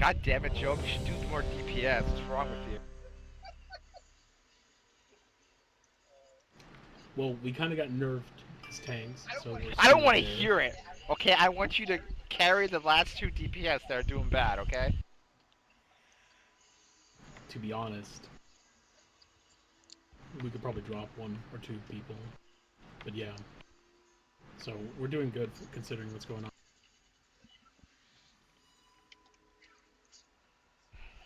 God damn it, Joe. You should do more DPS. What's wrong with you? Well, we kind of got nerfed as tanks, so we're I don't want to there. hear it. Okay, I want you to carry the last 2 DPS that are doing bad, okay? To be honest, we could probably drop 1 or 2 people. But yeah. So we're doing good considering what's going on.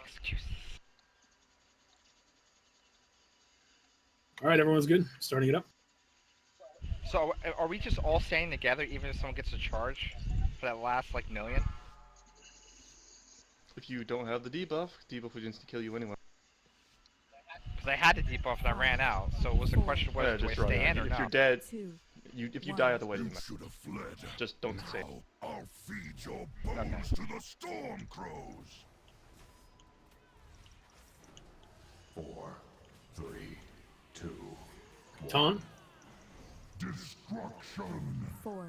Excuses. Alright, everyone's good. Starting it up. So, are we just all staying together even if someone gets a charge for that last, like, million? If you don't have the debuff would instantly kill you anyway. Because I had the debuff and I ran out, so it was a question Yeah, whether do I just run stay out. in or If not. you're dead, if you die either way, You doesn't should matter. have fled. Just don't save. Now, I'll feed your bones to the storm crows. 4, 3, 2, 1. Taunt. Destruction. 4,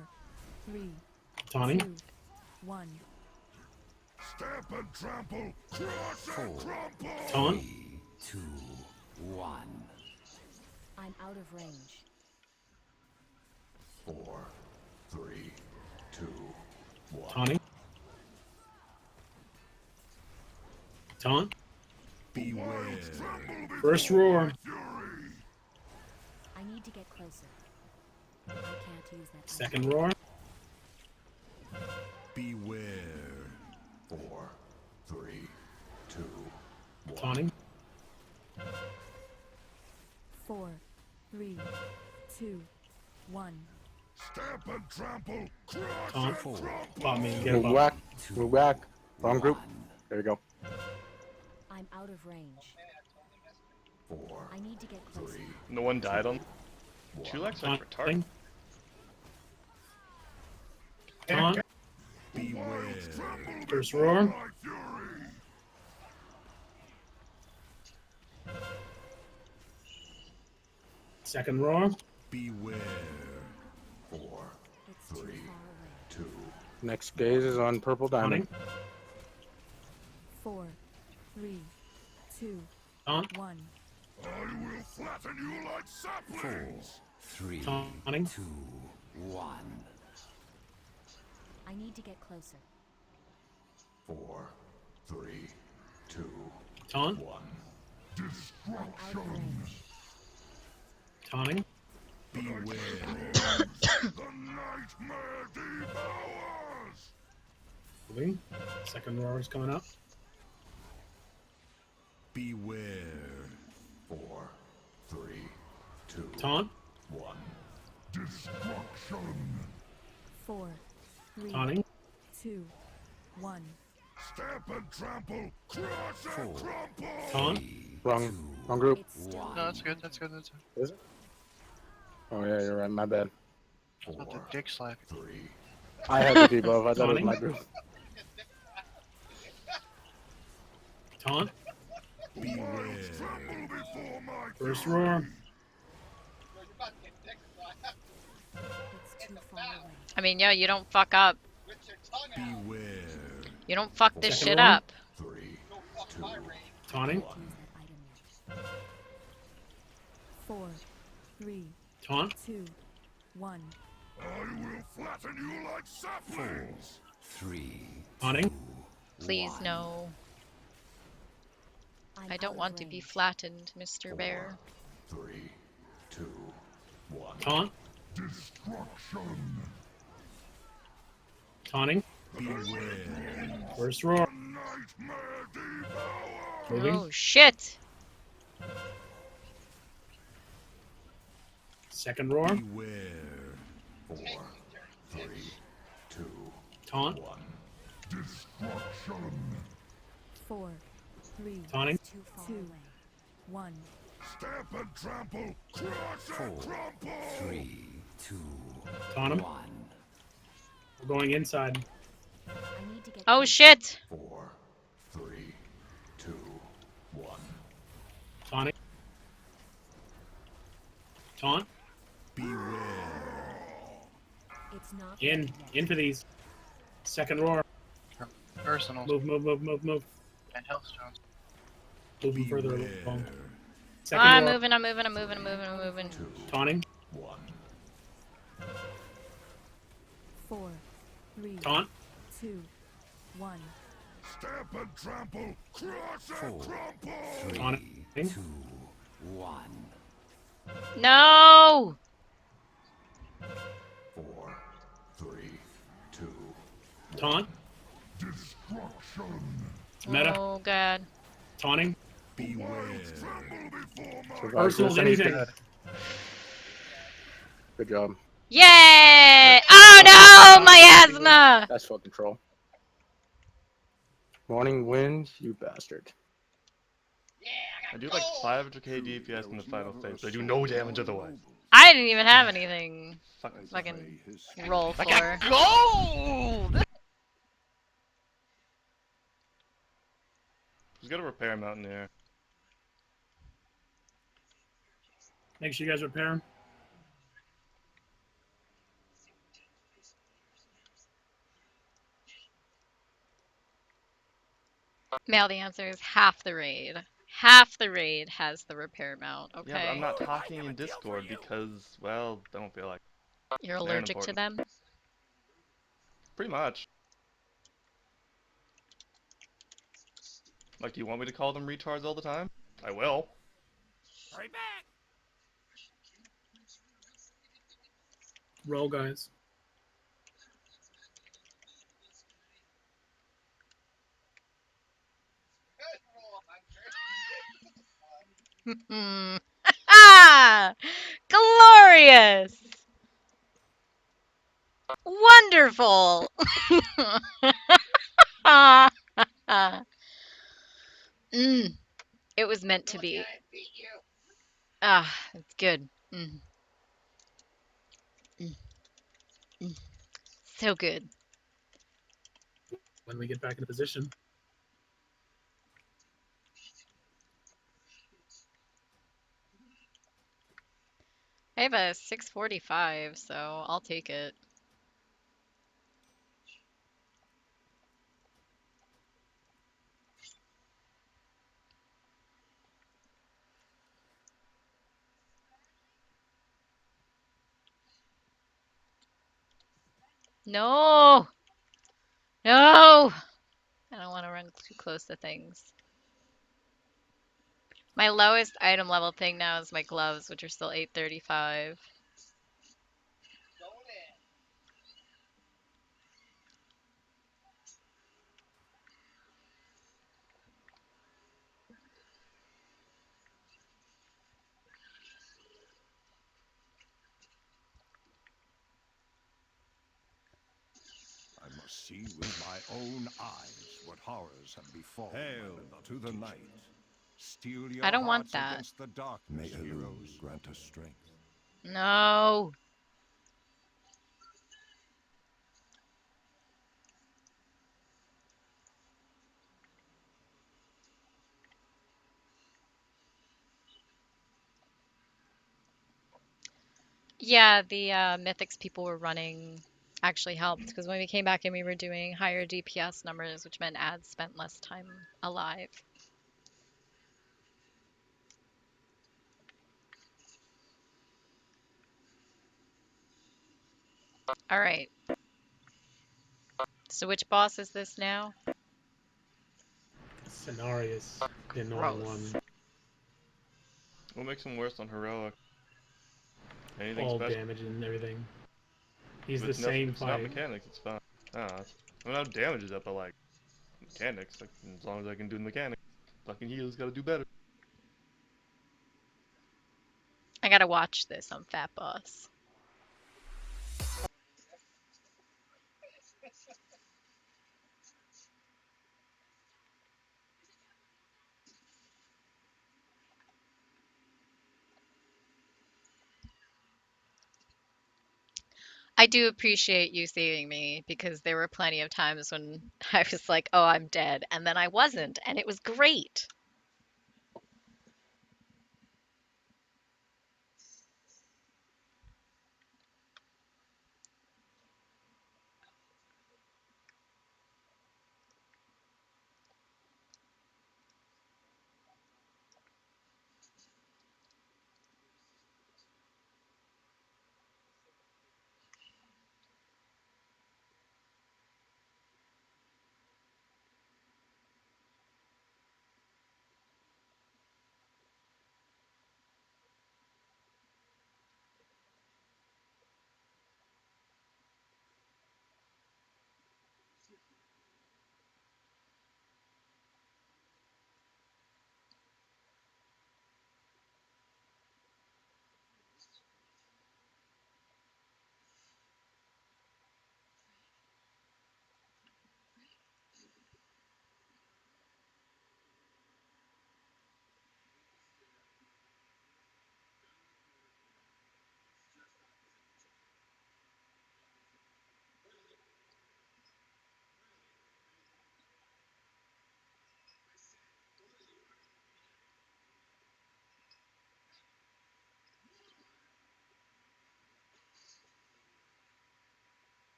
3, Taunting. 2, 1. Stamp and trample. Crush and crumple. Taunt. 3, 2, 1. I'm out of range. 4, 3, 2, 1. Taunting. Taunt. Beware. First roar. Fury. I need to get closer. I can't use that. Second roar. Beware. 4, 3, 2, 1. Taunting. 4, 3, 2, 1. Stamp and trample. Crush Taunt. and crumple. Bot me. Get a Move bot. back. Move back. Wrong group. There you go. I'm out of range. 4, I need to get closer. 3, No one died on. Chulak's like retarded. Taunting. Taunt. beware. First roar. My fury. Second roar. Beware. 4, It's too 3, far away. 2, Next gaze is on purple diamond. Taunting. 4, 3, 2, Taunt. 1. I will flatten you like saplings. 3, Taunting. 2, 1. I need to get closer. 4, 3, 2, Taunt. 1. I'm out of Destruction. range. Taunting. Beware. The nightmare devours. Moving. Second roar is coming up. Beware. 4, 3, 2, Taunt. 1. Destruction. 4, 3, Taunting. 2, 1. Stamp and trample. Crush and crumple. Taunt. Wrong group. It's still No, that's good. That's good. That's good. Is it? Oh yeah, you're right. My bad. Not the 4, dick slap. 3, I had the debuff. I thought it was Taunting. my group. Taunt. beware. Tremble before my First fury. roar. It's too far away. I mean, yeah, you don't fuck up. Beware. You don't fuck this Second shit one. up. 3, 2, Taunting. Use that item yet. 4, 3, Taunt. 2, 1. I will flatten you like saplings. 3, Taunting. Please, no. I'm I don't out want of to be range. flattened, Mr. Bear. 3, 2, 1. Taunt. Destruction. Taunting. Beware. First roar. Nightmare devours. Moving. Oh shit! Second roar. Beware. 4, 3, 2, Taunt. 1. Destruction. 4, 3, Taunting. too far away. 1. Stamp and trample. Crush and crumple. 3, 2, Taunt him. 1. We're going inside. I need to get Oh closer. shit! 4, 3, 2, 1. Taunting. Taunt. It's not In. ready yet. In for these. Second roar. First personal. Move, move, move, move, move. And health stones. Moving further along. Beware. Second I'm door. moving, I'm moving, I'm moving, I'm moving, I'm moving. Taunting. 4, 3, Taunt. 2, 1. Stamp and trample. Crush and crumple. Taunting. 2, 1. No! 4, 3, 2. Taunt. Destruction. Meta. Oh god. Taunting. Beware. Tremble before my Survive Personals, this and he's anything. dead. Good job. Yay! Oh no! My asthma! That's full control. Morning winds, you bastard. I do like 500k DPS in the final phase, but I do no damage otherwise. I didn't even have anything fucking roll I for. got gold! Who's got a repair mountain here? Make sure you guys repair him. Mal, the answer is half the raid. Half the raid has the repair mount, okay? Yeah, but I'm not talking in Discord because, well, I don't feel like. You're They're allergic to important. them? Pretty much. Like, do you want me to call them retards all the time? I will. Roll, guys. Hmm. Ah! Glorious! Wonderful! Mm, it was meant to be. Ah, it's good. Mm. Mm. Mm. So good. When we get back into position. I have a 645, so I'll take it. No! No! I don't want to run too close to things. My lowest item level thing now is my gloves, which are still 835. I must see with my own eyes what horrors have befallen. Hail to the night. Steel your I don't want hearts that. against the darkness, heroes. Grant us strength. No! Yeah, the Mythics people were running actually helped because when we came back and we were doing higher DPS numbers, which meant ads spent less time alive. All right. So which boss is this now? Cenarius, the annoying Gross. one. What makes him worse on heroic? Anything All special? damage and everything. He's the It's same it's not fight. mechanics, it's fine. Ah, I don't know how damage is up, but like mechanics. Like, as long as I can do the mechanics, fucking heal's gotta do better. I gotta watch this on Fat Boss. I do appreciate you saving me because there were plenty of times when I was like, oh, I'm dead, and then I wasn't, and it was great.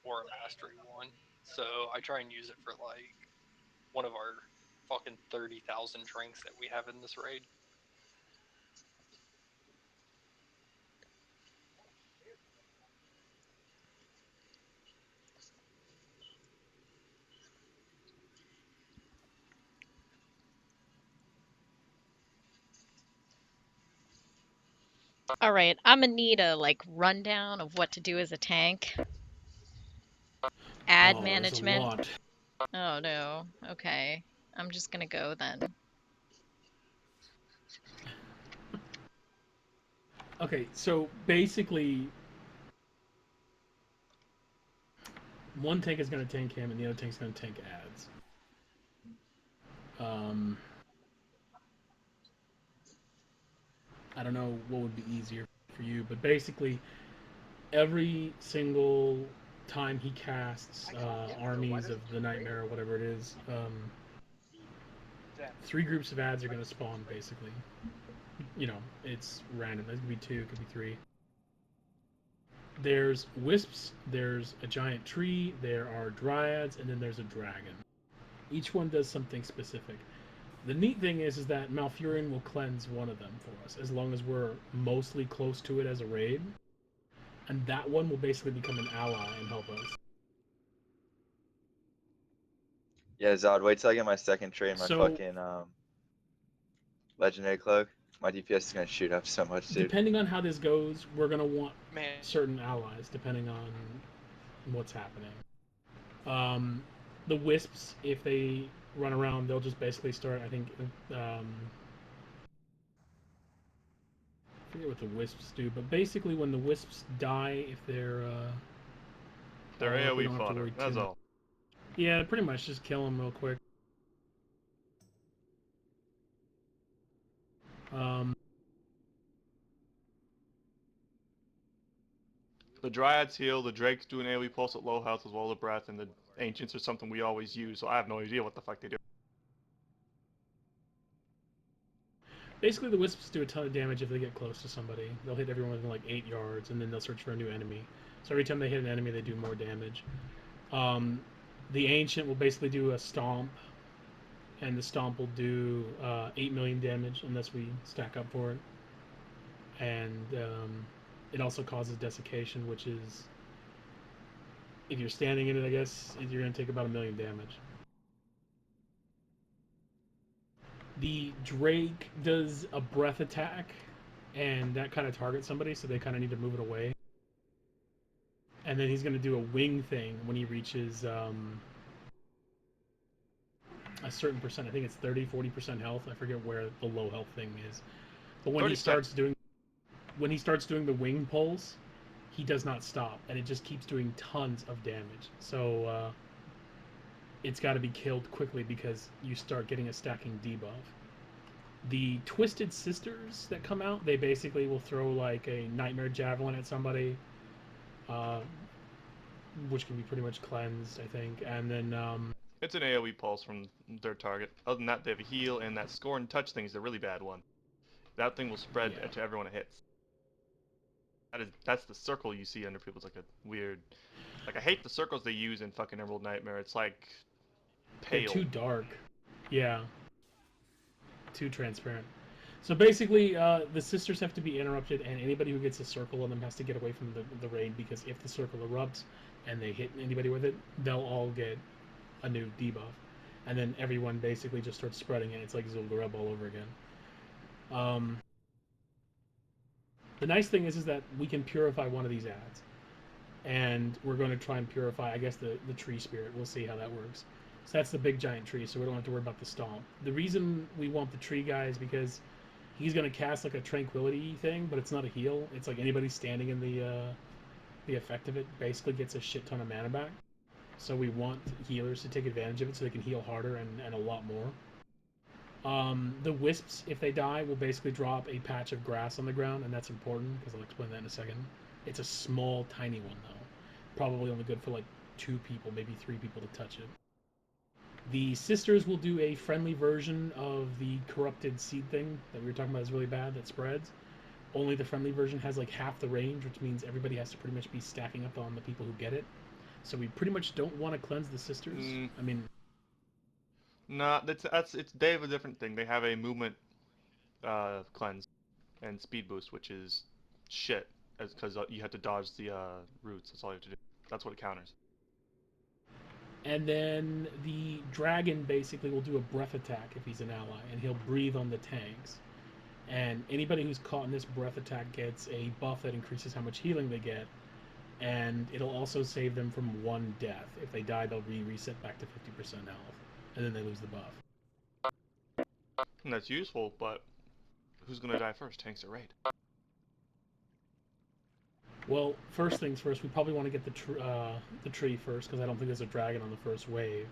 or a mastery one. So I try and use it for like one of our fucking 30,000 drinks that we have in this raid. All right, I'm gonna need a like rundown of what to do as a tank. Ad Oh, there's a management. lot. Oh no. Okay. I'm just gonna go then. Okay, so basically, one tank is going to tank him, and the other tank's going to tank ads. I don't know what would be easier for you, but basically, every single time he casts armies of the nightmare or whatever it is, 3 groups of ads are going to spawn. Basically, you know, it's random. It could be 2, it could be 3. There's wisps, there's a giant tree, there are dryads, and then there's a dragon. Each one does something specific. The neat thing is that Malfurion will cleanse one of them for us, as long as we're mostly close to it as a raid. And that one will basically become an ally and help us. Yeah, Zod, wait till I get my second trade in my So- fucking legendary cloak. My DPS is gonna shoot up so much, dude. Depending on how this goes, we're going to want Man, certain allies, depending on what's happening. The wisps, if they run around, they'll just basically start, I think, I forget what the wisps do, but basically when the wisps die, if they're They're we AoE don't have to fodder. worry That's too all. Yeah, pretty much just kill them real quick. The Dryads heal, the Drakes do an AoE pulse at low health as well as a breath, and the Ancients are something we always use, so I have no idea what the fuck they do. Basically, the wisps do a ton of damage if they get close to somebody. They'll hit everyone within like 8 yards, and then they'll search for a new enemy. So every time they hit an enemy, they do more damage. The Ancient will basically do a stomp, and the stomp will do 8 million damage unless we stack up for it. And it also causes desiccation, which is, if you're standing in it, I guess, you're going to take about 1 million damage. The Drake does a breath attack, and that kind of targets somebody, so they kind of need to move it away. And then he's going to do a wing thing when he reaches a certain percent. I think it's 30-40% health. I forget where the low health thing is. But when he 30%. starts doing the wing pulls, he does not stop, and it just keeps doing tons of damage. So it's got to be killed quickly because you start getting a stacking debuff. The Twisted Sisters that come out, they basically will throw like a Nightmare Javelin at somebody, which can be pretty much cleansed, I think. And then It's an AoE pulse from their target. Other than that, they have a heal, and that score and touch thing is a really bad one. That thing will spread Yeah. to everyone it hits. That's the circle you see under people's like a weird. Like I hate the circles they use in fucking Emerald Nightmare. It's like they're pale. too dark. Yeah. Too transparent. So basically, the sisters have to be interrupted, and anybody who gets a circle on them has to get away from the raid, because if the circle erupts and they hit anybody with it, they'll all get a new debuff. And then everyone basically just starts spreading it. It's like Zul'Gurub all over again. The nice thing is that we can purify one of these ads. And we're going to try and purify, I guess, the tree spirit. We'll see how that works. So that's the big giant tree, so we don't have to worry about the stomp. The reason we want the tree guy is because he's going to cast like a tranquility thing, but it's not a heal. It's like anybody standing in the effect of it basically gets a shit ton of mana back. So we want healers to take advantage of it so they can heal harder and a lot more. The wisps, if they die, will basically drop a patch of grass on the ground, and that's important because I'll explain that in a second. It's a small, tiny one though. Probably only good for like 2 people, maybe 3 people to touch it. The sisters will do a friendly version of the corrupted seed thing that we were talking about is really bad that spreads. Only the friendly version has like half the range, which means everybody has to pretty much be stacking up on the people who get it. So we pretty much don't want to cleanse the sisters. I mean, Nah, they have a different thing. They have a movement cleanse and speed boost, which is shit, because you have to dodge the roots. That's all you have to do. That's what it counters. and then the dragon basically will do a breath attack if he's an ally, and he'll breathe on the tanks. And anybody who's caught in this breath attack gets a buff that increases how much healing they get, and it'll also save them from 1 death. If they die, they'll reset back to 50% health, and then they lose the buff. And that's useful, but who's gonna die first, tanks or raid? Well, first things first, we probably want to get the tree first, because I don't think there's a dragon on the first wave,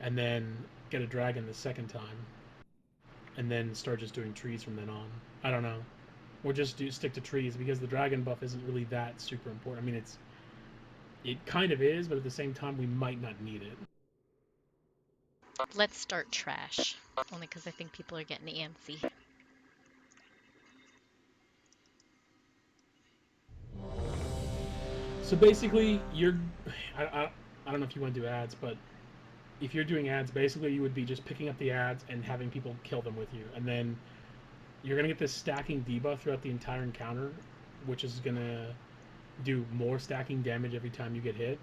and then get a dragon the second time, and then start just doing trees from then on. I don't know. Or just stick to trees, because the dragon buff isn't really that super important. I mean, it kind of is, but at the same time, we might not need it. Let's start trash. Only because I think people are getting antsy. So basically, I don't know if you want to do ads, but if you're doing ads, basically you would be just picking up the ads and having people kill them with you. And then you're going to get this stacking debuff throughout the entire encounter, which is going to do more stacking damage every time you get hit.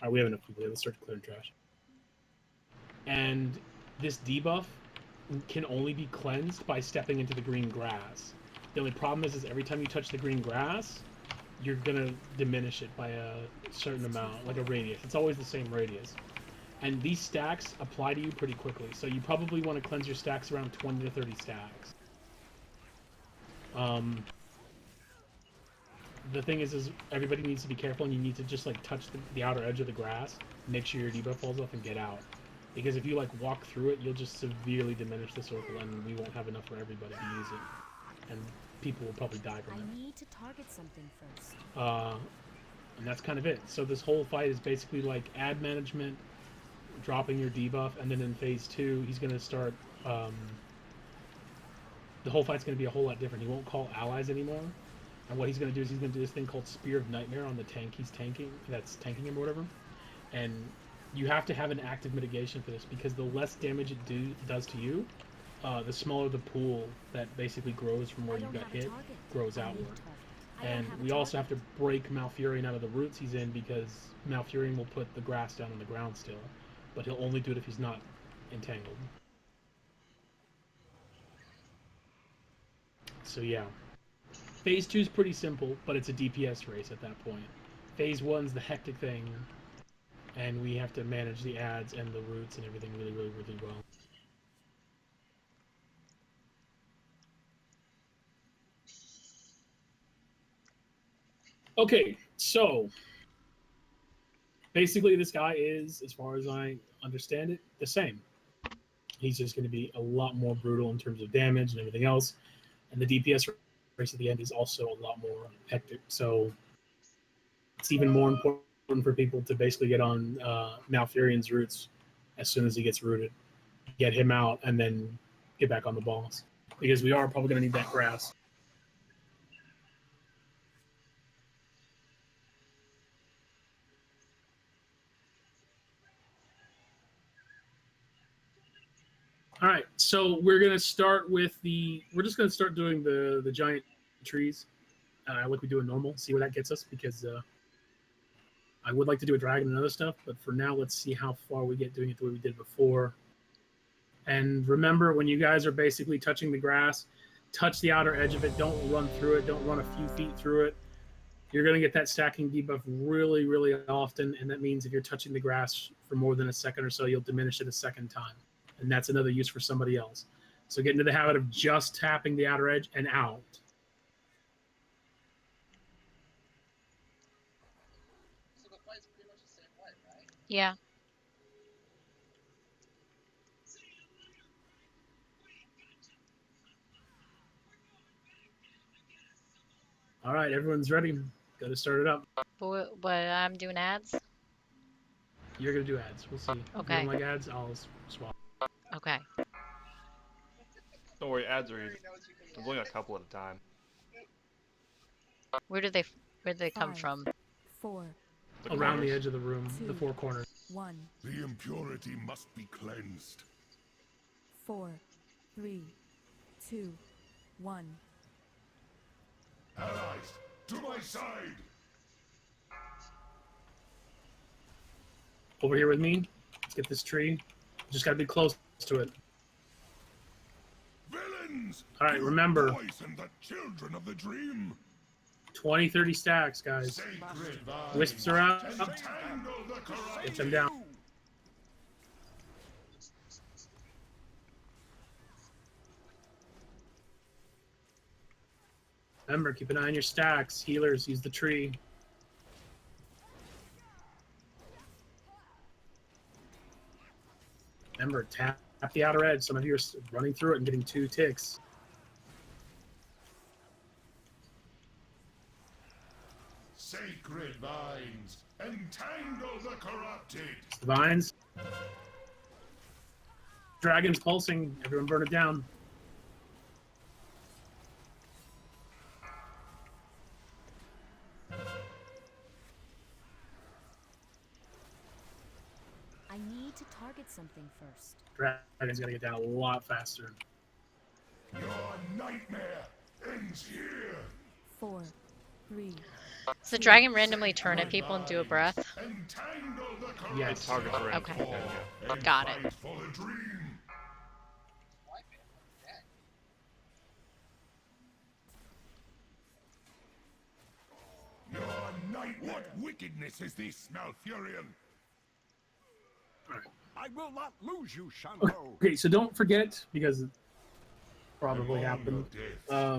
All right, we have enough people. Let's start clearing trash. And this debuff can only be cleansed by stepping into the green grass. The only problem is every time you touch the green grass, you're going to diminish it by a certain amount, like a radius. It's always the same radius. And these stacks apply to you pretty quickly, so you probably want to cleanse your stacks around 20 to 30 stacks. The thing is everybody needs to be careful, and you need to just like touch the outer edge of the grass, make sure your debuff falls off, and get out. Because if you like walk through it, you'll just severely diminish the circle, and we won't have enough for everybody to use it. And people will probably die from it. I need to target something first. And that's kind of it. So this whole fight is basically like ad management, dropping your debuff, and then in phase 2, he's going to start. The whole fight's going to be a whole lot different. He won't call allies anymore. And what he's going to do is he's going to do this thing called Spear of Nightmare on the tank he's tanking, that's tanking him or whatever. And you have to have an active mitigation for this, because the less damage it does to you, the smaller the pool that basically grows from where you got hit grows outward. And we also have to break Malfurion out of the roots he's in, because Malfurion will put the grass down on the ground still, but he'll only do it if he's not entangled. So yeah. Phase 2 is pretty simple, but it's a DPS race at that point. Phase 1's the hectic thing, and we have to manage the ads and the roots and everything really, really, really well. Okay, so basically this guy is, as far as I understand it, the same. He's just going to be a lot more brutal in terms of damage and everything else, and the DPS race at the end is also a lot more hectic. So it's even more important for people to basically get on Malfurion's roots as soon as he gets rooted, get him out, and then get back on the boss, because we are probably going to need that grass. All right, so we're gonna start with we're just gonna start doing the giant trees, like we do in normal. See where that gets us, because I would like to do a dragon and other stuff, but for now, let's see how far we get doing it the way we did before. And remember, when you guys are basically touching the grass, touch the outer edge of it. Don't run through it. Don't run a few feet through it. You're gonna get that stacking debuff really, really often, and that means if you're touching the grass for more than a second or so, you'll diminish it a second time. And that's another use for somebody else. So get into the habit of just tapping the outer edge and out. So the fight's pretty much the same way, right? Yeah. All right, everyone's ready. Got to start it up. But I'm doing ads. You're gonna do ads. We'll see. If you Okay. don't like ads, I'll swap. Okay. Don't worry, ads are easy. There's only a couple at a time. Where did they come 5, from? 4, The Around the corners. edge of the room, the 2, four corners. 1, The impurity must be cleansed. 4, 3, 2, 1. Allies, to my side! Over here with me. Let's get this tree. Just gotta be close to it. Villains! All right, You remember, poison the children of the dream. 20, 30 stacks, guys. Sacred Wisps are out. entangle the corrupt. Get them down. Remember, keep an eye on your stacks. Healers, use the tree. Remember, tap the outer edge. Some of you are running through it and getting 2 ticks. Sacred vines, entangle the corrupted. The vines. Dragon's pulsing. Everyone burn it down. I need to target something first. Dragon's gotta get down a lot faster. Your nightmare ends here. 4, 3. Does the dragon randomly turn at people and do a breath? Entangle the corrupt. Yes. Targets are in. Okay. And Got fight it. for the dream. Your nightmare. What wickedness is this, Malfurion? I will not lose you, Shango. Okay, so don't forget, because it probably I'm on happened. your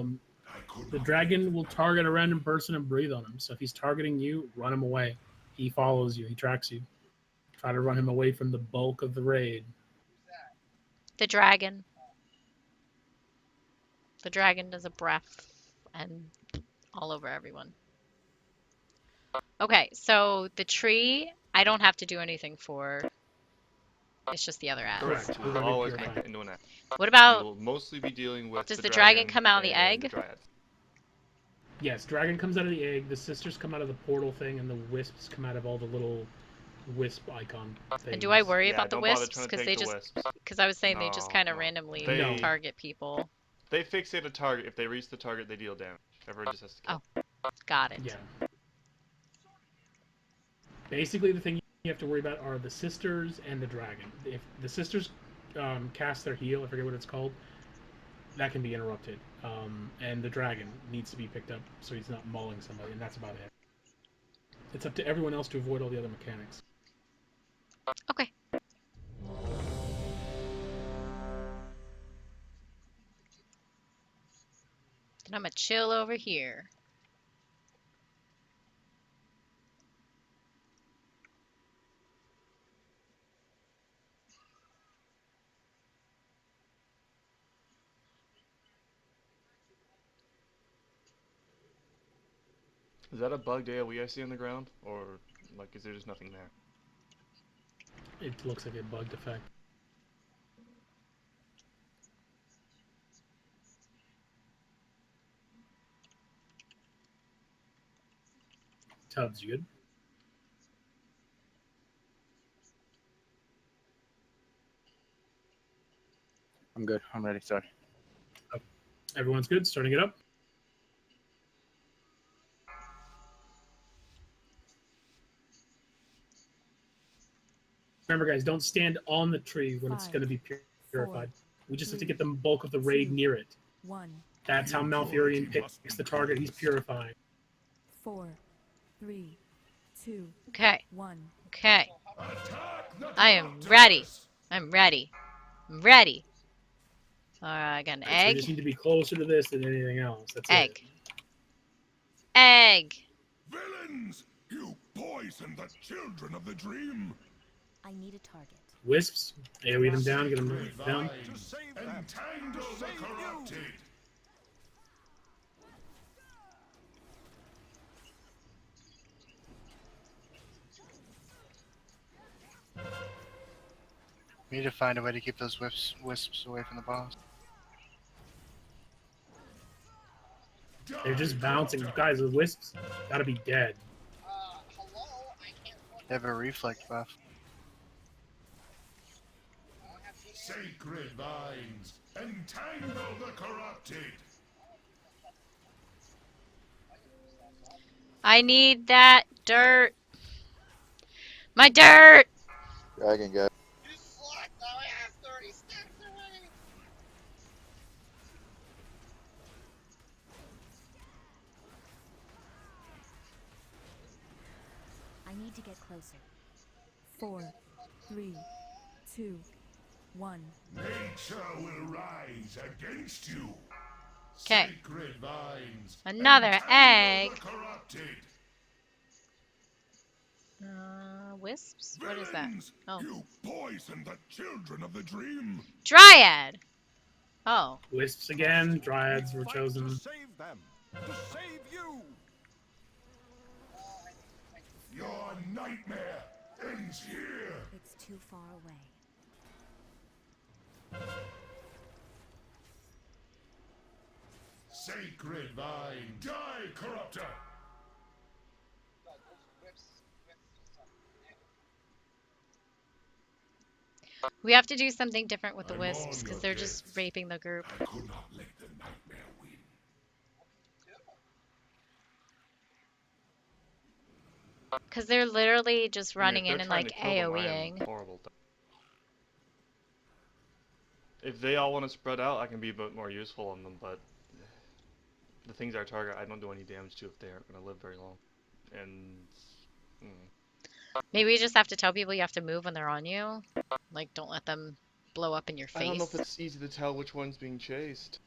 death. I could The not dragon will target a random person and breathe on him. So if he's targeting you, run him away. He follows you. He tracks you. Try to run him away from the bulk of the raid. The dragon. The dragon does a breath and all over everyone. Okay, so the tree, I don't have to do anything for. It's just the other ads. Correct. Correct. We'll We're gonna always purify. make it into an ad. What about, We'll mostly be dealing with does the dragon come out of the and egg? Dryad. Yes, dragon comes out of the egg. The sisters come out of the portal thing, and the wisps come out of all the little wisp icon things. And do I worry Yeah, about the don't bother wisps? trying to Because take they the just, wisps. because I was saying they just No, kind of no. randomly They- target people. They fixate a target. If they reach the target, they deal damage. Everyone just has to kill. Got it. Yeah. Basically, the thing you have to worry about are the sisters and the dragon. If the sisters cast their heal, I forget what it's called, that can be interrupted. And the dragon needs to be picked up so he's not mauling somebody, and that's about it. It's up to everyone else to avoid all the other mechanics. Okay. Then I'm gonna chill over here. Is that a bugged AoE I see on the ground, or like is there just nothing there? It looks like a bugged effect. Tubbs, you good? I'm good. I'm ready. Sorry. Everyone's good? Starting it up? Remember, guys, don't stand on the tree when it's 5, going to be 4, purified. We just have to 3, get the bulk of the raid 2, near it. 1. That's how Malfurion picks the target he's purifying. 4, 3, 2, Okay. 1. Okay. Attack the I am corruptors. ready. I'm ready. I'm ready. Alright, I got an So you just egg. need to be closer to this than anything else. That's Egg. it. Egg. Villains! You poison the children of the dream. I need a target. Wisps, AoE them down, get them down. To save them. Entangle the corrupted. We need to find a way to keep those wisps away from the boss. They're just bouncing. Guys, the wisps gotta be dead. Hello? I can't fucking... They have a reflect buff. Sacred vines, entangle the corrupted. I need that dirt. My dirt! Dragon guy. You slut! I have 30 steps away! I need to get closer. 4, 3, 2, 1. Nature will rise against you. 'Kay. Sacred vines, Another entangle egg. the corrupted. Wisps? What is that? Villains, Oh. you poison the children of the dream. Dryad! Oh. Wisps again. Dryads were Fight chosen. to save them, to save you. Your nightmare ends here. It's too far away. Sacred vine, die, corruptor. We have to do something different with the I'm wisps on because your they're just death. raping the group. I could not let the nightmare win. Because they're literally just I mean, running if in they're and trying like to kill them, I am AoEing. horrible. If they all want to spread out, I can be a bit more useful on them, but the things I target, I don't do any damage to if they aren't going to live very long. And Maybe you just have to tell people you have to move when they're on you. Like, don't let them blow up in your face. I don't know if it's easy to tell which one's being chased.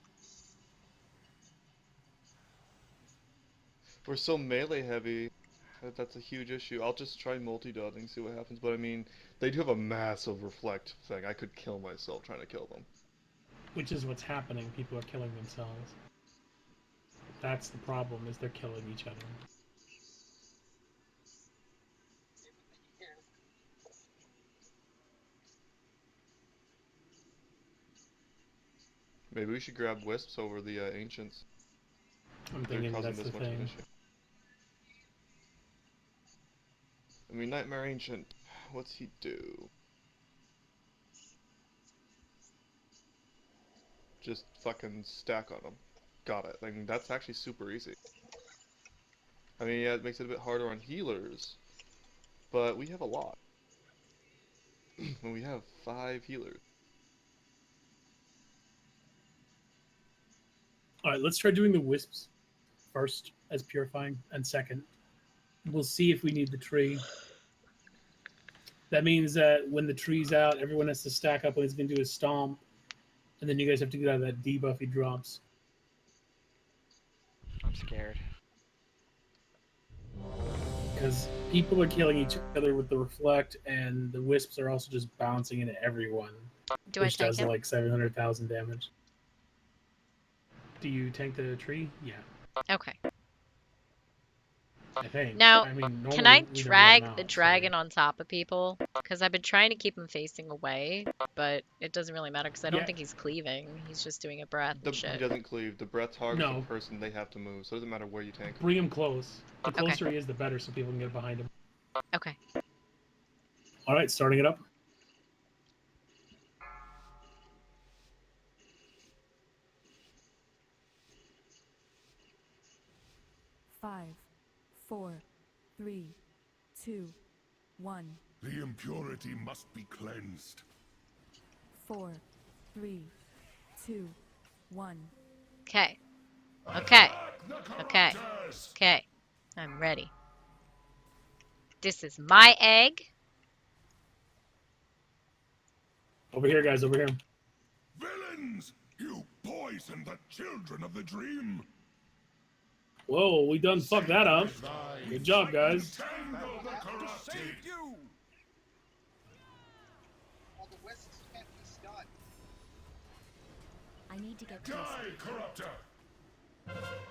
We're so melee heavy. That's a huge issue. I'll just try multi-dodging, see what happens. But I mean, they do have a massive reflect thing. I could kill myself trying to kill them. Which is what's happening. People are killing themselves. That's the problem, is they're killing each other. Maybe we should grab wisps over the ancients. I'm They're thinking causing that's the this much of an thing. issue. I mean, Nightmare Ancient, what's he do? Just fucking stack on them. Got it. I mean, that's actually super easy. I mean, yeah, it makes it a bit harder on healers, but we have a lot. And we have 5 healers. Alright, let's try doing the wisps first as purifying, and second. We'll see if we need the tree. That means that when the tree's out, everyone has to stack up and he's going to do his stomp. And then you guys have to get out of that debuff he drops. I'm scared. Because people are killing each other with the reflect, and the wisps are also just bouncing into everyone. Do I which tank does him? like 700,000 damage. Do you tank the tree? Yeah, Okay. I think. Now, I mean, can normally I we don't drag let 'em the out, dragon on top of people? Because I've been trying to keep him facing away, but it doesn't really matter because I don't Yeah. think he's cleaving. He's just doing a breath and He shit. doesn't cleave. The breath targets No. the person, they have to move, so it doesn't matter where you tank. Bring him close. The Okay. closer he is, the better, so people can get behind him. Okay. All right, starting it up. Five, 4, 3, 2, 1. The impurity must be cleansed. 4, 3, 2, 1. Okay. Okay. Attack the Okay. corruptors! Okay. I'm ready. This is my egg. Over here, guys, over here. Villains! You poison the children of the dream! Whoa, we done fucked that up. Good job, guys. Entangle the corrupted! All the wisps can't be stunned. I need to get Die, closer. corruptor!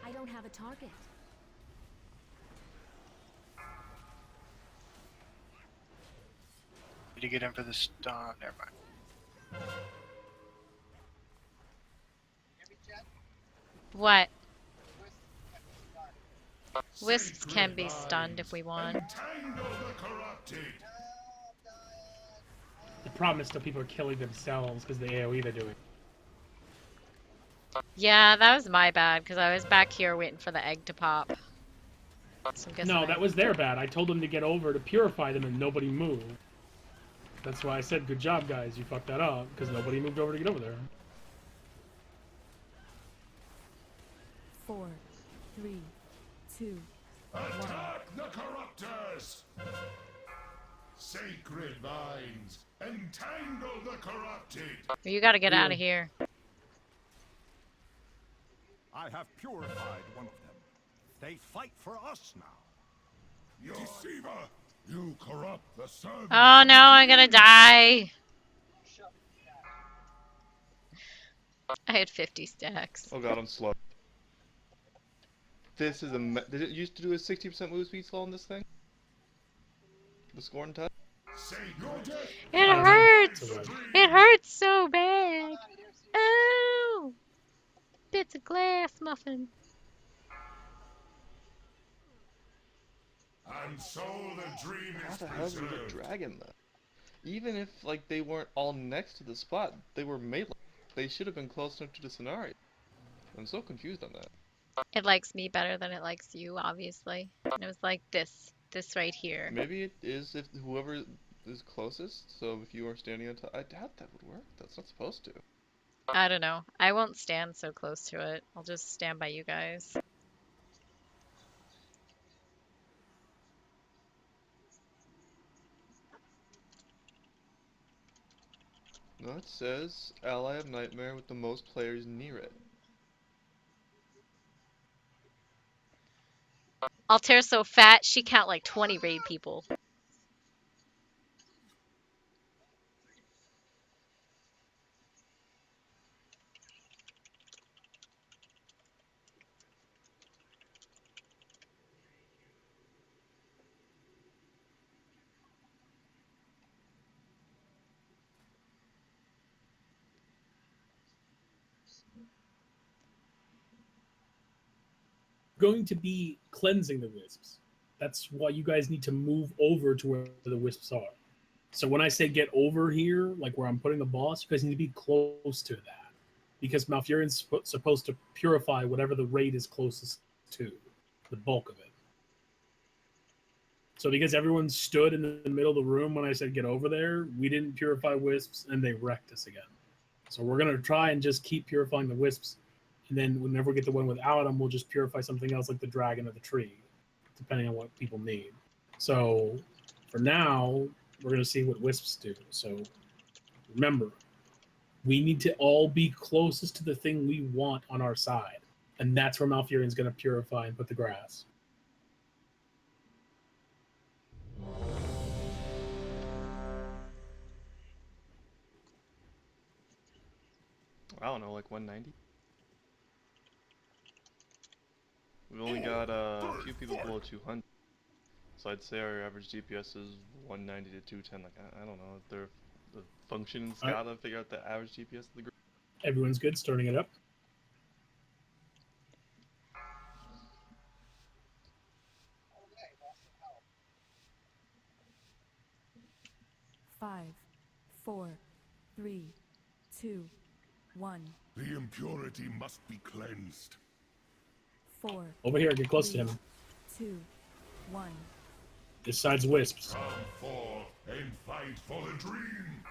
I don't have a target. Need to get in for the stun. Never mind. What? Wisps can't be stunned. Wisps can be stunned if we want. Entangle the corrupted. The problem is still people are killing themselves because the AoE they're doing. Yeah, that was my bad because I was back here waiting for the egg to pop. So I'm guessing No, that was their bad. I told them to get over to purify them and nobody moved. That's why I said, good job, guys. You fucked that up because nobody moved over to get over there. 4, 3, 2, 1. Attack the corruptors! Sacred vines, entangle the corrupted! You gotta get out of here. I have purified one of them. They fight for us now. You deceiver! You corrupt the servants. Oh no, I'm gonna die. I had 50 stacks. Oh god, I'm slow. This is a did it used to do a 60% move speed slow on this thing? The scorn touch? It hurts! It hurts so bad! Oh! Bits of glass muffin. And so the dream How is the hell did we get dragon though? Even if like they weren't all next to the spot, they were melee. They should have been close enough to the scenario. I'm so confused on that. It likes me better than it likes you, obviously. And it was like this right here. Maybe it is if whoever is closest. So if you are standing on top, I doubt that would work. That's not supposed to. I don't know. I won't stand so close to it. I'll just stand by you guys. No, it says ally of nightmare with the most players near it. Altair's so fat, she count like 20 raid people. Going to be cleansing the wisps. That's why you guys need to move over to where the wisps are. So when I say get over here, like where I'm putting the boss, you guys need to be close to that. Because Malfurion's supposed to purify whatever the raid is closest to, the bulk of it. So because everyone stood in the middle of the room when I said get over there, we didn't purify wisps and they wrecked us again. So we're going to try and just keep purifying the wisps. And then whenever we get the one without them, we'll just purify something else like the dragon or the tree, depending on what people need. So for now, we're going to see what wisps do. So remember, we need to all be closest to the thing we want on our side. And that's where Malfurion's going to purify and put the grass. I don't know, like 190? We've only got a few people below 200. So I'd say our average DPS is 190 to 210. Like, I don't know. The function's gotta figure out the average DPS of the group. Everyone's good, starting it up. Five, 4, 3, 2, 1. The impurity must be cleansed. 4. Over here, get close to him. 2, 1. This side's wisps. Come forth and fight for the dream.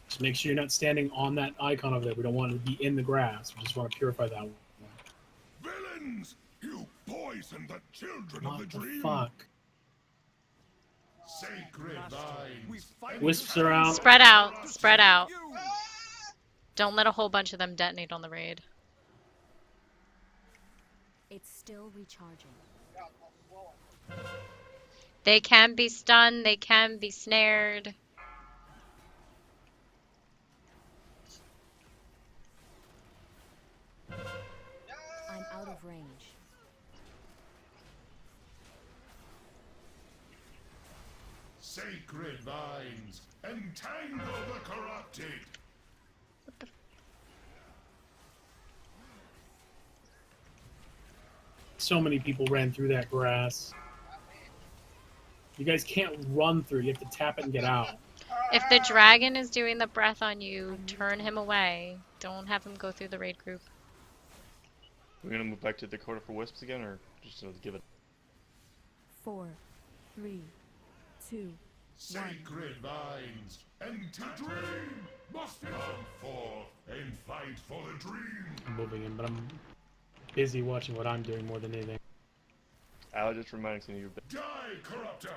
Just make sure you're not standing on that icon over there. We don't want to be in the grass. We just want to purify that one. Villains! You poison the children of What the the dream. fuck? Sacred vines. Wisps are out. Spread out. Spread out. Don't let a whole bunch of them detonate on the raid. It's still recharging. They can be stunned. They can be snared. I'm out of range. Sacred vines. Entangle the corrupted. So many people ran through that grass. You guys can't run through. You have to tap it and get out. If the dragon is doing the breath on you, turn him away. Don't have him go through the raid group. We're gonna move back to Dakota for wisps again, or just give it? 4, 3, 2, 1. Sacred vines, and to dream must come forth and fight for the dream. I'm moving in, but I'm busy watching what I'm doing more than anything. I'll just remind you. Die, corruptor!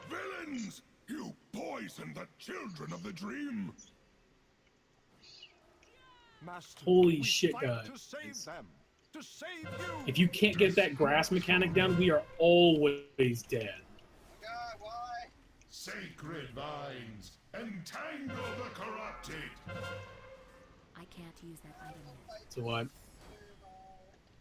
Villains! You poison the children of the dream! Master, Holy we shit, fight guys. to save them, to save you. If you can't get that grass mechanic down, we are always dead. God, why? Sacred vines, entangle the corrupted. I can't use that item yet. So what?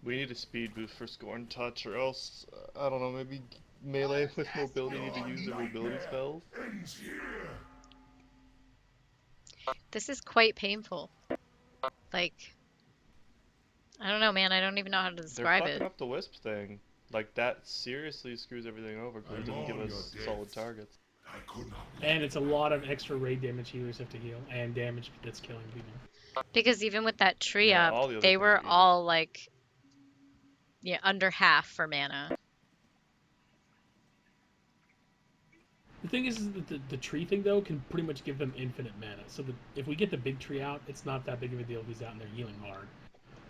We need a speed boost for Scorn Touch, or else, I don't know, maybe melee with mobility need to use their mobility spells? Ends here. This is quite painful. Like, I don't know, man. I don't even know how to They're describe fucking it. up the wisp thing. Like, that seriously screws everything over because it doesn't give us solid targets. I could not. And it's a lot of extra raid damage healers have to heal, and damage that's killing people. Because even with that tree Yeah, up, all the other they things were are easy. all like, yeah, under half for mana. The thing is that the tree thing, though, can pretty much give them infinite mana. So if we get the big tree out, it's not that big of a deal if he's out and they're healing hard.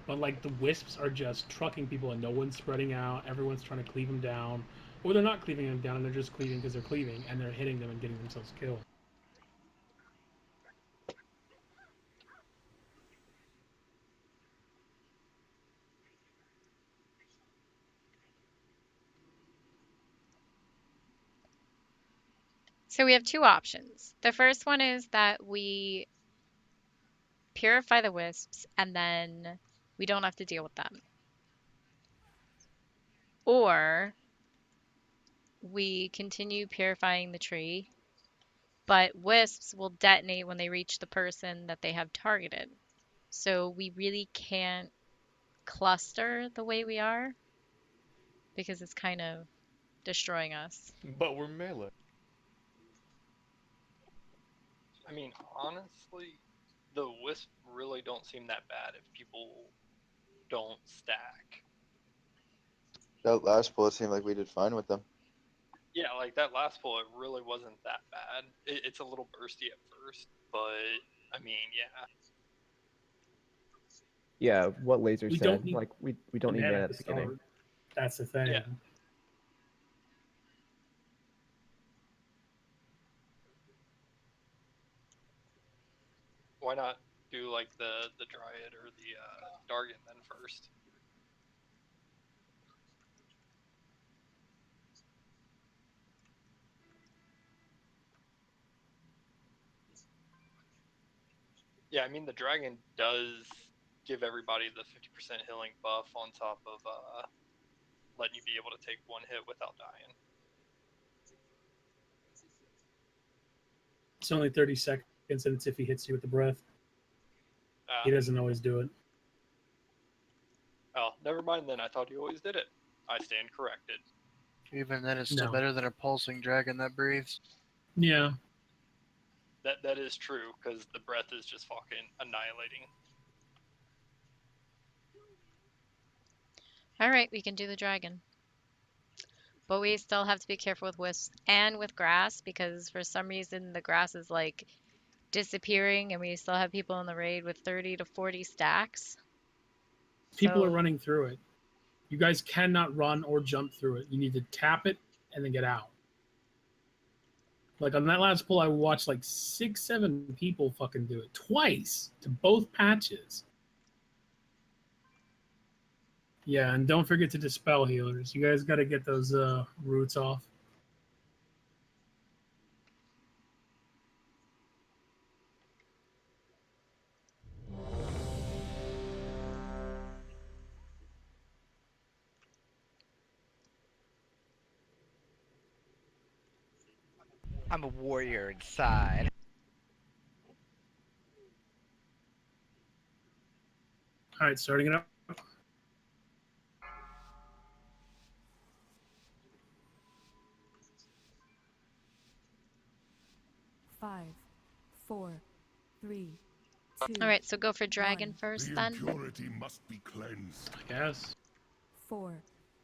But, like, the wisps are just trucking people and no one's spreading out. Everyone's trying to cleave them down. Or they're not cleaving them down and they're just cleaving because they're cleaving and they're hitting them and getting themselves killed. So we have two options. The first one is that we purify the wisps and then we don't have to deal with them. Or we continue purifying the tree, but wisps will detonate when they reach the person that they have targeted. So we really can't cluster the way we are because it's kind of destroying us. But we're melee. I mean, honestly, the wisp really don't seem that bad if people don't stack. That last bullet seemed like we did fine with them. Yeah, like that last pull, it really wasn't that bad. It's a little bursty at first, but I mean, yeah. Yeah, what Laser We said. don't need Like we don't need mana at the beginning. start. That's the thing. Yeah. Why not do like the Dryad or the Dargan then first? Yeah, I mean the Dragon does give everybody the 50% healing buff on top of letting you be able to take one hit without dying. It's only 30 seconds and it's if he hits you with the breath. He doesn't always do it. Oh, never mind then. I thought you always did it. I stand corrected. Even then, it's still No. better than a pulsing dragon that breathes. Yeah. That is true, because the breath is just fucking annihilating. Alright, we can do the dragon. But we still have to be careful with wisps and with grass because for some reason the grass is like disappearing and we still have people in the raid with 30 to 40 stacks. People So- are running through it. You guys cannot run or jump through it. You need to tap it and then get out. Like on that last pull, I watched like 6-7 people fucking do it twice to both patches. Yeah, and don't forget to dispel healers. You guys got to get those roots off. I'm a warrior inside. All right, starting it up. 5, 4, 3, 2. All right, so go for dragon first The then. impurity must be cleansed. I guess. 4,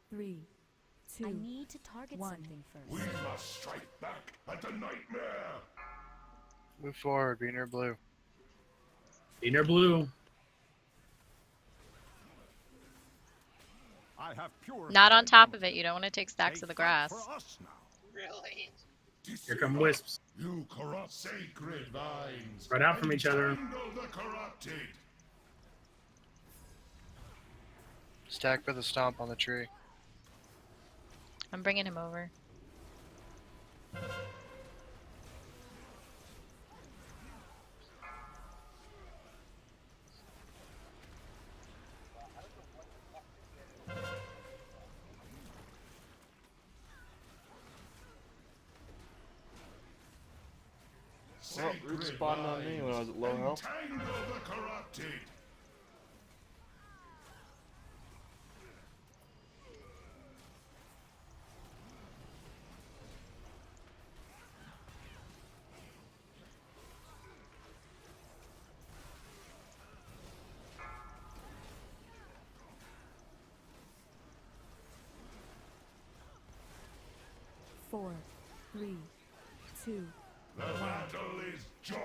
3, 2. I need to target 1. something first. We must strike back at the nightmare. Move forward, be near blue. Inner blue. I have purified Not on top of them. it. You don't want to take stacks They of the fight grass. for us now. Really? Here come wisps. You corrupt sacred vines. Spread out from each other. Entangle the corrupted. Stack with a stomp on the tree. I'm bringing him over. Well, root spawned on me when I was at low health. Entangle the corrupted. Four, 3, 2. The battle is joined.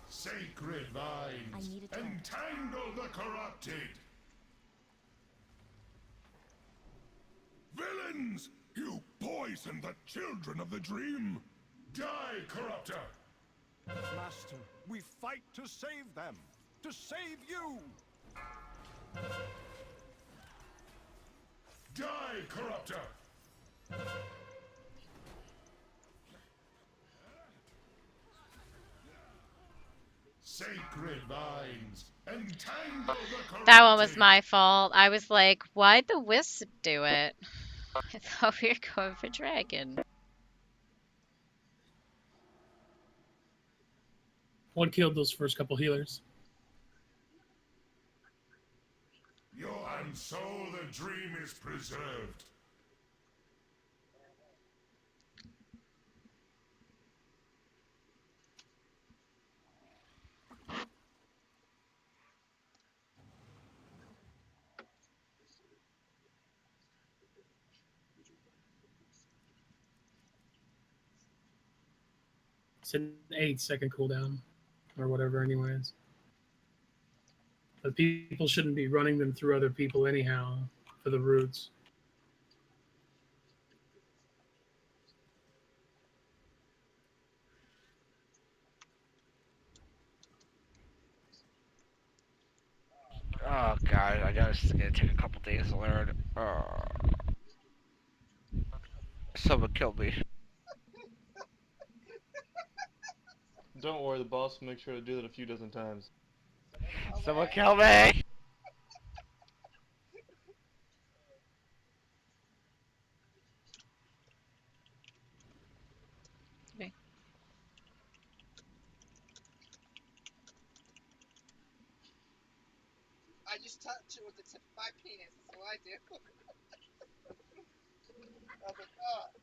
Sacred vines. I need a target. Entangle the corrupted. Villains! You poison the children of the dream. Die, corruptor! Master, we fight to save them. To save you. Die, corruptor! Sacred vines, entangle the corrupted. That one was my fault. I was like, why'd the wisp do it? I thought we were going for dragon. One killed those first couple healers. And so the dream is preserved. It's an 8-second cooldown, or whatever, anyways. But people shouldn't be running them through other people anyhow for the roots. Oh god, I know this is gonna take a couple days to learn. Someone killed me. Don't worry, the boss will make sure to do that a few dozen times. Someone killed me! Okay. I just touch it with the tip of my penis. That's what I do. Oh my god.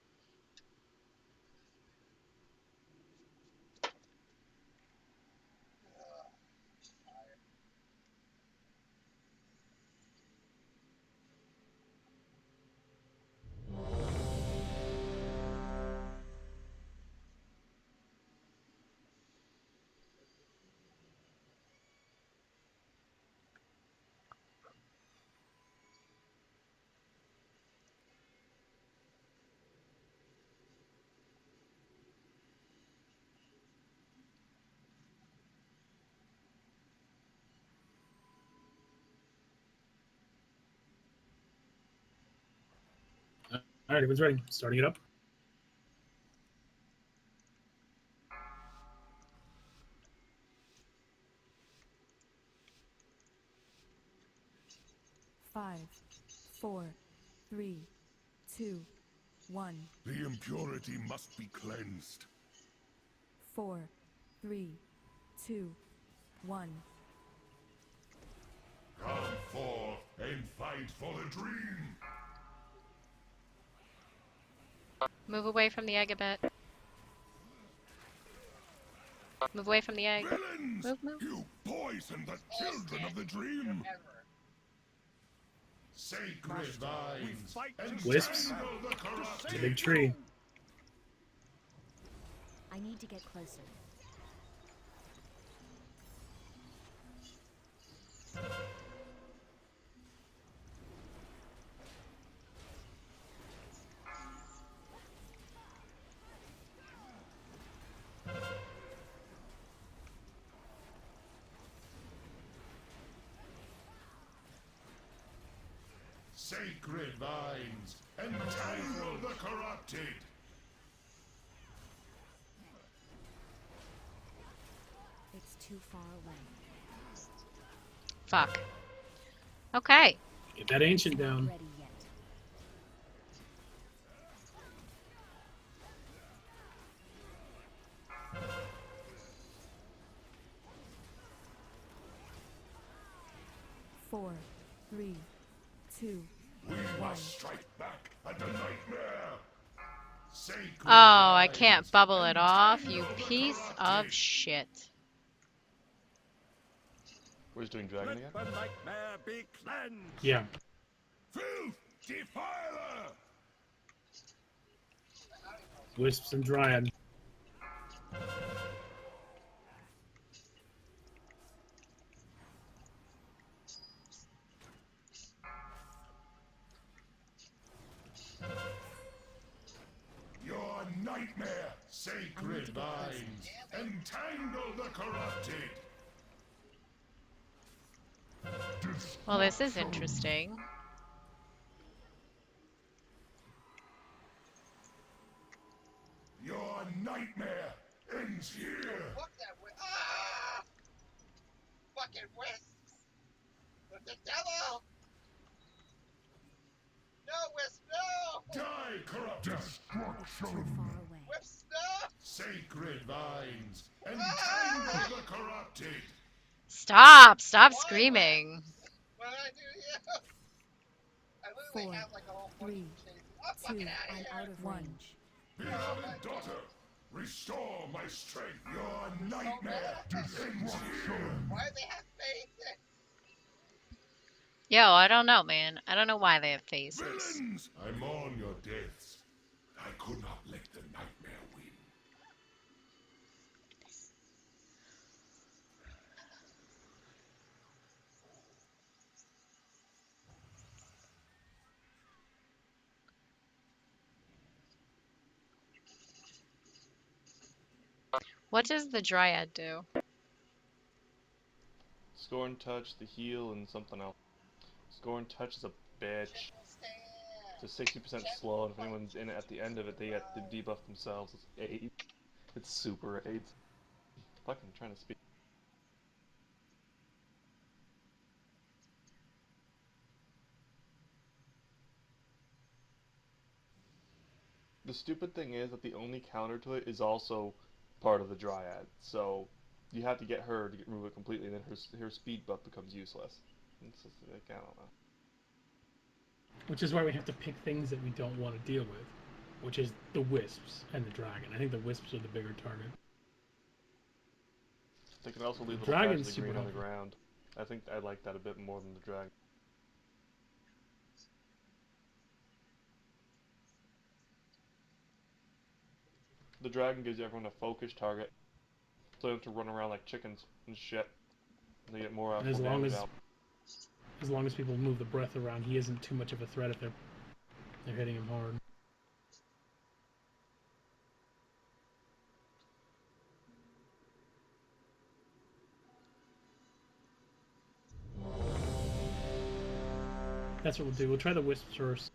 All right, everyone's ready. Starting it up. Five, 4, 3, 2, 1. The impurity must be cleansed. 4, 3, 2, 1. Come forth and fight for the dream. Move away from the egg a bit. Move away from the egg. Villains! Move, move. You poison the children of the dream! Sacred vines Wisps. entangle the corrupted. It's a big tree. I need to get closer. Sacred vines entangle the corrupted. It's too far away. Fuck. Okay. Get that ancient down. Ready yet. Four, three, two, We must strike back at the nightmare. Sacred Oh, I can't vines bubble it off, you entangle the piece of corrupted. shit. We're just doing dragon again? Let the nightmare be cleansed. Yeah. Filth defiler. Wisps and Dryad. Your nightmare, sacred vines, entangle the corrupted. Well, this is interesting. Your nightmare ends here. Fuck that wisp. Ah! Fucking wisps. With the devil. No, wisp, no. Die, corruptor. too far away. Wisps, no. Sacred vines, entangle the corrupted. Stop! Stop screaming. What did I do to you? I literally Four, have like a whole three, I'm two, fucking out of I'm here. out of range. Beloved daughter, restore my strength. Your nightmare ends here. Why do they have faith in? Yo, I don't know, man. I don't know why they have faces. Villains! I mourn your deaths. I could not let the nightmare win. What does the Dryad do? Score and touch, the heal, and something else. Score and touch is a bitch. It's 60% slow, and if anyone's in it at the end of it, they get to debuff themselves. It's 8. It's super 8. Fucking trying to speak. The stupid thing is that the only counter to it is also part of the Dryad, so you have to get her to remove it completely, and then her speed buff becomes useless. It's just like, I don't know. Which is why we have to pick things that we don't want to deal with, which is the wisps and the dragon. I think the wisps are the bigger target. They can also leave The little dragon's patches of super green on the helpful. ground. I think I like that a bit more than the dragon. The dragon gives everyone a focus target, so they have to run around like chickens and shit. They get more And as full long damage as out. as long as people move the breath around, he isn't too much of a threat if they're hitting him hard. That's what we'll do. We'll try the wisps first.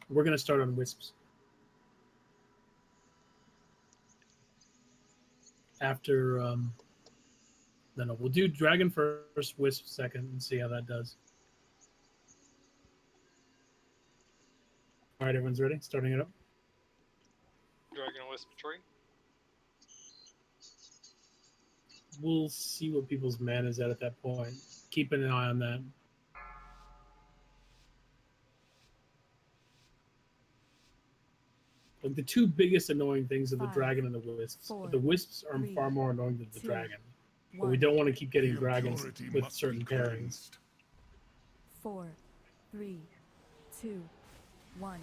We're gonna start on wisps. After no, we'll do dragon first, wisp second, and see how that does. All right, everyone's ready. Starting it up. Dragon Wisp tree. We'll see what people's mana is at that point. Keep an eye on that. Like the two biggest annoying things are the 5, dragon and the wisps. 4, But the wisps are 3, far more annoying than the 2, dragon. But we 1. don't want to keep getting The dragons impurity with must certain be pairings. cleansed. 4, 3, 2, 1.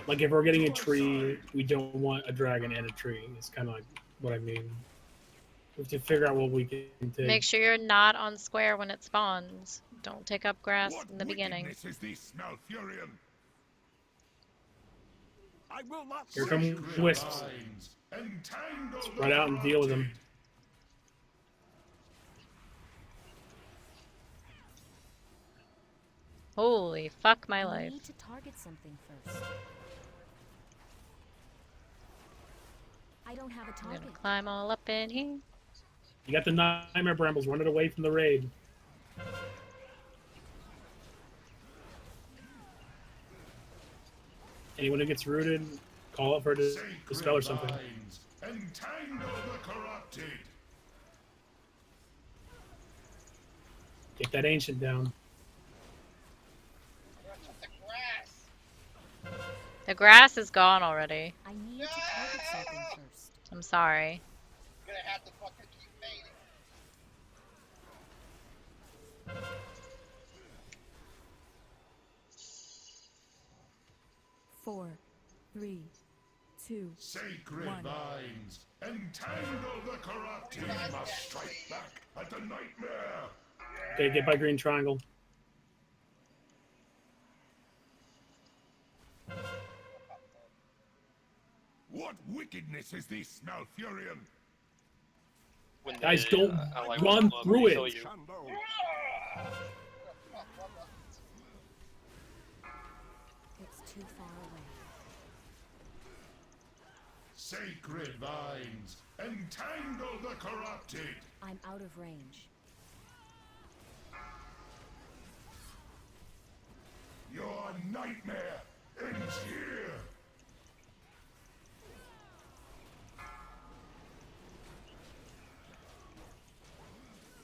Like if we're getting a tree, we don't want a dragon and a tree. It's kind of like what I mean. We have to figure out what we can take. Make sure you're not on square when it spawns. Don't take up grass What in the beginning. wickedness is this, Malfurion? I will not Here come sacred wisps. lines. Entangle the Spread out and deal with them. corrupted. Holy fuck my I life. need to target something first. I don't have a I'm target. gonna climb all up in here. You got the nightmare brambles running away from the raid. Anyone who gets rooted, call it for a dispel or something. Lines. Entangle the corrupted. Get that ancient down. The grass is gone already. I need to target something first. I'm sorry. You're gonna have to fucking keep baiting. 4, 3, 2, Sacred 1. vines. Entangle the corrupted. We must strike back at the nightmare. Okay, get by green triangle. What wickedness is this, Malfurion? When the, Guys, don't ally run will come up through and kill it. you. It's too far away. Sacred vines. Entangle the corrupted. I'm out of range. Your nightmare ends here.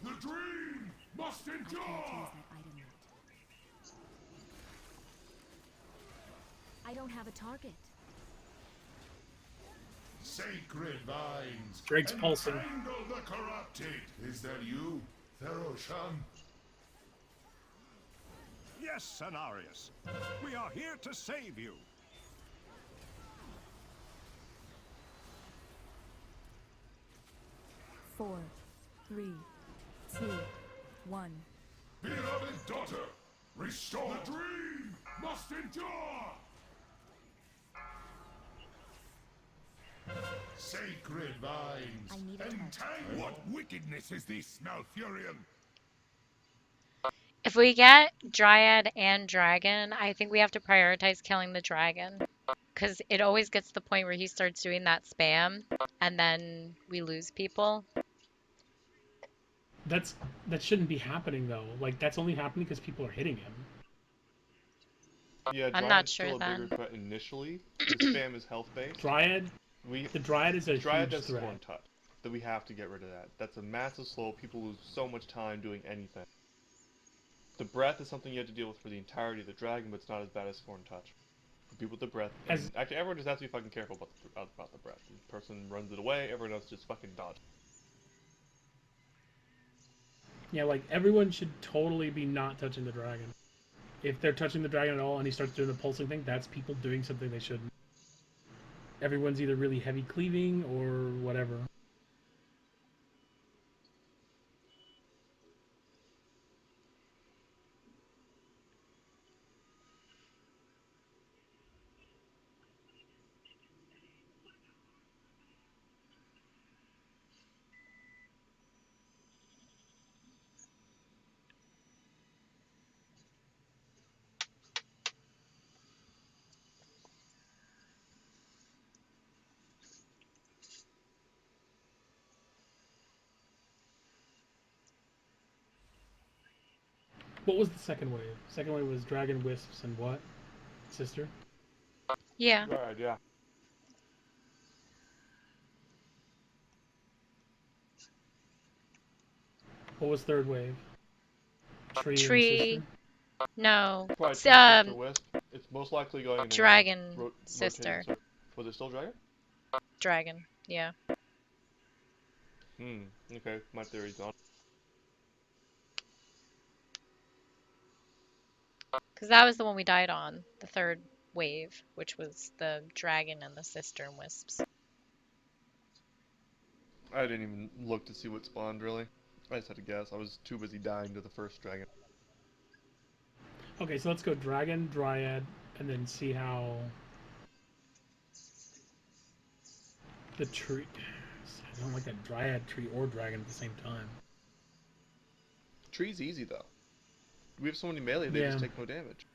The dream must I can't use endure. that item yet. I don't have a target. Sacred vines. Drake's pulsing. Entangle the corrupted. Is that you, Theroshan? Yes, Cenarius. We are here to save you. Four, 3, 2, 1. Beloved daughter, restore. The dream must endure. Sacred vines. I need a target. Entangle. What wickedness is this, Malfurion? If we get Dryad and Dragon, I think we have to prioritize killing the Dragon. Because it always gets to the point where he starts doing that spam, and then we lose people. That shouldn't be happening though. Like that's only happening because people are hitting him. Yeah, I'm not Dryad's sure still a then. bigger threat initially. The spam is health based. Dryad, the Dryad is a Dryad huge does threat. Scorn Touch. That we have to get rid of that. That's a massive slow. People lose so much time doing anything. The breath is something you have to deal with for the entirety of the dragon, but it's not as bad as Scorn Touch. For people with the breath, As- actually everyone just has to be fucking careful about the breath. The person runs it away, everyone else just fucking dodge. Yeah, like everyone should totally be not touching the dragon. If they're touching the dragon at all and he starts doing the pulsing thing, that's people doing something they shouldn't. Everyone's either really heavy cleaving or whatever. What was the second wave? Second wave was dragon, wisps, and what? Sister? Yeah. Dryad, yeah. What was third wave? Tree. Tree. And sister? No. Probably It's, Sister Wisp. It's Most likely going in Dragon rotating sister. circle. Was it still dragon? Dragon, yeah. Okay, my theory's gone. Because that was the one we died on, the third wave, which was the dragon and the sister and wisps. I didn't even look to see what spawned, really. I just had to guess. I was too busy dying to the first dragon. Okay, so let's go dragon, dryad, and then see how the tree. I don't like that dryad tree or dragon at the same time. Tree's easy, though. We have so many melee, they just take no damage.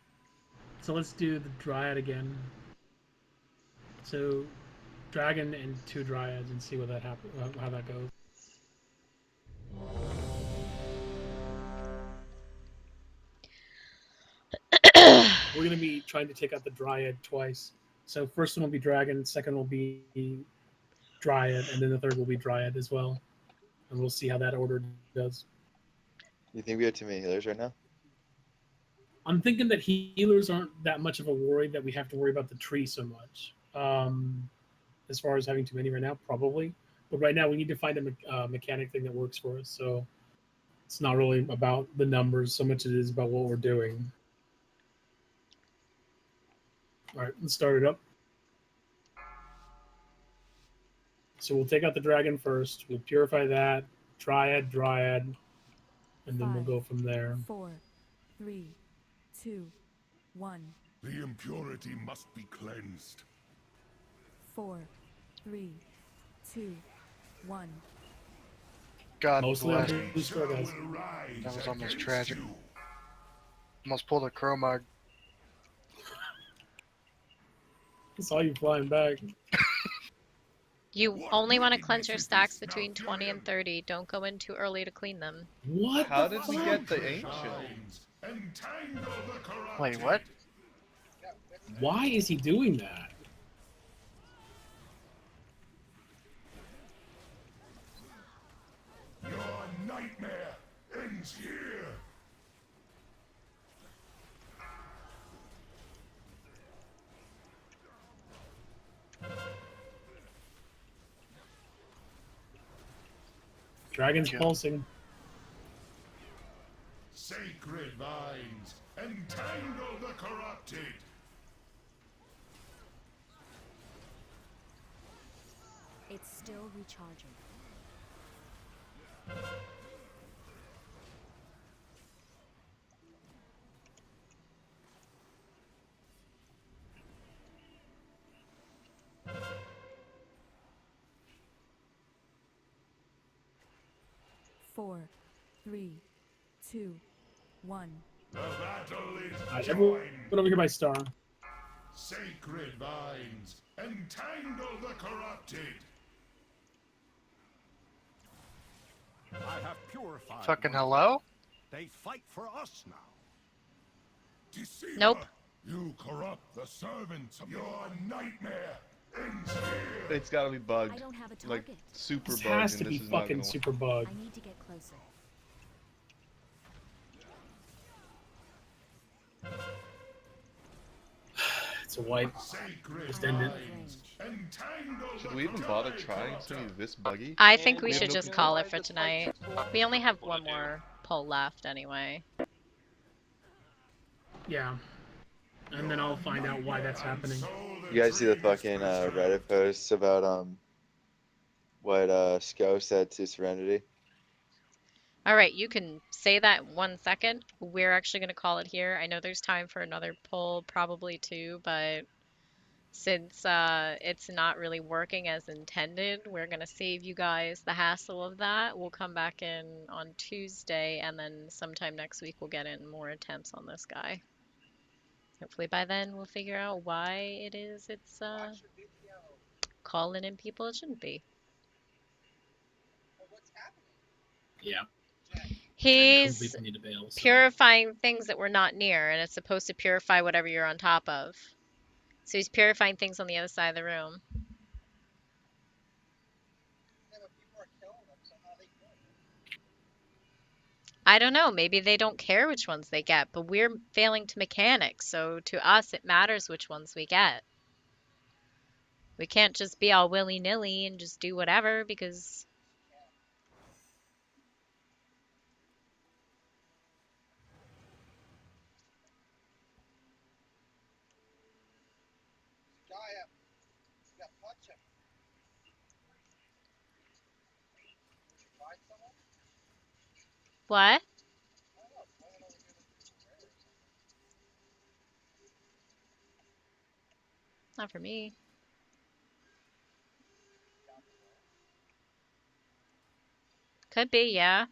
So let's do the dryad again. So, dragon and 2 dryads and see what that how that goes. We're gonna be trying to take out the dryad twice. So first one will be dragon, second will be dryad, and then the third will be dryad as well. And we'll see how that order does. You think we have too many healers right now? I'm thinking that healers aren't that much of a worry that we have to worry about the tree so much. As far as having too many right now, probably. But right now we need to find a mechanic thing that works for us. So it's not really about the numbers so much as it is about what we're doing. All right, let's start it up. So we'll take out the dragon first. We'll purify that. Dryad, and then we'll go from there. 4, 3, 2, 1. The impurity must be cleansed. 4, 3, 2, 1. God Mostly bless. on blue square, guys. That was almost tragic. Almost pulled a chromag. I saw you flying back. You only want to cleanse your stacks between 20 and 30. Don't go in too early to clean them. What? How did we get the ancient? Wait, what? Why is he doing that? Your nightmare ends here. Dragon's pulsing. Sacred vines, entangle the corrupted. It's still recharging. Four, 3, 2, 1. The battle is Right, joined. everyone over here by star. Sacred vines, entangle the corrupted. I have purified. Fucking hello? They fight for us now. Deceiver, Nope. You corrupt the servants of your nightmare. Ends here. It's gotta be bugged. I don't have a Like, target. super This bugged, has to and be this is not fucking gonna super bugged. I need to get closer. It's a wipe. Sacred Just end it. vines, entangle Should the we even bother corrupted. trying something this buggy? I think we We have should no just control. call it for tonight. We only have one more pull left anyway. Yeah. And then I'll find out why that's happening. You guys see the fucking Reddit posts about what Sko said to Serenity? All right, you can say that in 1 second. We're actually going to call it here. I know there's time for another poll, probably two, but since it's not really working as intended, we're going to save you guys the hassle of that. We'll come back in on Tuesday, and then sometime next week we'll get in more attempts on this guy. Hopefully by then we'll figure out why it is it's calling in people it shouldn't be. Yeah. He's Completely need to bail, so. purifying things that we're not near, and it's supposed to purify whatever you're on top of. So he's purifying things on the other side of the room. I don't know. Maybe they don't care which ones they get, but we're failing to mechanics, so to us it matters which ones we get. We can't just be all willy-nilly and just do whatever because Guy up. Yeah, punch him. Did you find someone? what? I don't know. Playing over here looking for rare or something. Not for me. Could be, yeah.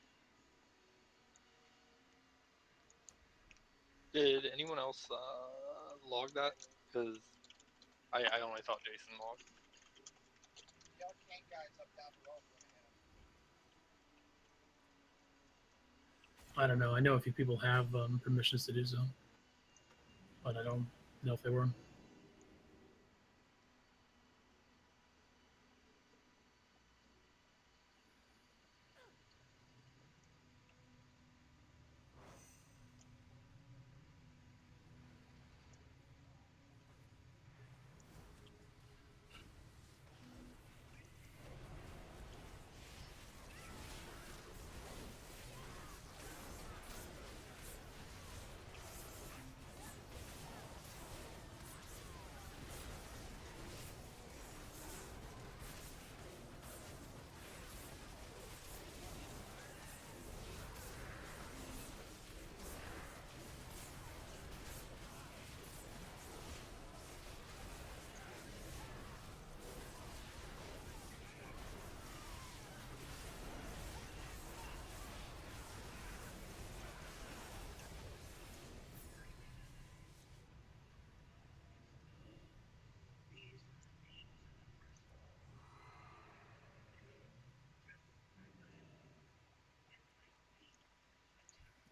Did anyone else log that? Because I only thought Jason logged. The arcane guy's up down below. If you want to hit him. I don't know. I know a few people have permissions to do so, but I don't know if they were.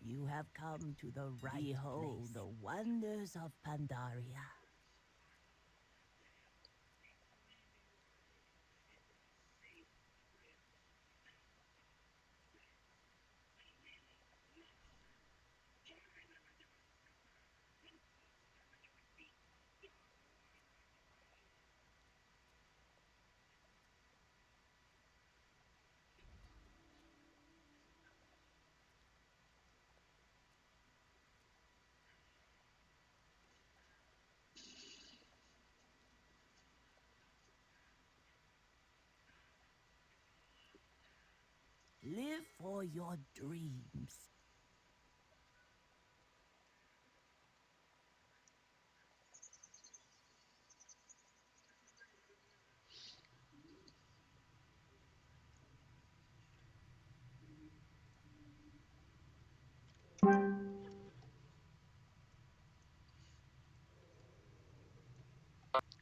You have come to the right Behold place. The wonders of Pandaria. Live for your dreams.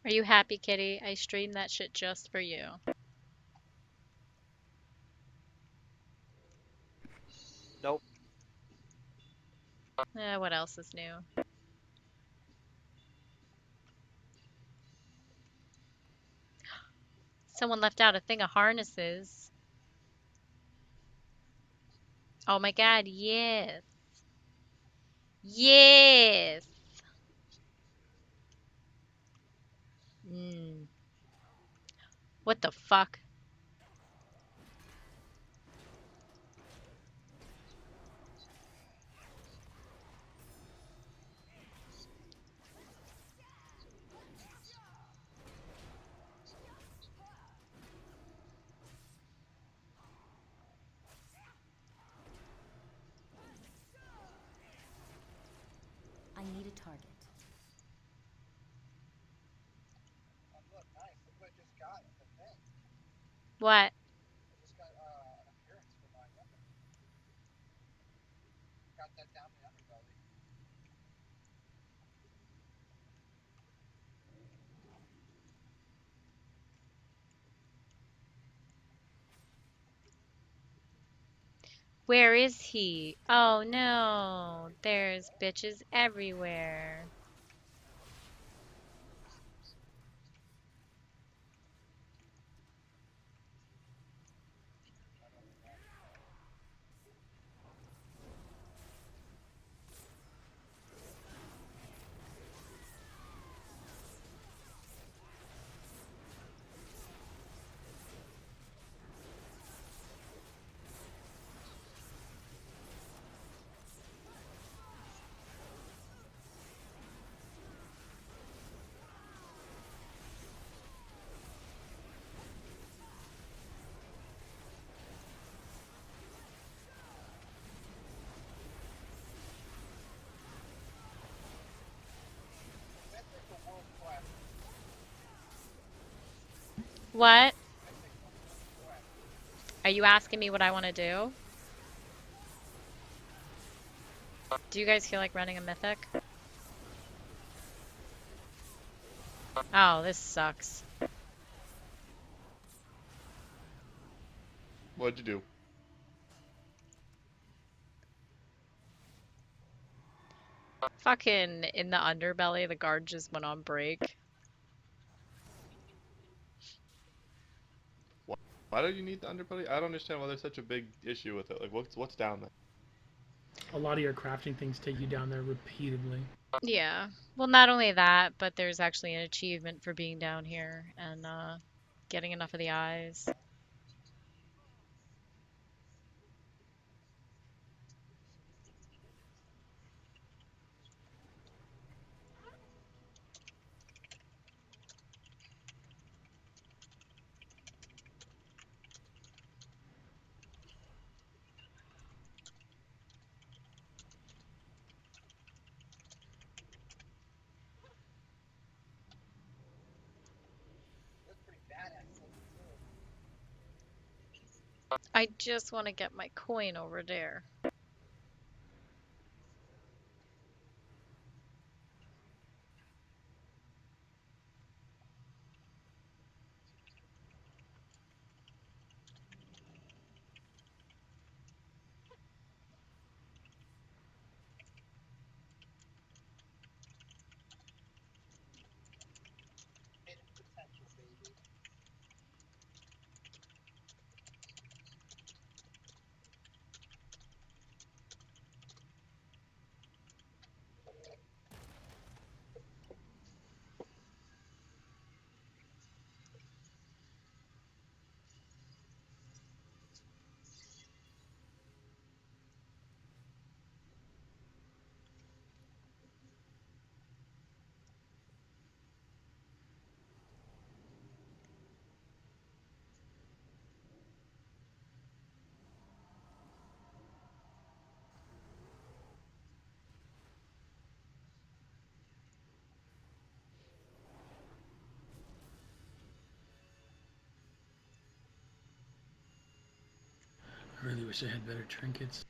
Are you happy, Kitty? I streamed that shit just for you. Nope. What else is new? Someone left out a thing of harnesses. Oh my god, yes. Yes! Mm. What the fuck? I need a target. Oh, look, nice. Look what I just got at the thing. What? I just got an appearance for my weapon. Got that down the underbelly. Where is he? Oh no, there's bitches everywhere. What? Are you asking me what I want to do? Do you guys feel like running a mythic? Oh, this sucks. What'd you do? Fucking in the underbelly, the guard just went on break. Why do you need the underbelly? I don't understand why there's such a big issue with it. Like, what's down there? A lot of your crafting things take you down there repeatedly. Yeah. Well, not only that, but there's actually an achievement for being down here and getting enough of the eyes. I just want to get my coin over there. I really wish I had better trinkets.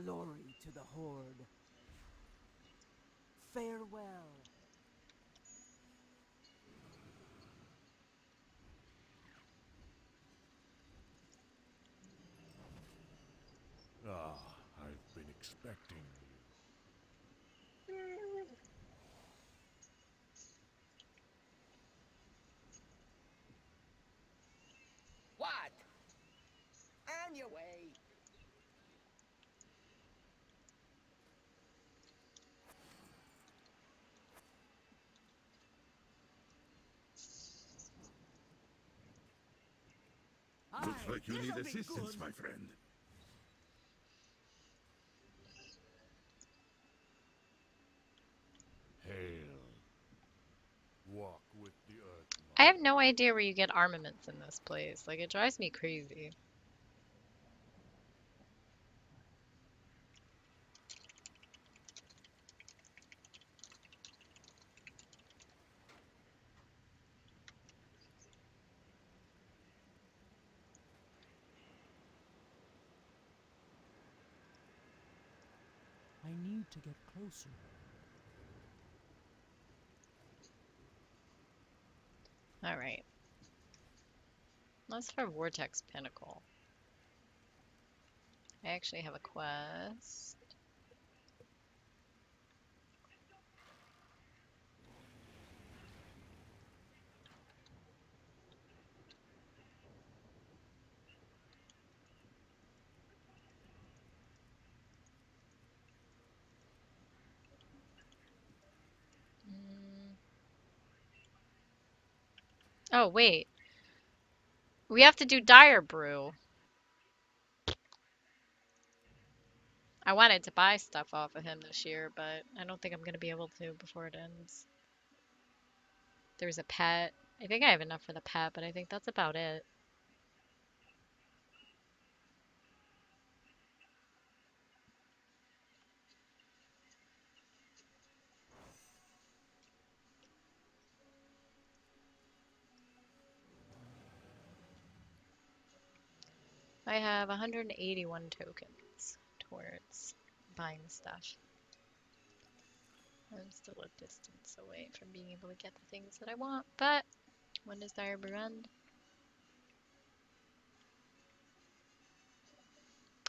Glory to the Horde. Farewell. Ah, I've been expecting you. What? On your way. Looks like you need assistance, my friend. Hail. Walk with the earth. I have no idea where you get armaments in this place. Like, it drives me crazy. I need to get closer. Alright. That's for Vortex Pinnacle. I actually have a quest. Oh, wait. We have to do Dire Brew. I wanted to buy stuff off of him this year, but I don't think I'm going to be able to before it ends. There's a pet. I think I have enough for the pet, but I think that's about it. I have 181 tokens towards buying stuff. I'm still a distance away from being able to get the things that I want, but when does Dire Brew end?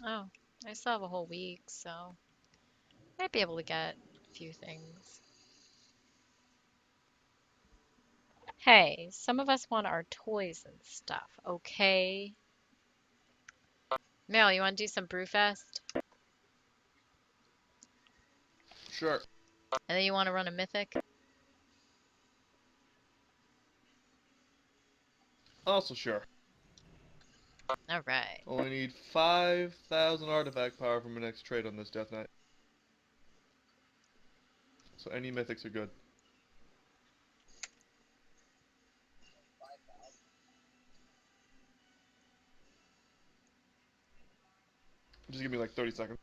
Oh, I still have a whole week, so I might be able to get a few things. Hey, some of us want our toys and stuff, okay? Mel, you want to do some Brewfest? Sure. And then you want to run a Mythic? Also sure. Alright. Only need 5,000 artifact power for my next trade on this Death Knight. So any mythics are good. Just give me like 30 seconds.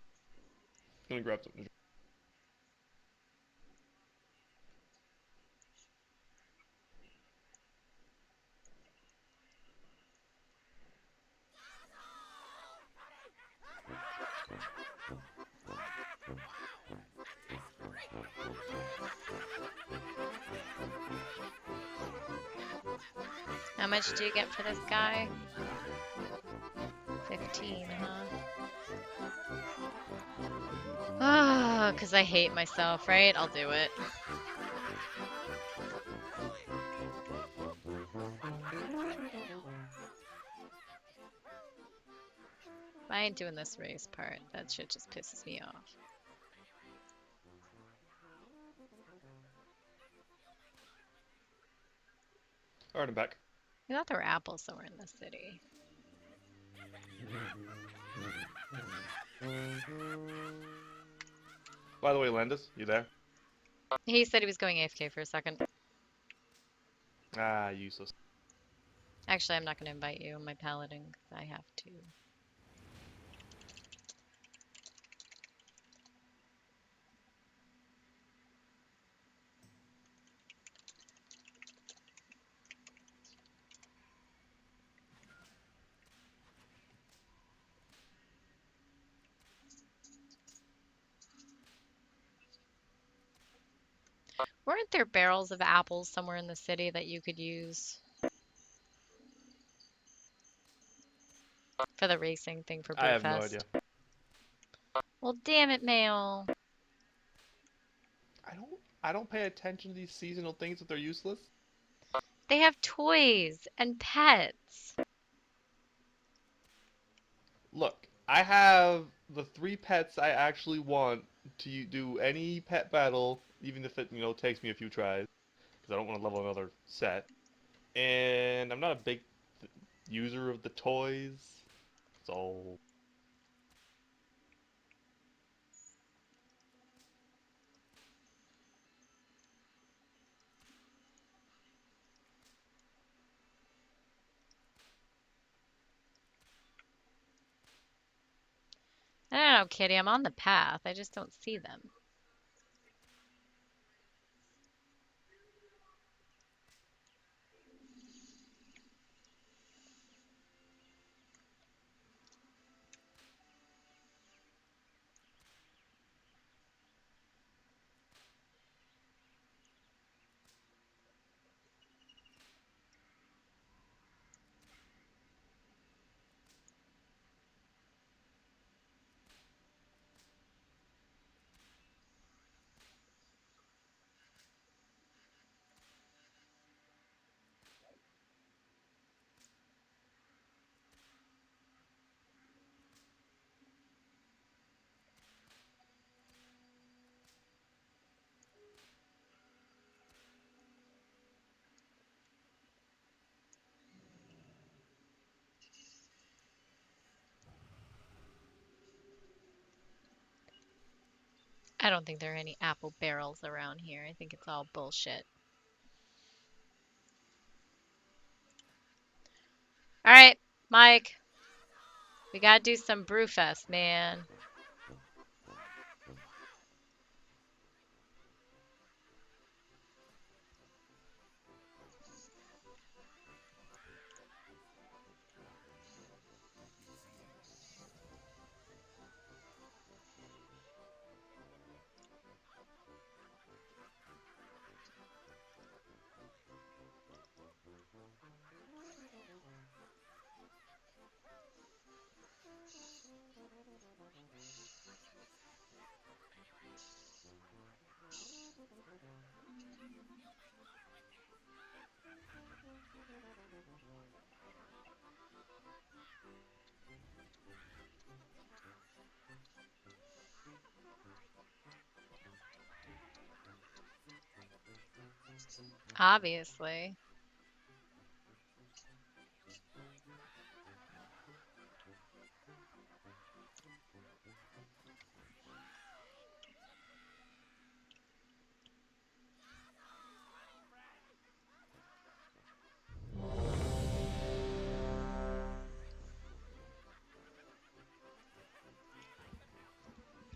Gonna grab something. How much do you get for this guy? 15, huh? Ah, because I hate myself, right? I'll do it. I ain't doing this race part. That shit just pisses me off. Alright, I'm back. I thought there were apples somewhere in the city. By the way, Landis, you there? He said he was going AFK for a second. Ah, useless. Actually, I'm not going to invite you, my paladin, because I have to. Weren't there barrels of apples somewhere in the city that you could use for the racing thing for I have no idea. Brewfest? Well, damn it, Mail. I don't pay attention to these seasonal things if they're useless. They have toys and pets. Look, I have the 3 pets I actually want to do any pet battle, even if it, takes me a few tries, because I don't want to level another set. And I'm not a big user of the toys, so I don't know, Kitty. I'm on the path. I just don't see them. I don't think there are any apple barrels around here. I think it's all bullshit. All right, Mike. We gotta do some Brewfest, man. Obviously.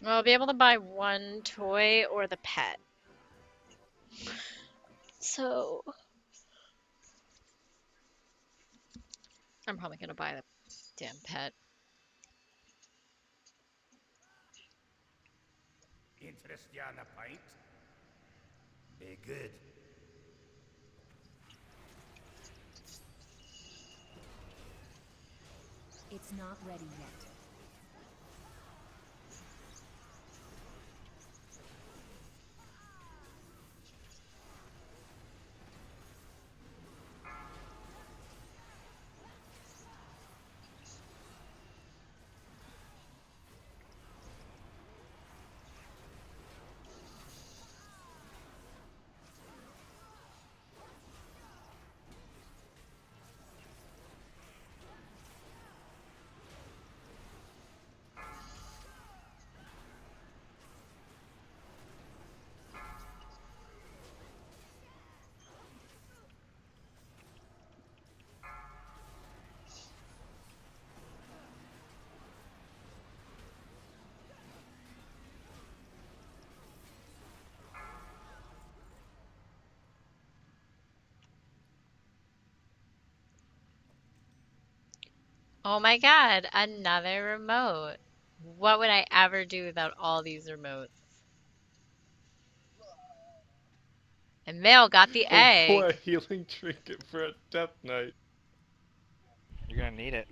Well, I'll be able to buy one toy or the pet. So I'm probably gonna buy the damn pet. Interest you on a pint? Be good. It's not ready yet. Oh my god, another remote. What would I ever do without all these remotes? And Mel got the Oh boy, a egg. healing trinket for a death knight. You're gonna need it.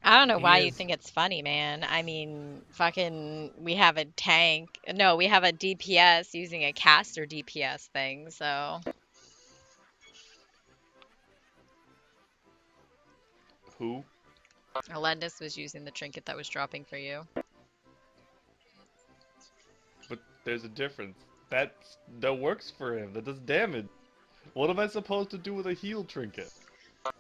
I don't know He why you is. think it's funny, man. I mean, fucking, we have a tank. No, we have a DPS using a caster DPS thing, so. Who? Alendis was using the trinket that was dropping for you. But there's a difference. That works for him. That does damage. What am I supposed to do with a heal trinket?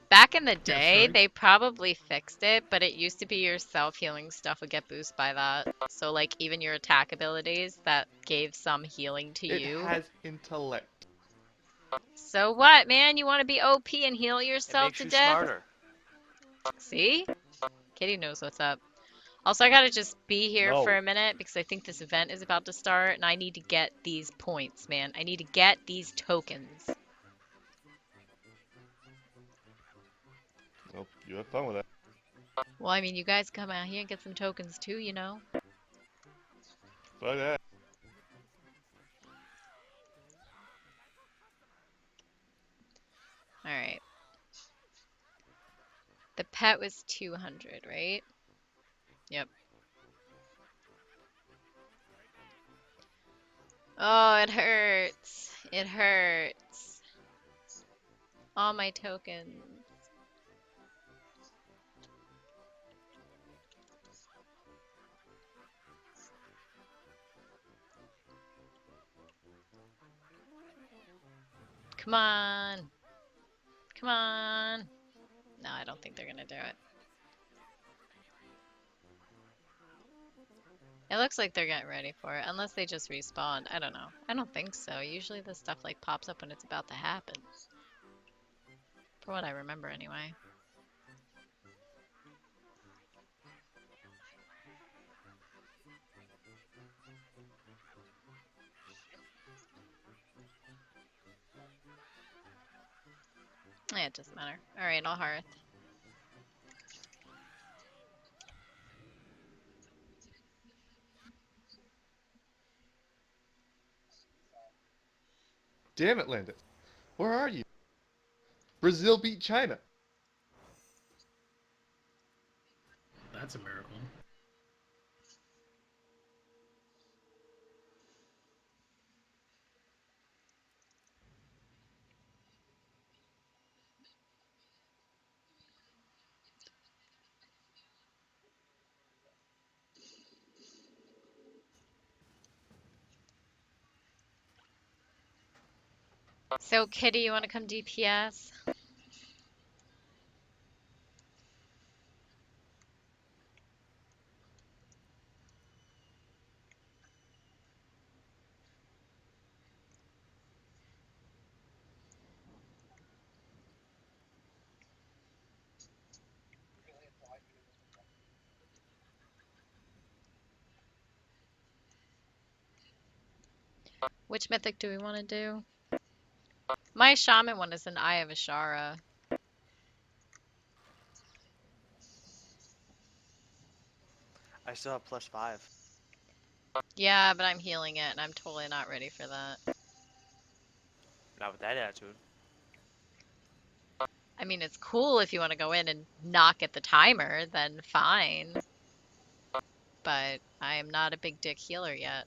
Back in the Get day, strength. they probably fixed it, but it used to be your self-healing stuff would get boosted by that. So, like, even your attack abilities that gave some healing to It you. has intellect. So what, man? You want to be OP and heal It yourself makes to you death? smarter. See? Kitty knows what's up. Also, I gotta just be here for No. a minute because I think this event is about to start, and I need to get these points, man. I need to get these tokens. Well, you have fun with that. Well, I mean, you guys come out here and get some tokens too, you know? Fuck that. Alright. The pet was 200, right? Yep. Oh, it hurts. It hurts. All my tokens. Come on. Come on. No, I don't think they're gonna do it. It looks like they're getting ready for it, unless they just respawned. I don't know. I don't think so. Usually this stuff like pops up when it's about to happen. For what I remember anyway. Yeah, it doesn't matter. Alright, I'll hearth. Damn it, Landis. Where are you? Brazil beat China. That's a miracle. So, Kitty, you want to come DPS? Which mythic do we want to do? My shaman one is an Eye of Ashara. I still have +5. Yeah, but I'm healing it, and I'm totally not ready for that. Not with that attitude. I mean, it's cool if you want to go in and not get the timer, then fine. But I am not a big dick healer yet.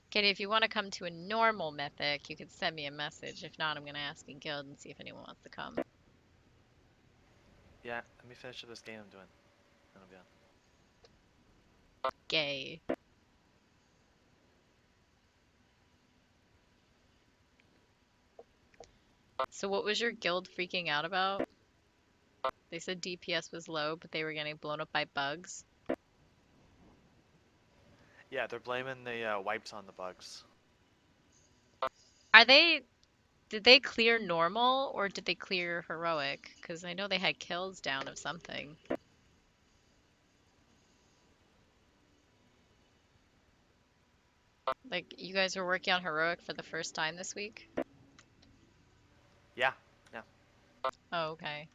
Kitty, if you want to come to a normal mythic, you could send me a message. If not, I'm going to ask in guild and see if anyone wants to come. Yeah, let me finish this game I'm doing. Then I'll be on. Gay. So what was your guild freaking out about? They said DPS was low, but they were getting blown up by bugs. Yeah, they're blaming the wipes on the bugs. Are they... Did they clear normal, or did they clear heroic? Because I know they had kills down of something. Like, you guys were working on heroic for the first time this week? Yeah. Yeah. Oh, okay.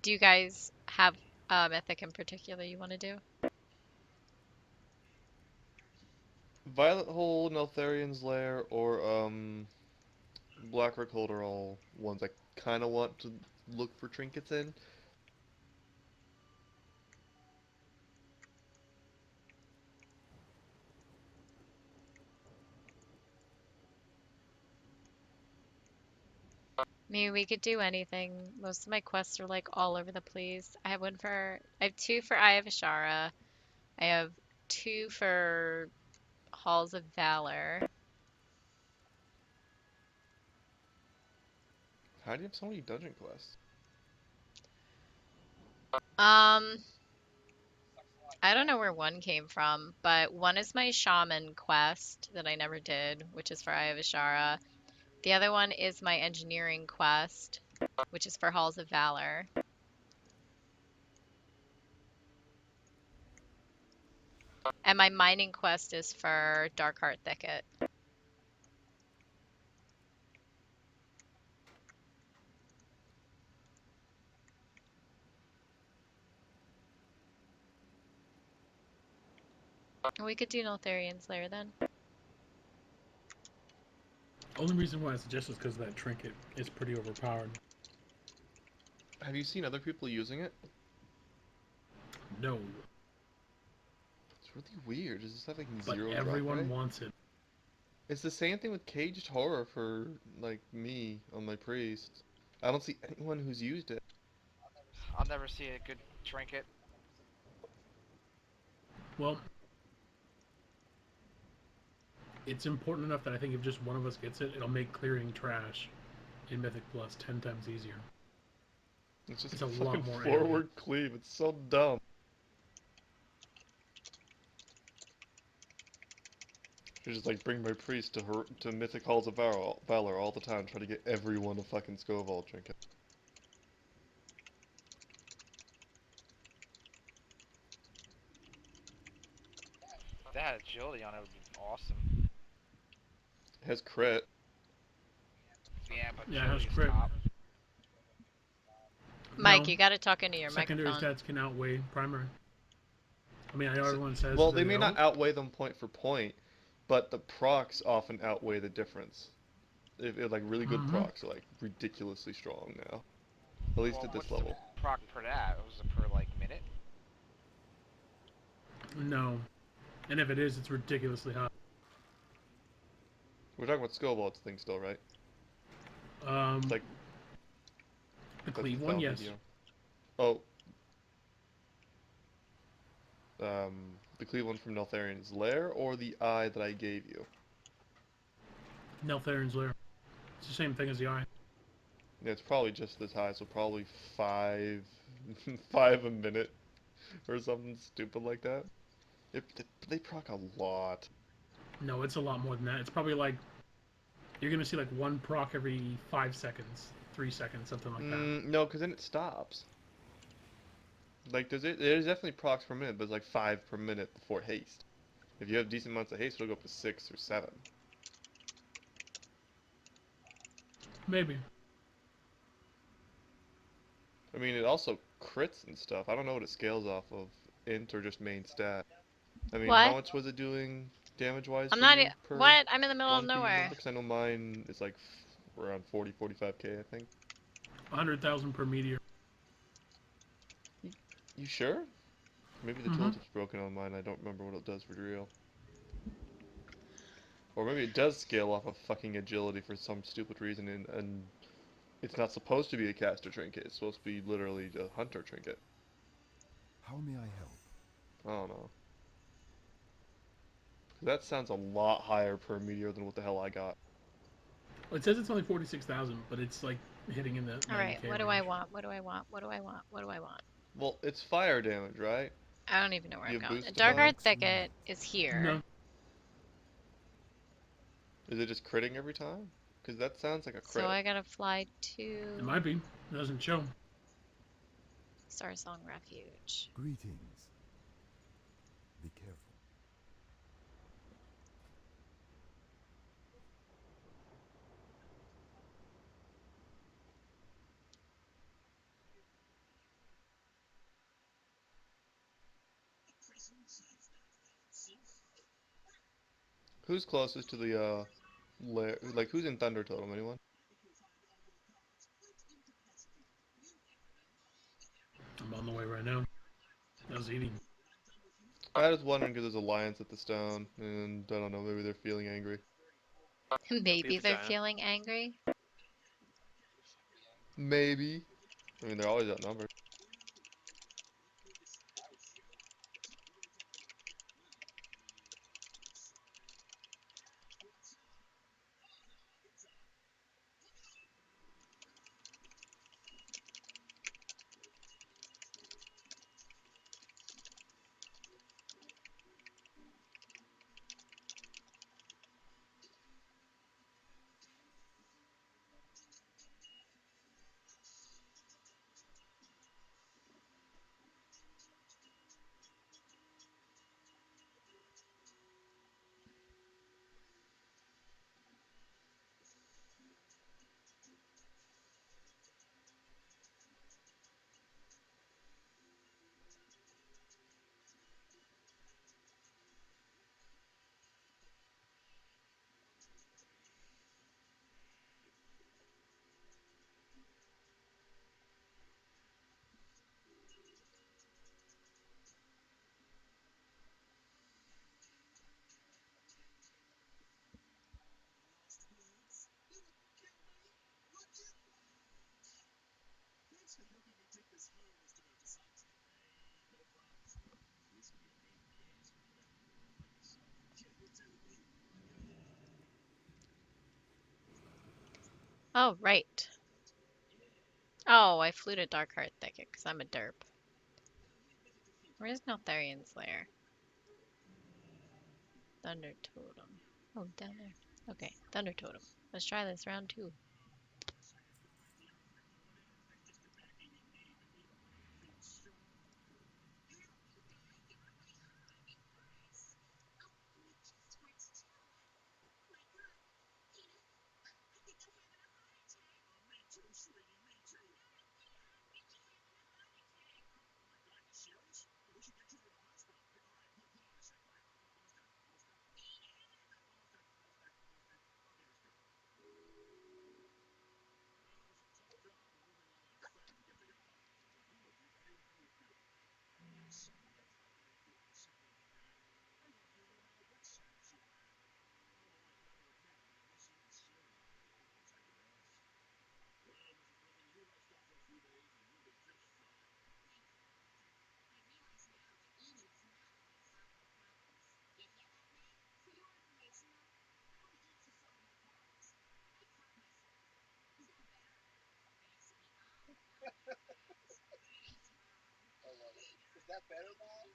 Do you guys have mythic in particular you want to do? Violet Hole, Neltharian's Lair, or Black Rock are all ones I kind of want to look for trinkets in. I mean, we could do anything. Most of my quests are like all over the place. I have two for Eye of Ashara. I have two for Halls of Valor. How do you have so many dungeon quests? Um, I don't know where one came from, but one is my shaman quest that I never did, which is for Eye of Ashara. The other one is my engineering quest, which is for Halls of Valor. And my mining quest is for Darkheart Thicket. We could do Neltharian's Lair then. Only reason why I suggest is because that trinket is pretty overpowered. Have you seen other people using it? No. It's really weird. Does this have like But zero everyone drop rate? wants it. It's the same thing with Caged Horror for like me on my priest. I don't see anyone who's used it. I'll never see a good trinket. Well, it's important enough that I think if just one of us gets it, it'll make clearing trash in Mythic Plus 10 times easier. It's just It's a a lot fucking more forward cleave. It's so dumb. You just like bring my priest to Mythic Halls of Valor all the time, try to get everyone a fucking Skovall trinket. If that had agility on it, would be awesome. It has crit. Yeah, but Yeah, it has agility's crit. top. Mike, No, you gotta talk into your secondary microphone. stats can outweigh primary. I mean, I know everyone says Well, they they may not don't. outweigh them point for point, but the procs often outweigh the difference. If like really good procs are like ridiculously strong now, at least Well, at this what's the level. proc per that? Was it per like minute? No. And if it is, it's ridiculously high. We're talking about Skovall's thing still, right? It's like the that's cleave the one, found yes. video. Oh. The cleave one from Neltharian's Lair or the eye that I gave you? Neltharian's Lair. It's the same thing as the eye. Yeah, it's probably just as high, so probably 5, 5 a minute, or something stupid like that. They proc a lot. No, it's a lot more than that. It's probably like you're gonna see like one proc every 5 seconds, 3 seconds, something like that. No, because then it stops. Like, there's definitely procs per minute, but it's like 5 per minute before haste. If you have decent amounts of haste, it'll go up to 6 or 7. Maybe. I mean, it also crits and stuff. I don't know what it scales off of, int or just main stat. I mean, What? how much was it doing damage-wise I'm for not. you per What? I'm in the middle of 1p nowhere. number? Because I know mine is like around 40, 45k, I think. 100,000 per meteor. You sure? Maybe the tooltip's broken on mine. I don't remember what it does for real. Or maybe it does scale off of fucking agility for some stupid reason, and it's not supposed to be a caster trinket. It's supposed to be literally a hunter trinket. How may I help? I don't know. That sounds a lot higher per meteor than what the hell I got. Well, it says it's only 46,000, but it's like hitting in the 90K All right. What do range. I want? What do I want? What do I want? What do I want? Well, it's fire damage, right? I don't even know where You I'm have going. boost to fire? Darkheart Thicket is here. No. Is it just critting every time? Because that sounds like a So crit. I gotta fly It to might be. It doesn't show. Starsong Refuge. Greetings. Be careful. Who's closest to the lair? Like, who's in Thunder Totem? Anyone? I'm on the way right now. I was eating. I was wondering because there's a Alliance at the stone, and I don't know, maybe they're feeling angry. Maybe the they're giant. feeling angry. Maybe. I mean, they're always outnumbered. Oh, right. Oh, I flew to Darkheart Thicket because I'm a derp. Where's Neltharian's lair? Thunder Totem. Oh, down there. Okay, Thunder Totem. Let's try this round 2. Is that better now?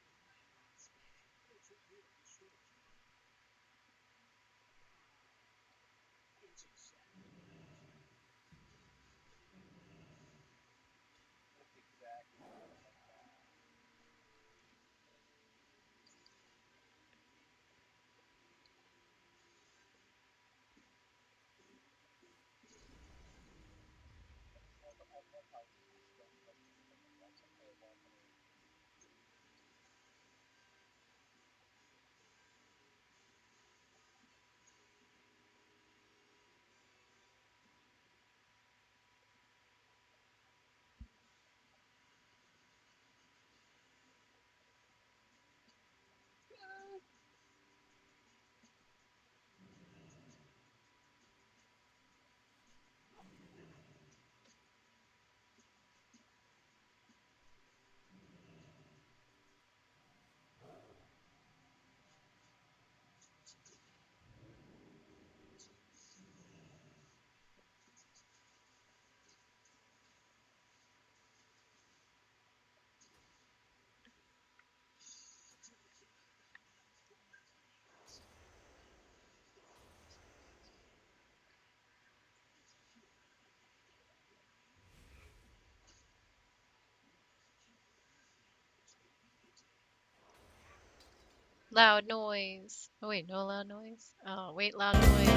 Loud noise. Oh wait, no loud noise. Oh wait, loud noise.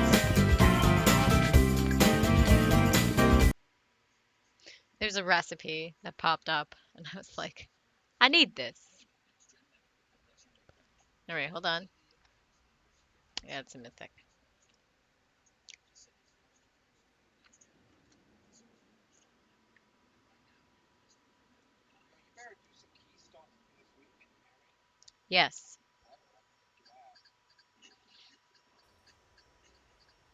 There's a recipe that popped up, and I was like, I need this. All right, hold on. Yeah, it's a mythic. Yes.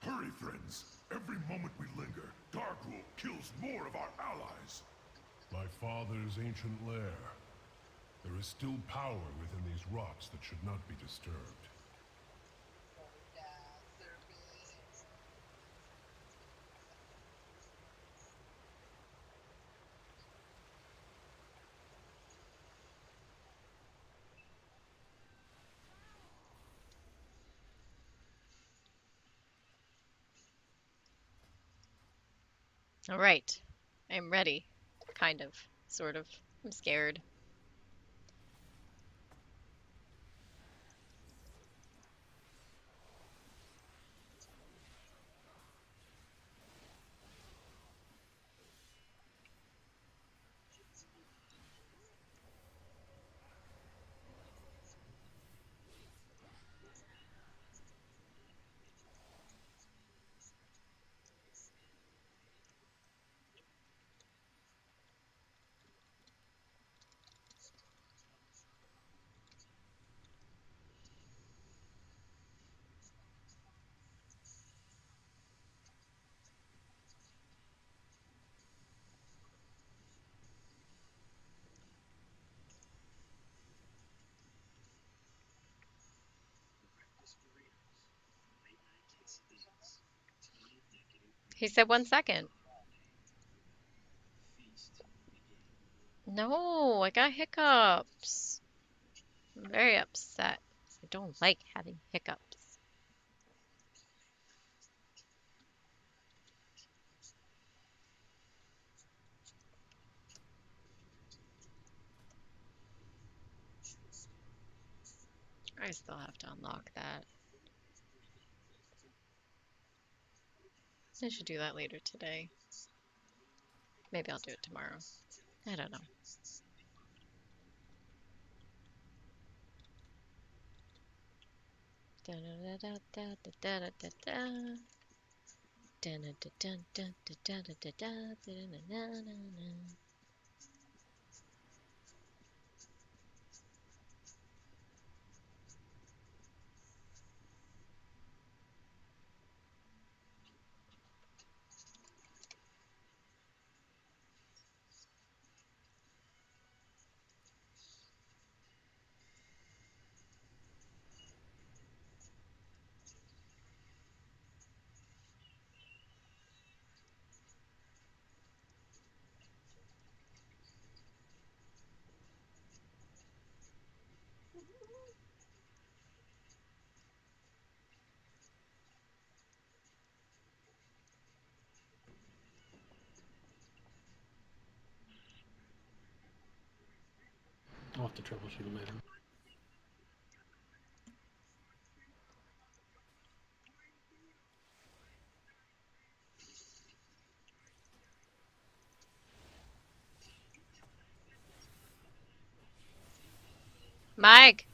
Hurry, friends. Every moment we linger, Darkwood kills more of our allies. My father's ancient lair. There is still power within these rocks that should not be disturbed. All right. I'm ready. Kind of. Sort of. I'm scared. He said 1 second. No, I got hiccups. I'm very upset. I don't like having hiccups. I still have to unlock that. I should do that later today. Maybe I'll do it tomorrow. I don't know. Da da da da da da da da da. Dun dun dun dun dun dun dun dun dun dun dun dun dun dun. I'll have to troubleshoot it later. Mike!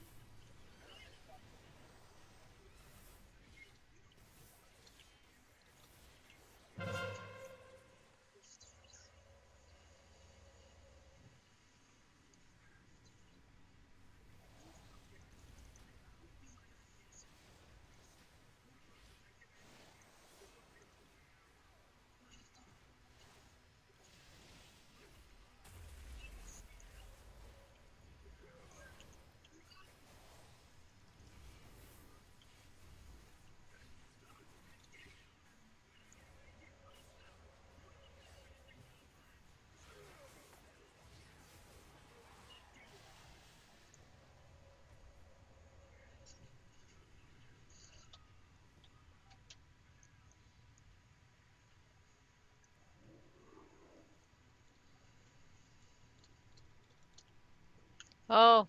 Oh.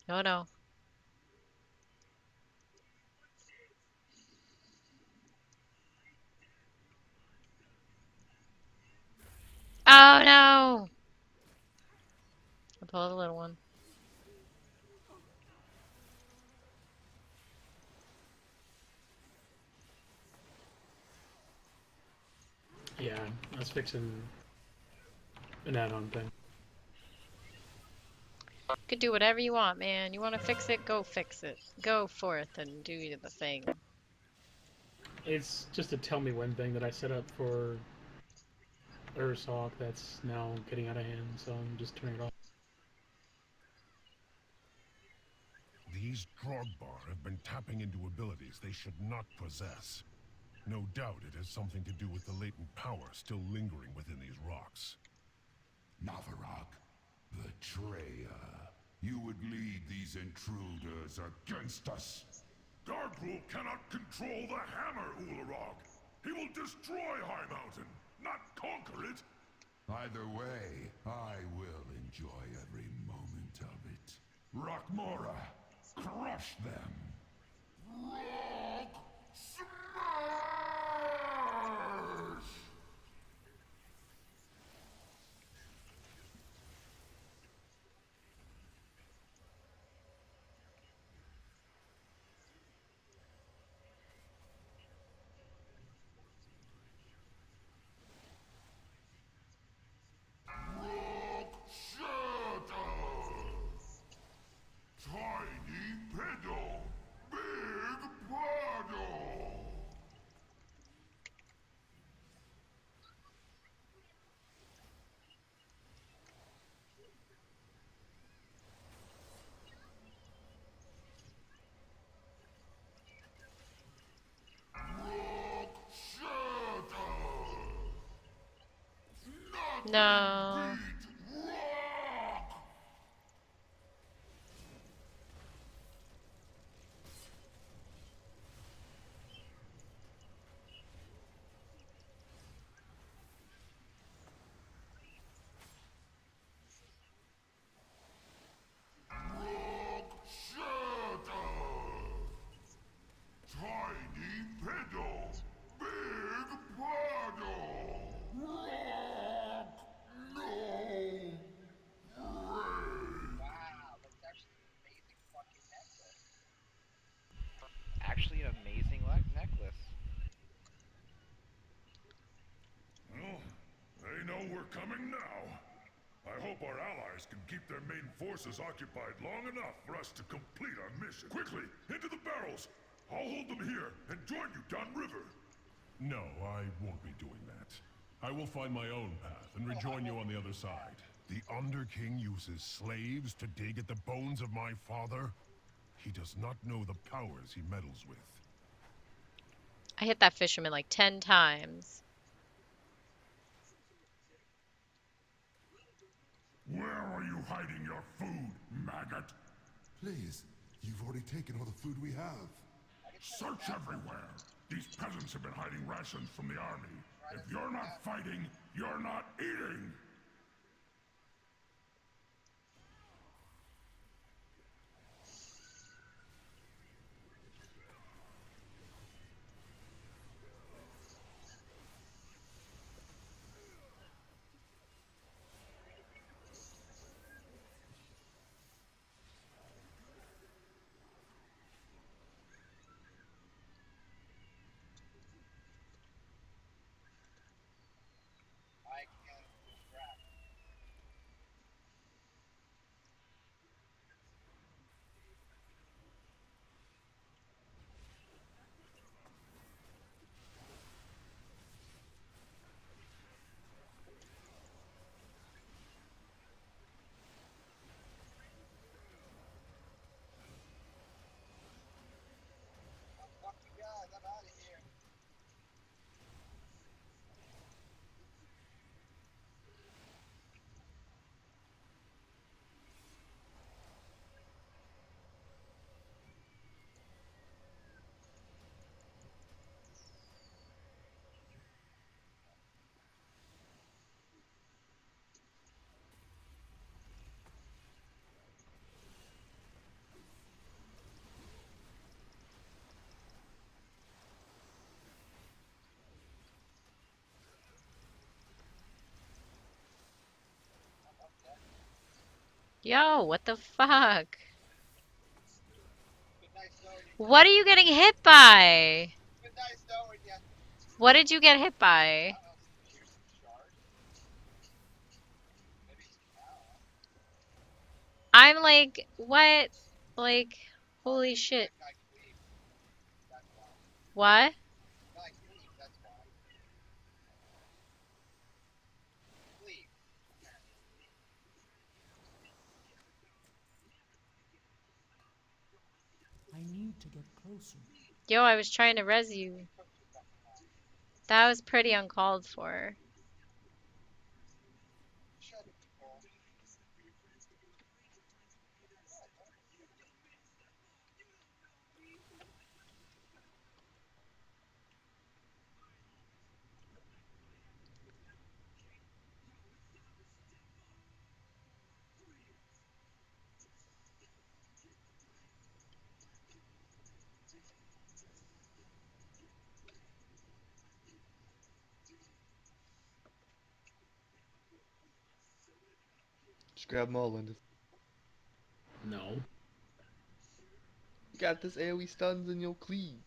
Oh no. Oh no! I pulled a little one. Yeah, I was fixing an add-on thing. You could do whatever you want, man. You want to fix it? Go fix it. Go forth and do the thing. It's just a tell me when thing that I set up for Ursoc that's now getting out of hand, so I'm just turning it off. These Drogbar have been tapping into abilities they should not possess. No doubt it has something to do with the latent power still lingering within these rocks. Navarok, betrayer. You would lead these intruders against us. Darkrul cannot control the hammer, Ularog. He will destroy High Mountain, not conquer it. Either way, I will enjoy every moment of it. Rockmora, crush them. Rock smash! Rock shatter! Tiny pedal, big paddle. Rock shatter! No. Beat rock! Rock shatter! Tiny pedal, big paddle. Rock, no rain. Wow, that's actually an amazing fucking necklace. Actually, an amazing necklace. Well, they know we're coming now. I hope our allies can keep their main forces occupied long enough for us to complete our mission. Quickly, into the barrels! I'll hold them here and join you downriver. No, I won't be doing that. I will find my own path and rejoin you on the other side. The Underking uses slaves to dig at the bones of my father? He does not know the powers he meddles with. I hit that fisherman like 10 times. Where are you hiding your food, maggot? Please, you've already taken all the food we have. Search everywhere. These peasants have been hiding rations from the army. If you're not fighting, you're not eating. I can't grab Yo, what the fuck? What are you getting hit by? What did you get hit by? I'm like, what? Like, holy shit. What? I need to get closer. Yo, I was trying to res you. That was pretty uncalled for. Just grab them all, Linda. No. You got this AoE stuns and you'll cleave.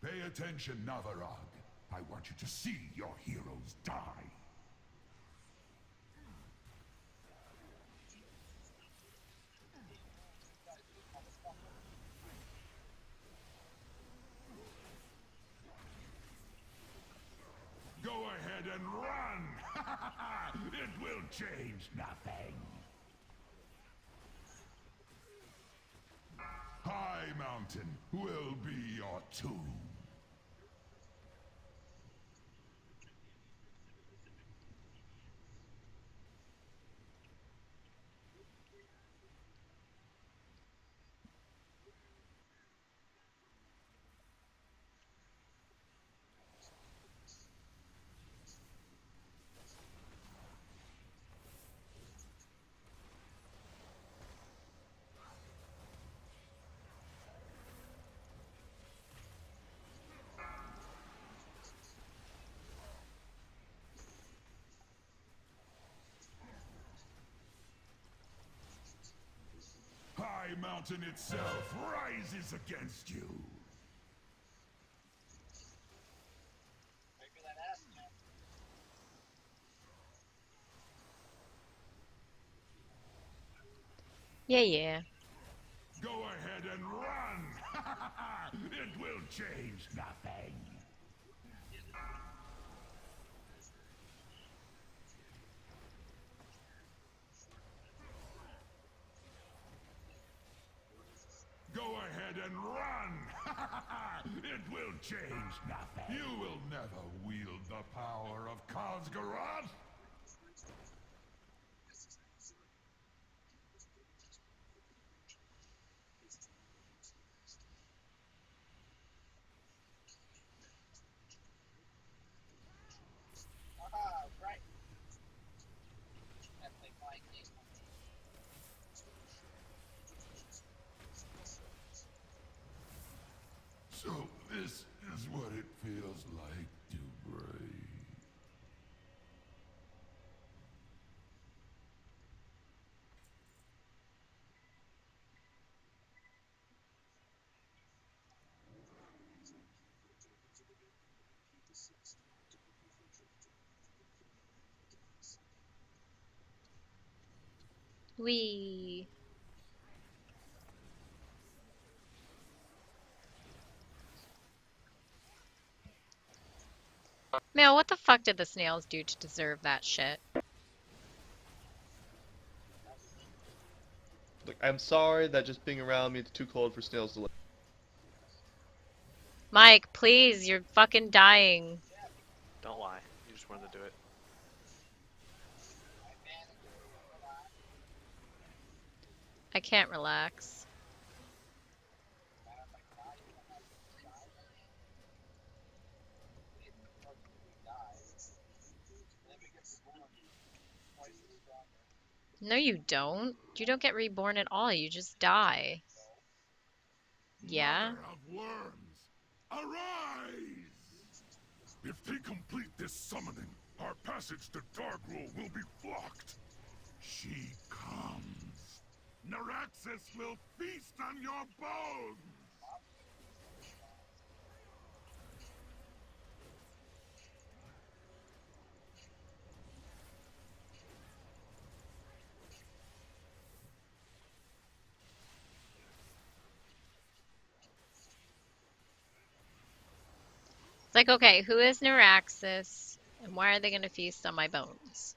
Pay attention, Navarag. I want you to see your heroes die. Go ahead and run! It will change nothing. High Mountain will be your tomb. mountain itself rises against you. Yeah, yeah. Go ahead and run! It will change nothing. Go ahead and run! It will change nothing. You will never wield the power of Khazgaroth! Right. Definitely flying game. So this is what it feels like to breathe. Wee. Mel, what the fuck did the snails do to deserve that shit? Look, I'm sorry that just being around me it's too cold for snails to live. Mike, please, you're fucking dying. Don't lie. You just wanted to do it. I can't relax. No, you don't. You don't get reborn at all. You just die. Yeah? Mother of worms, arise! If they complete this summoning, our passage to Darkroll will be blocked. She comes. Naraxis will feast on your bones! It's like, okay, who is Neuraxis? And why are they gonna feast on my bones?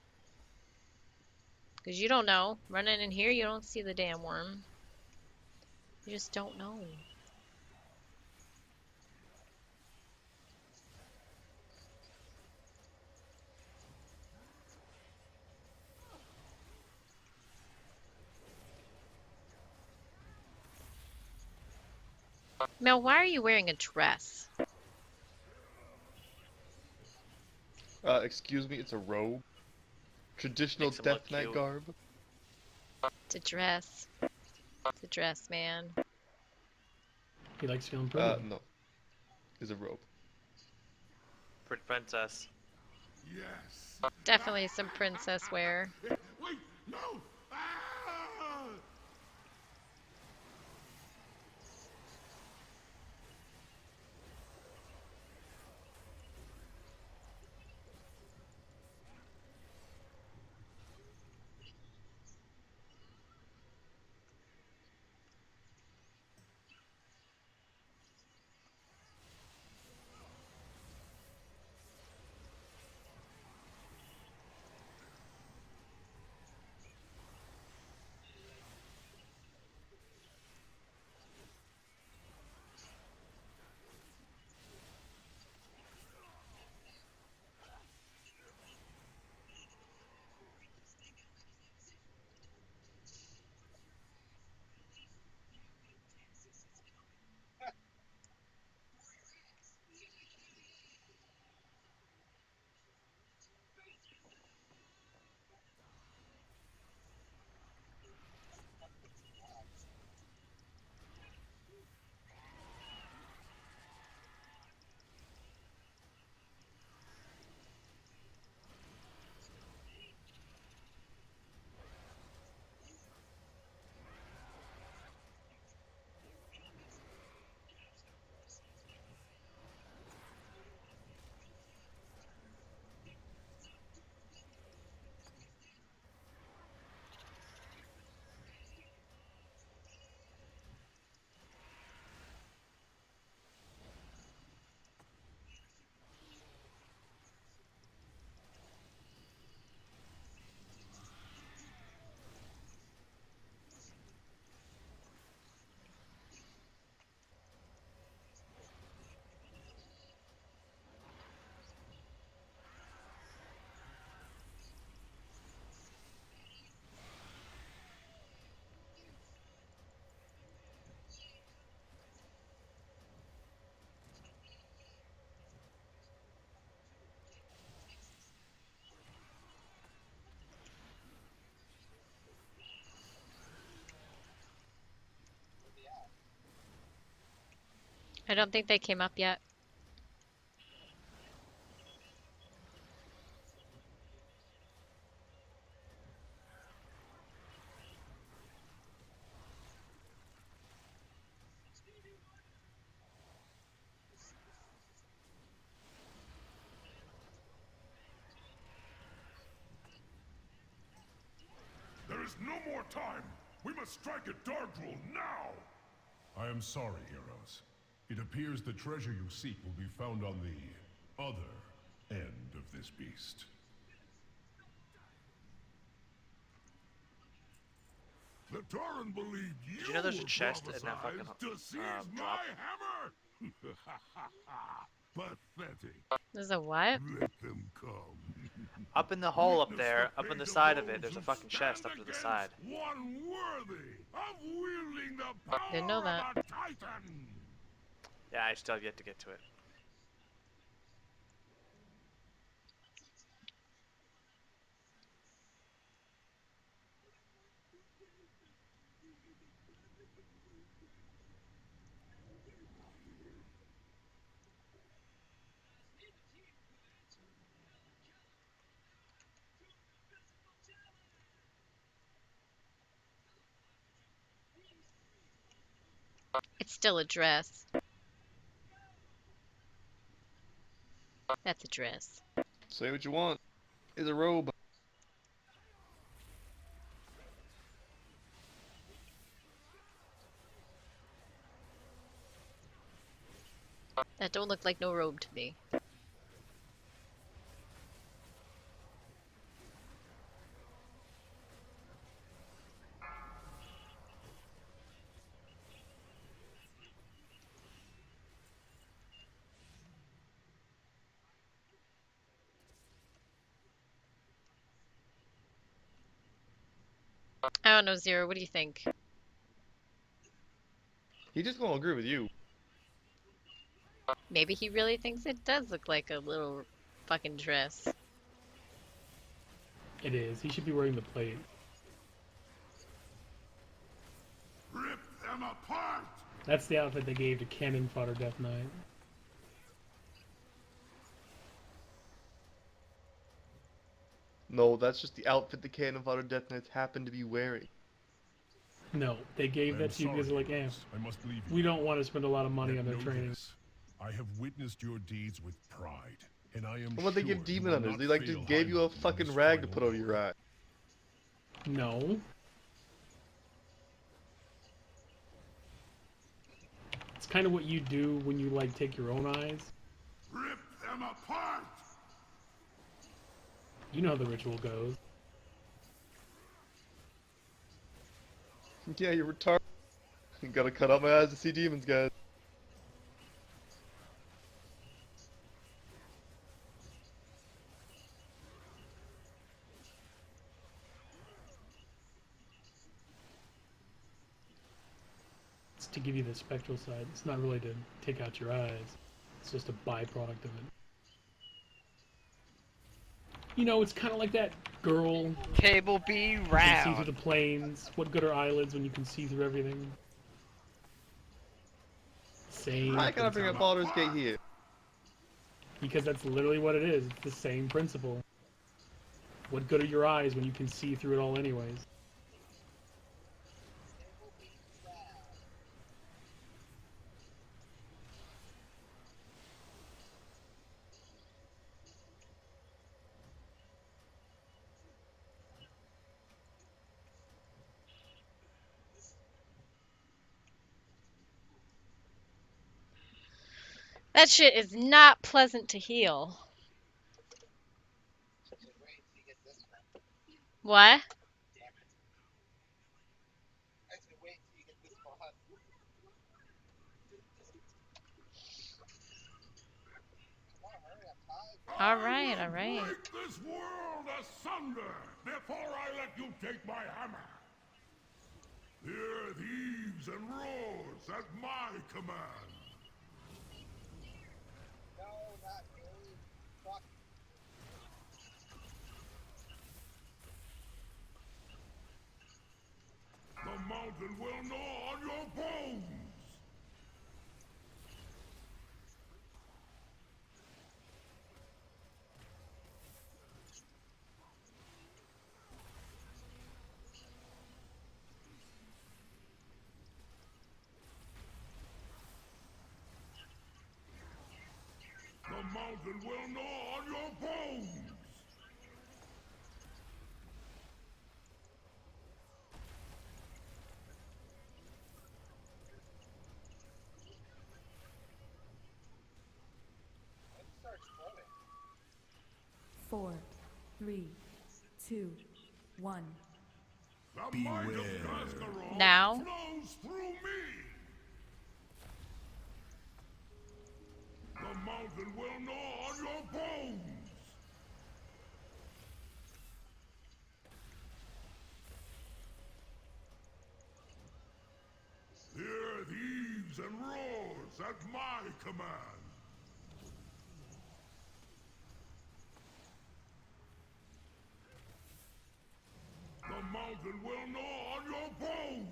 Because you don't know. Running in here, you don't see the damn worm. You just don't know. Mel, why are you wearing a dress? Excuse me, it's a robe. Traditional Makes him Death look Knight cute. garb. It's a dress. It's a dress, man. He likes feeling pretty. No. It's a robe. Princess. Yes. Definitely some princess wear. Wait, no! Ah! I don't think they came up yet. There is no more time! We must strike at Darkroll now! I am sorry, heroes. It appears the treasure you seek will be found on the other end of this beast. The Tauren believed you Did you know there's a were chest in that fucking prophesized to seize my drop? hammer? Pathetic. There's a what? Let them come. Up in the hole up Witness there, the up on the fate side of it, those there's a who fucking chest stand up to the against side. One worthy of wielding the power Didn't know that. of a titan. Yeah, I still have yet to get to it. It's still a dress. That's a dress. Say what you want. It's a robe. That don't look like no robe to me. I don't know, Zero. What do you think? He just gonna agree with you. Maybe he really thinks it does look like a little fucking dress. It is. He should be wearing the plate. Rip them apart! That's the outfit they gave to Cannon Fodder Death Knight. No, that's just the outfit the Cannon Fodder Death Knights happen to be wearing. No, they gave that to you because they're like, eh, I must leave you. we don't want to spend a lot of money Yet on their know training. this, I have witnessed your deeds with pride, and I am What they sure give you Demon will Hunters? not They like fail just gave you a Heimdall in fucking this rag to final put over your eye. No. It's kind of what you do when you, like, take your own eyes. Rip them apart! You know how the ritual goes. Yeah, you're retarded. You gotta cut out my eyes to see demons, guys. It's to give you the spectral side. It's not really to take out your eyes. It's just a byproduct of it. You know, it's kind of like that girl. Table be You can see round. through the planes. What good are eyelids when you can see through everything? Same. I gotta bring up Baldur's Gate here. Because that's literally what it is. It's the same principle. What good are your eyes when you can see through it all anyways? That shit is not pleasant to heal. What? Alright, alright. Break this world asunder before I let you take my hammer. The earth heaves and roars at my command. The mountain will gnaw on your bones. 3, 2, 1. The might of Kazgarov Now? flows through me. The mountain will gnaw on your bones. Hear the eaves and roars at my command. The mountain will gnaw on your bones.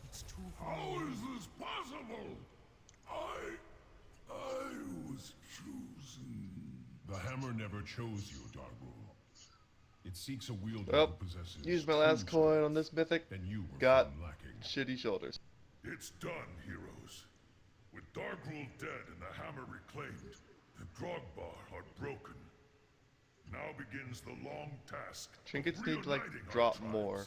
It's too How is this possible? I was chosen. The hammer never chose you, Dargul. It seeks a wielder Well, who possesses used my last true coin on this mythic. strength, and you were Got found lacking. shitty shoulders. It's done, heroes. With Dargrul dead and the hammer reclaimed, the Drogbar are broken. Now begins the long task. Trinkets of need to like reuniting our drop tribes. more.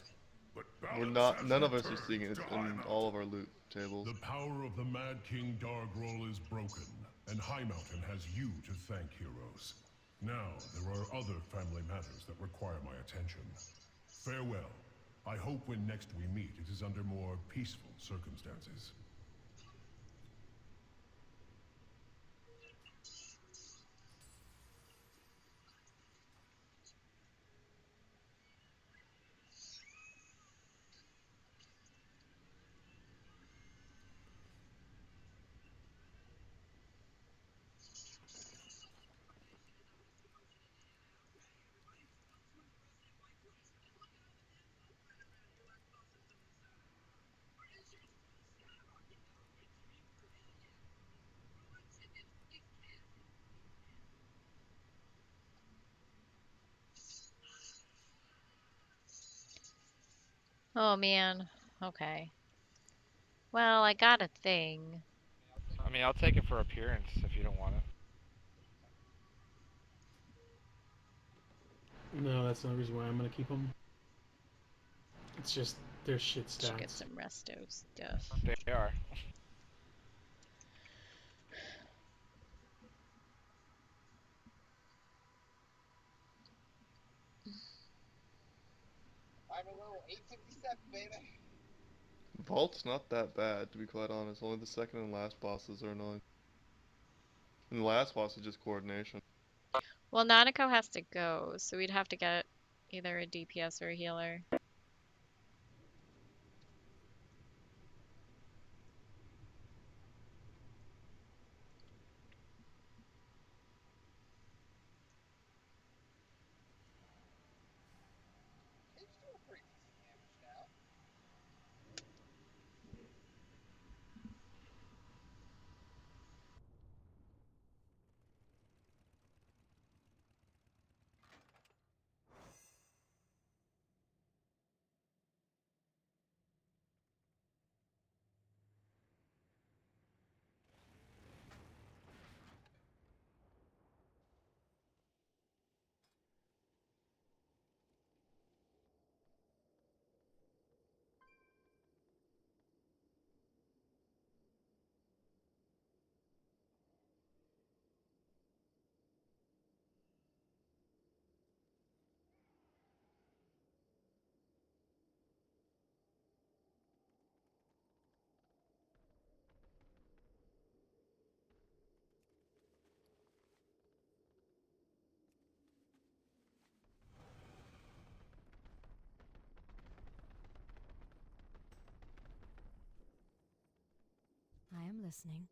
But We're balance not. has None of us are returned seeing it to in Highmount. all of our loot tables. The power of the Mad King Dargrul is broken, and High Mountain has you to thank, heroes. Now, there are other family matters that require my attention. Farewell. I hope when next we meet, it is under more peaceful circumstances. Oh man. Okay. Well, I got a thing. I mean, I'll take it for appearance if you don't want it. No, that's not the reason why I'm gonna keep them. It's just they're shit Should get stats. some resto stuff. They are. I'm a little 857, baby. Vault's not that bad, to be quite honest. Only the second and last bosses are annoying. And the last boss is just coordination. Well, Nanako has to go, so we'd have to get either a DPS or a healer. It's doing pretty decent damage now. I am listening.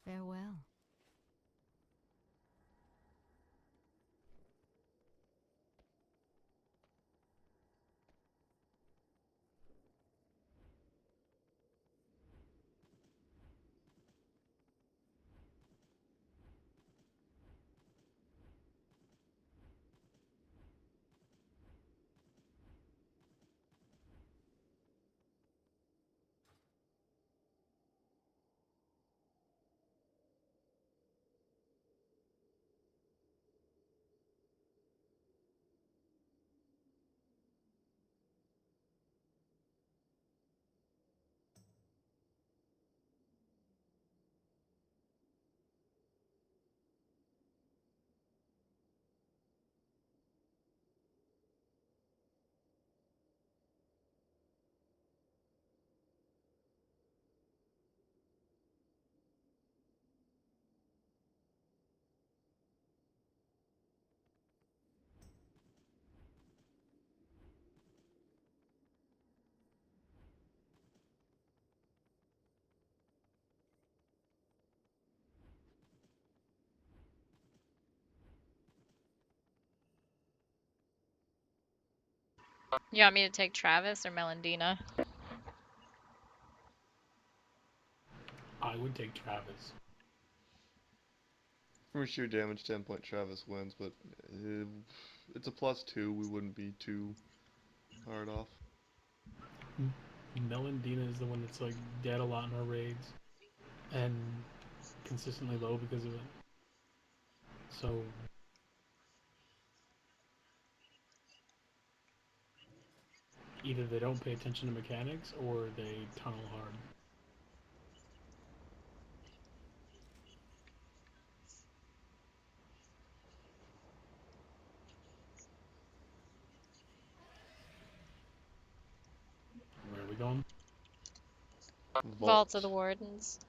Farewell. You want me to take Travis or Melandina? I would take Travis. From a sheer damage standpoint, Travis wins, but it's a +2. We wouldn't be too hard off. Melandina is the one that's like dead a lot in our raids, and consistently low because of it. So either they don't pay attention to mechanics or they tunnel hard. Where are we going? Vault of the Wardens.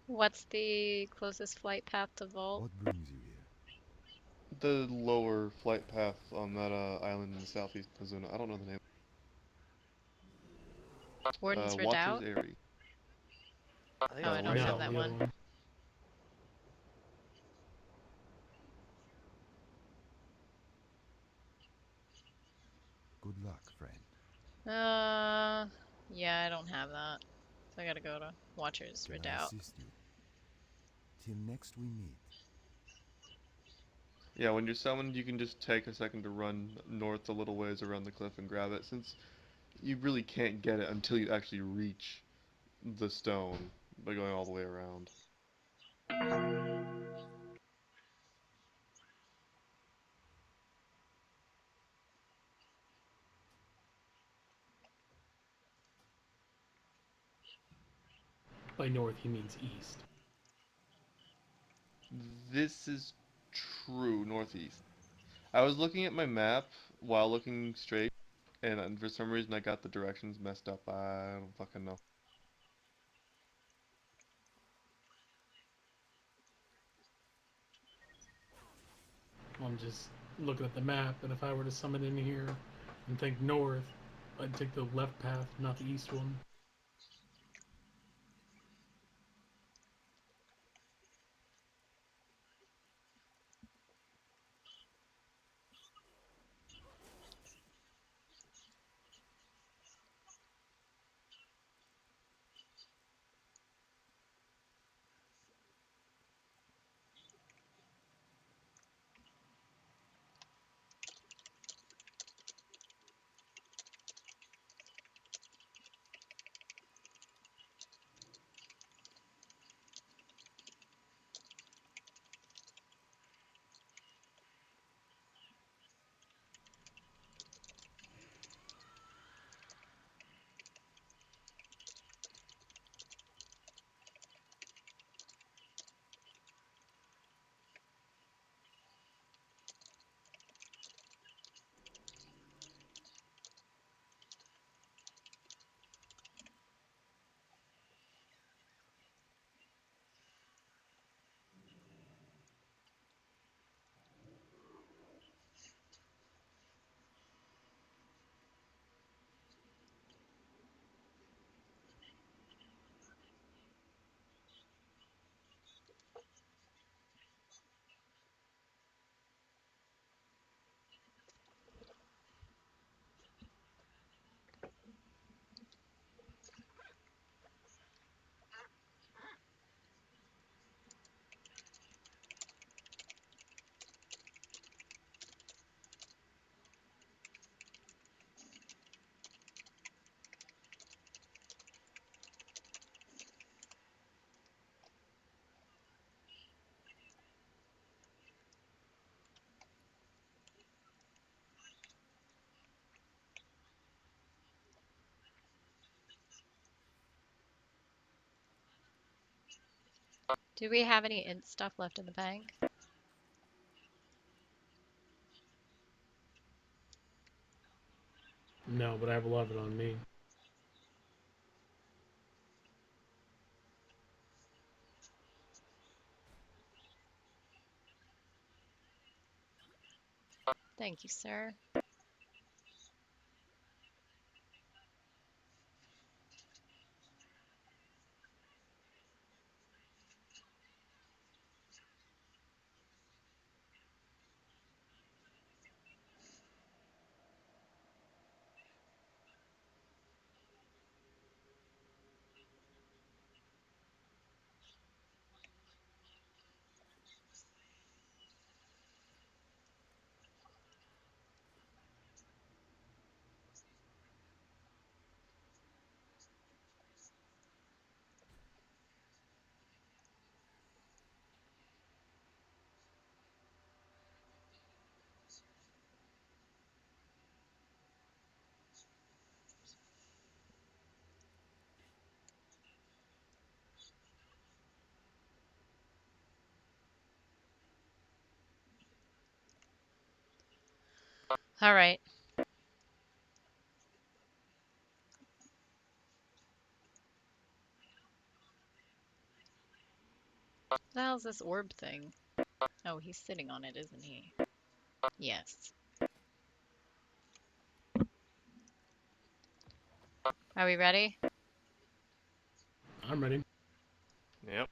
What's the closest flight path to Vault? What brings you here? The lower flight path on that island in the southeast Pazuna. I don't know the name. Warden's Watcher's Redoubt? Eyrie. I think Oh, it's I don't Warden's have No, that the other one. one. Good luck, friend. Yeah, I don't have that. So I gotta go to Watcher's Can I Redoubt. assist you? Till next we meet. Yeah, when you're summoned, you can just take a second to run north a little ways around the cliff and grab it, since you really can't get it until you actually reach the stone by going all the way around. By north, he means east. This is true, northeast. I was looking at my map while looking straight, and for some reason I got the directions messed up. I don't fucking know. I'm just looking at the map, and if I were to summon in here and think north, I'd take the left path, not the east one. Do we have any int stuff left in the bank? No, but I have a lot of it on me. Thank you, sir. All right. What the hell's this orb thing? Oh, he's sitting on it, isn't he? Yes. Are we ready? I'm ready. Yep.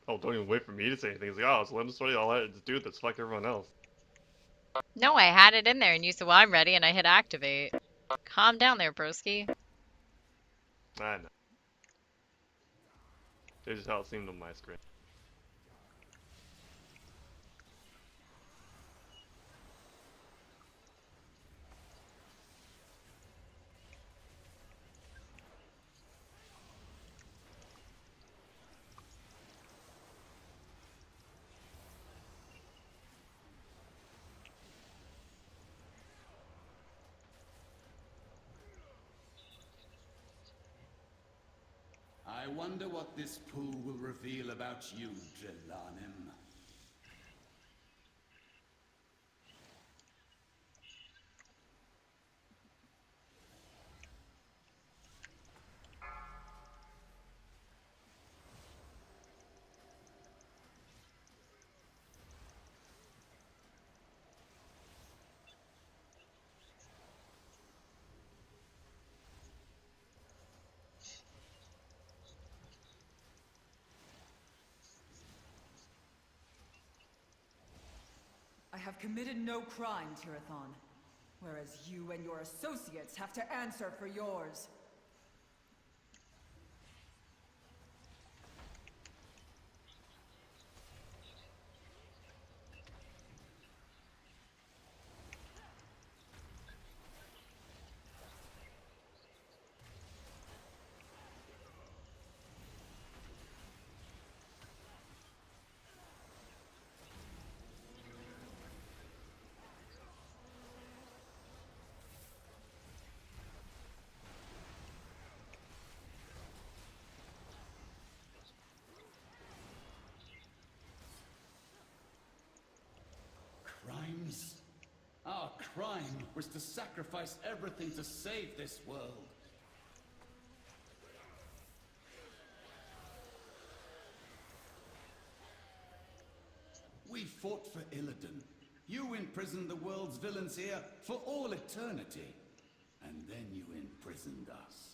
Oh, don't even wait for me to say anything. It's like, oh, it's limit story. I'll let it do this like everyone else. No, I had it in there and you said, well, I'm ready, and I hit activate. Calm down there, broski. I know. This is how it seemed on my screen. I wonder what this pool will reveal about you, Drelanim. I have committed no crime, Tirathon, whereas you and your associates have to answer for yours. Crimes? Our crime was to sacrifice everything to save this world. We fought for Illidan. You imprisoned the world's villains here for all eternity. And then you imprisoned us.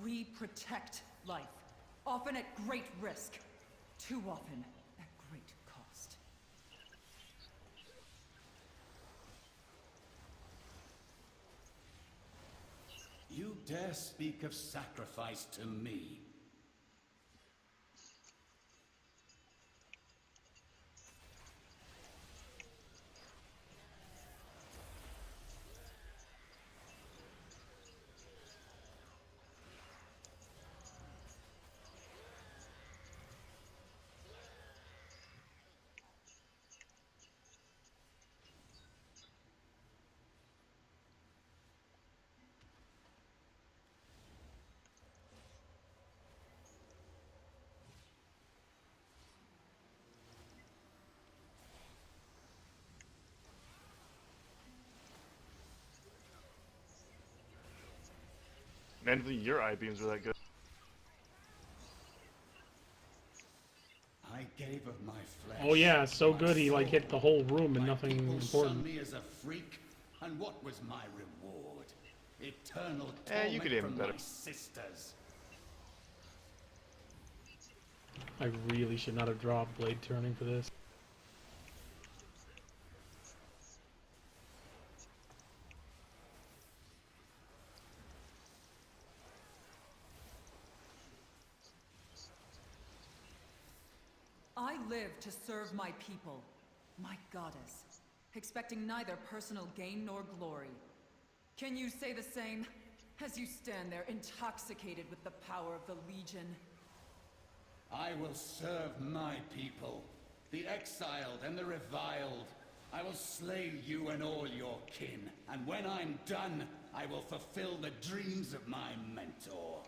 We protect life, often at great risk. Too often at great cost. dare speak of sacrifice to me? Anthony, your eye beams were that good. I gave of my flesh. Oh yeah, so my good he like hit the whole room and My nothing people important. shunned me as a freak, and what was my reward? Eternal You torment could aim from better. my sisters. I really should not have dropped blade turning for this. I live to serve my people, my goddess, expecting neither personal gain nor glory. Can you say the same, as you stand there intoxicated with the power of the Legion? I will serve my people, the exiled and the reviled. I will slay you and all your kin, and when I'm done, I will fulfill the dreams of my mentor.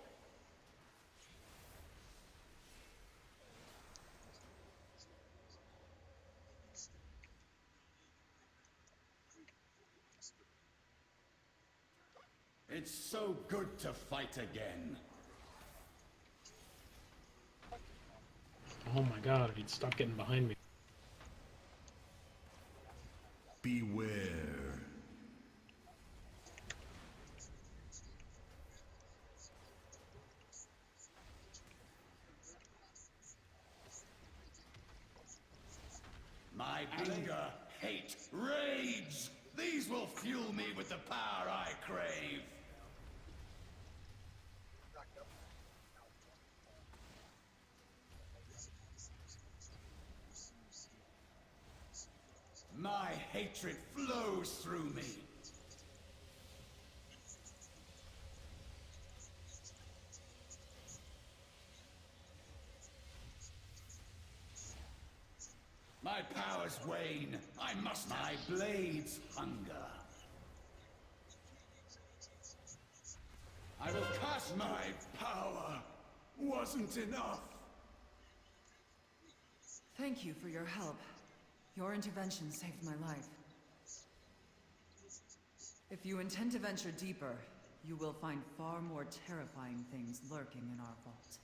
It's so good to fight again. Oh my god, he'd stop getting behind me. Beware. My anger, hate, rage! These will fuel me with the power I crave! My hatred flows through me! My powers wane. I must. My blades hunger. I will cast my power. Wasn't enough. Thank you for your help. Your intervention saved my life. If you intend to venture deeper, you will find far more terrifying things lurking in our vault.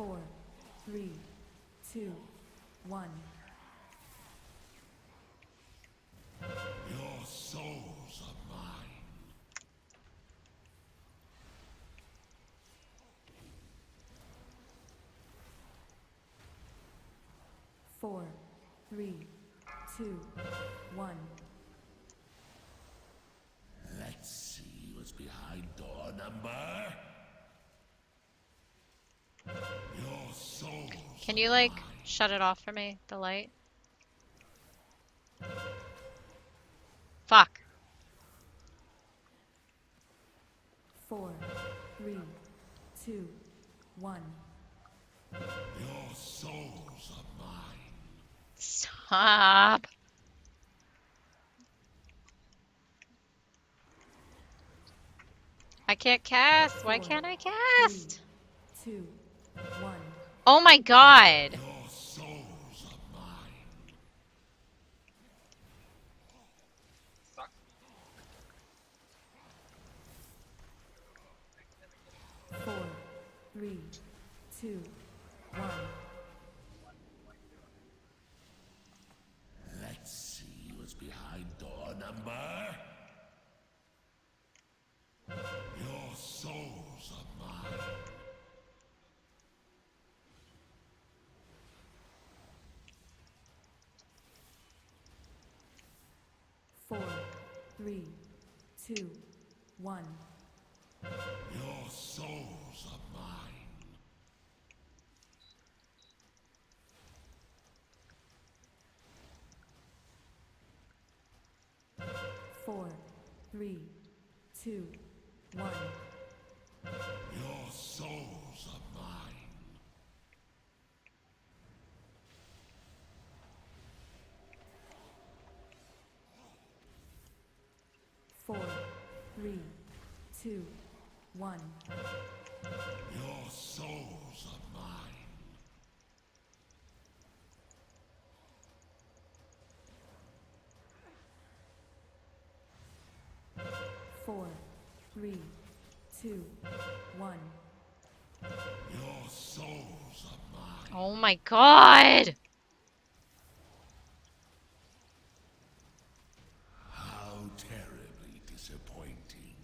4, 3, 2, 1. Your souls are mine. 4, 3, 2, 1. Let's see what's behind door number. Your souls. Can you like shut it off for me, the light? Fuck. 4, 3, 2, 1. Your souls are mine. Stop. I can't cast. Why can't I cast? 3, 2, 1. Oh my god. Your souls are mine. Sucks. 4, 3, 2, 1. Let's see what's behind door number. Your souls are mine. 4, 3, 2, 1. Your souls are mine. 4, 3, 2, 1. Your souls are mine. 4, 3, 2, 1. Your souls are mine. 4, 3, 2, 1. Your souls are mine. Oh my god. How terribly disappointing.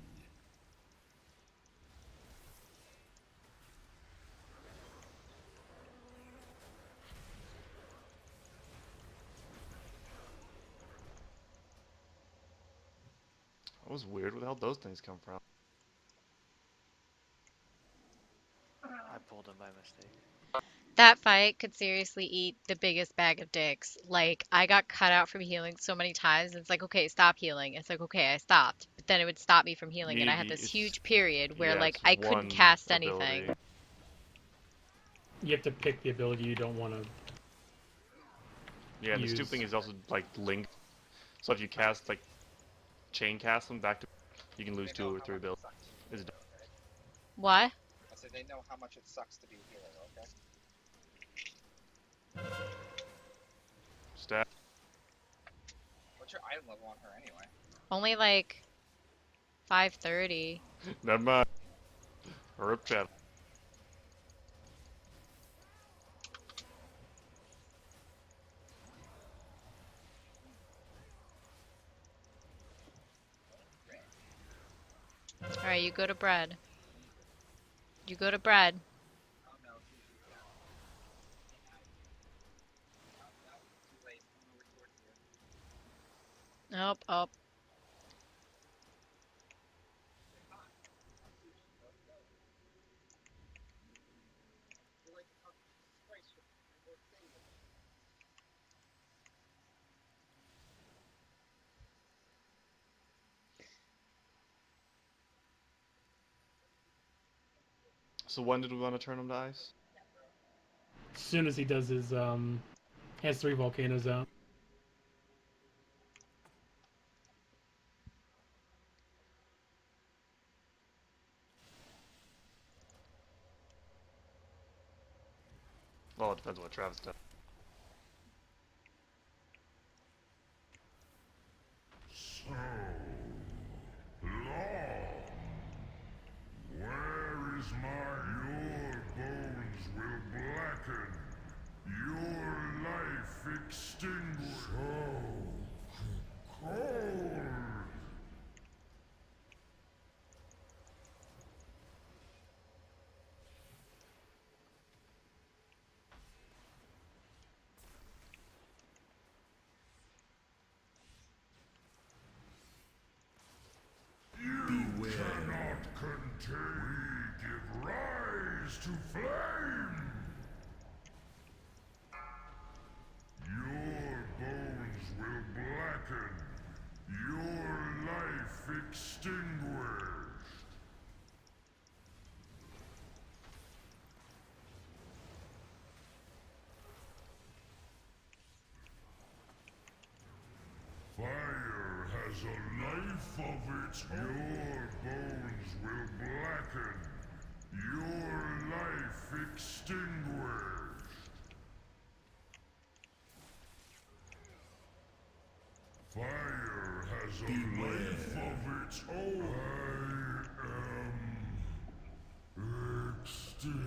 That was weird. Where the hell those things come from? I pulled him by mistake. That fight could seriously eat the biggest bag of dicks. Like, I got cut out from healing so many times. It's like, okay, stop healing. It's like, okay, I stopped. But then it would stop me from healing, and I had this huge period where, Yeah, like, it's I couldn't one cast ability. anything. You have to pick the ability you don't want to. Yeah, and the stupid thing is also like linked. So if you cast like chain cast them back to, you can lose 2 or 3 abilities. It's dumb. What? I said they know how much it sucks to be a healer, okay? Stat. What's your item level on her anyway? Only, like, 530. Never mind. Rip chat. Alright, you go to bread. You go to bread. Oh no. Too late. No resource here. Nope, up. So when did we want to turn him to ice? As soon as he does his has 3 volcanoes out. Well, it depends on what Travis does. So long. Where is my your bones will extinguished. So cold. You cannot contain. We give rise to flame. Your bones will blacken. Your life extinguished. Fire has a life of its own. Your bones will blacken. Your life extinguished. Fire has a life of its own. I am extinguished.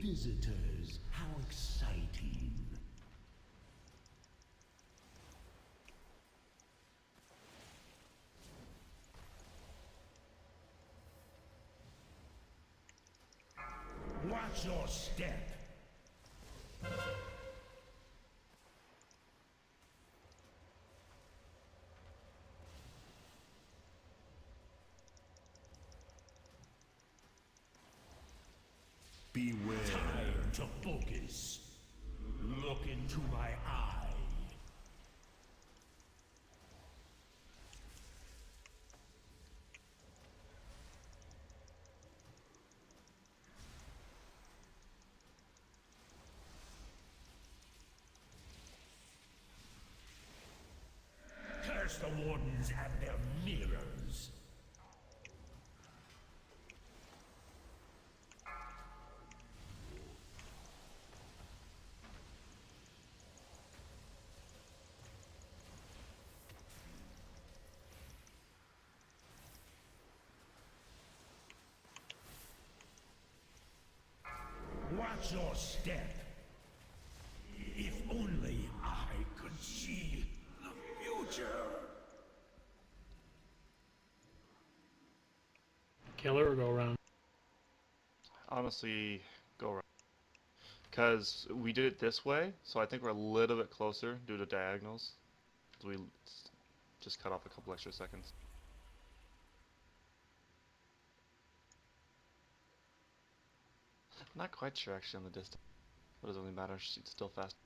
Visitors, how exciting. Watch your step. Beware. Time to focus. Look into my eye. Curse the wardens and their mirrors. Watch your step. If only I could see the future. Killer or go around? Honestly, go right. Because we did it this way, so I think we're a little bit closer due to diagonals. We just cut off a couple extra seconds. Not quite sure actually on the distance. What does it really matter? It's still fast.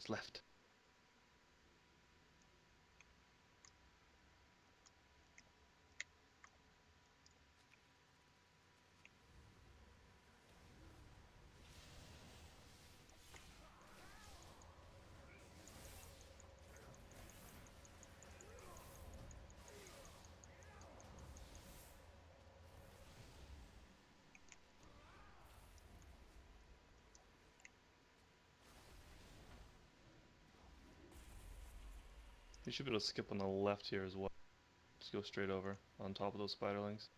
is left. You should be able to skip on the left here as well. Just go straight over on top of those spiderlings.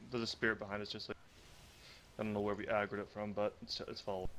There's a spirit behind us, just like, I don't know where we aggroed it from, but it's followed.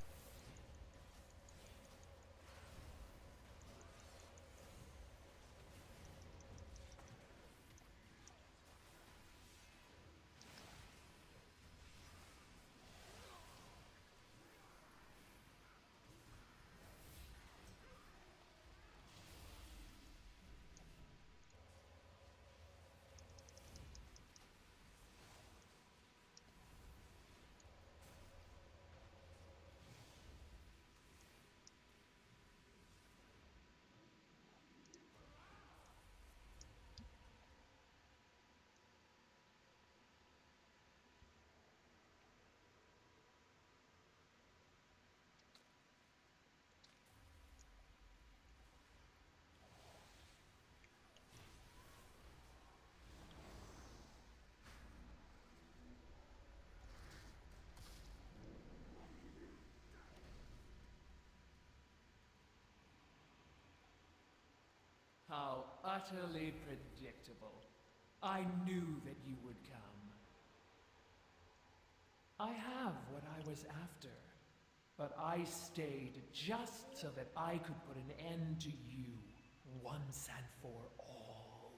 How utterly predictable. I knew that you would come. I have what I was after, but I stayed just so that I could put an end to you once and for all.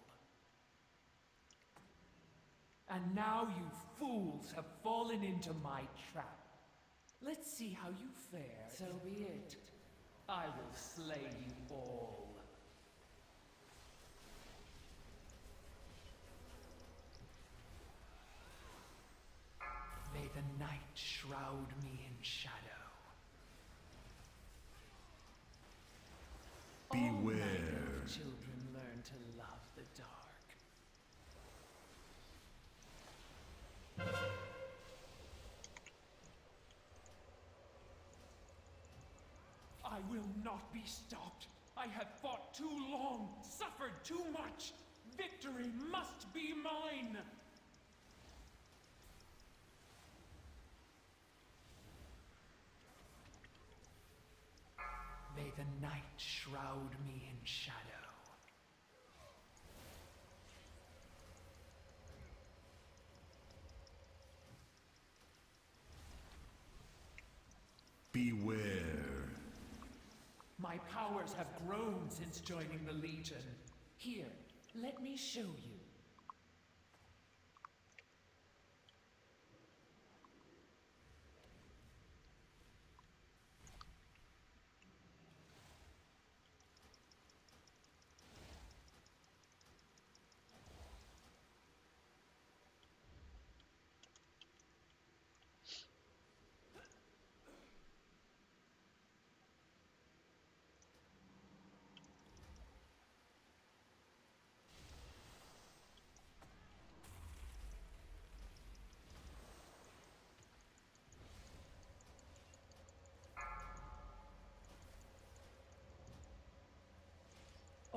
And now you fools have fallen into my trap. Let's see how you fare. So be it. I will slay you all. May the night shroud me in shadow. Beware. All children learn to love the dark. I will not be stopped. I have fought too long, suffered too much. Victory must be mine. May the night shroud me in shadow. Beware. My powers have grown since joining the Legion. Here, let me show you.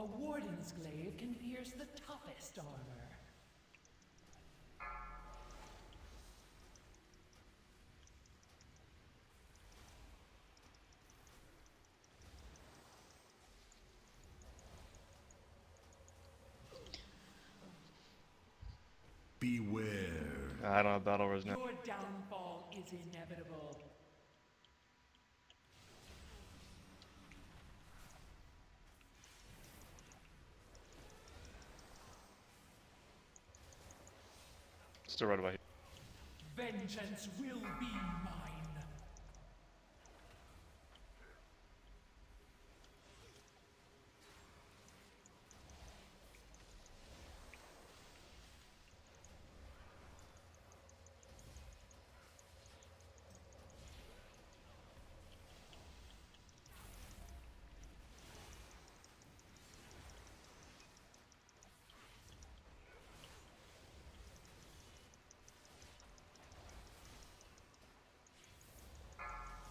A warden's glaive can pierce the toughest armor. Beware. I don't have battle res now. Your downfall is inevitable. Still right about here. Vengeance will be mine.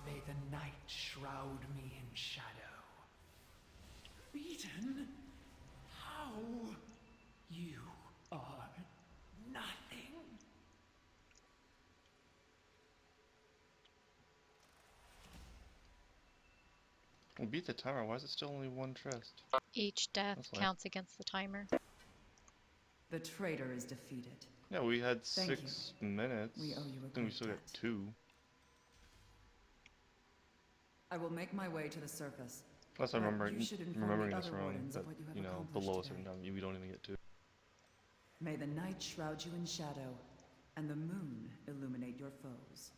May the night shroud me in shadow. Beaten? How? You are nothing. We beat the timer. Why is it still only one chest? Each death That's fine. counts against the timer. The traitor is defeated. Yeah, we had Thank 6 minutes. We owe you a I think we great still got debt. 2. I will make my way to the surface. Plus, I But remember you should inform remembering the this other wrong. wardens That of what you have you know, accomplished below a today. certain time, we don't even get to. May the night shroud you in shadow, and the moon illuminate your foes.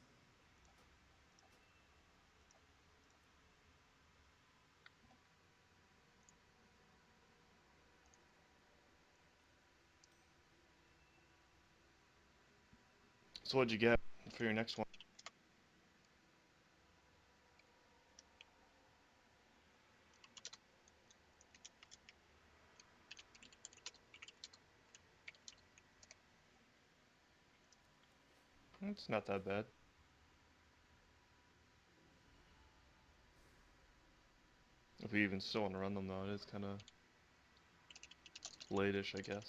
So what'd you get for your next one? It's not that bad. If we even still want to run them though, it is kind of late-ish, I guess.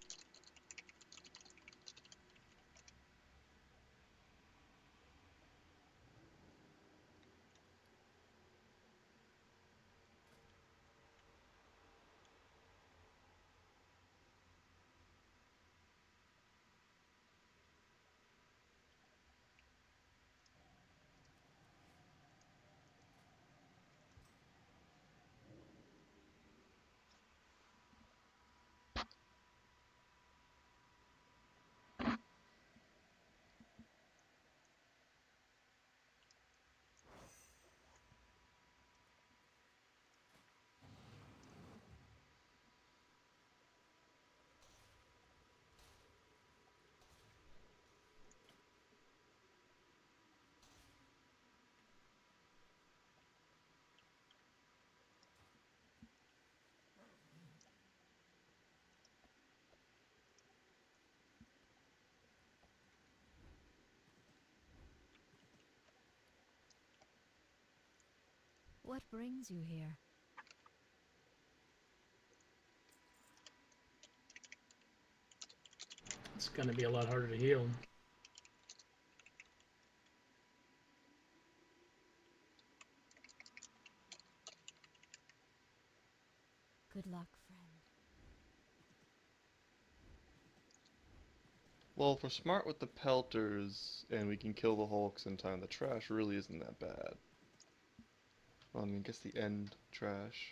What brings you here? It's going to be a lot harder to heal. Good luck, friend. Well, if we're smart with the pelters and we can kill the hulks in time, the trash really isn't that bad. Well, I mean, I guess the end trash.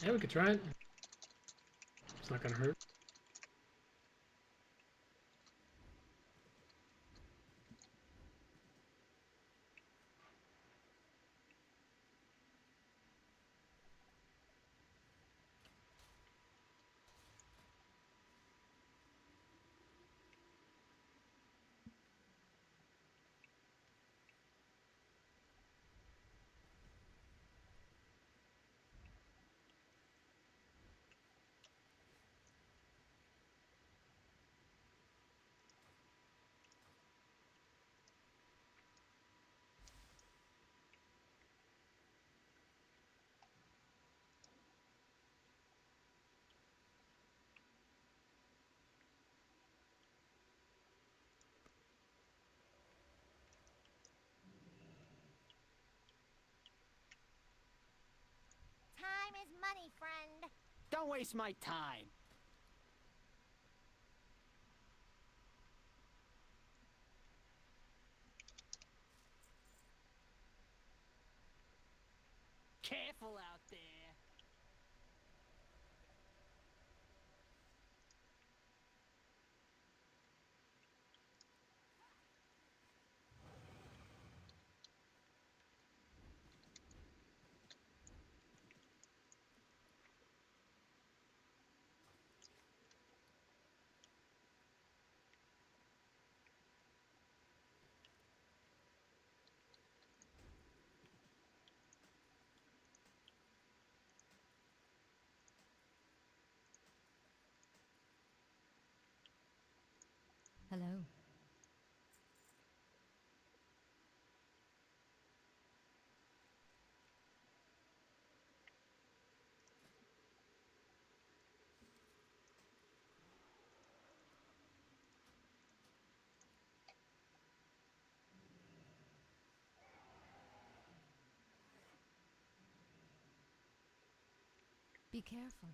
Yeah, we could try it. It's not gonna hurt. Time is money, friend. Don't waste my time. Careful out there. Hello. Be careful.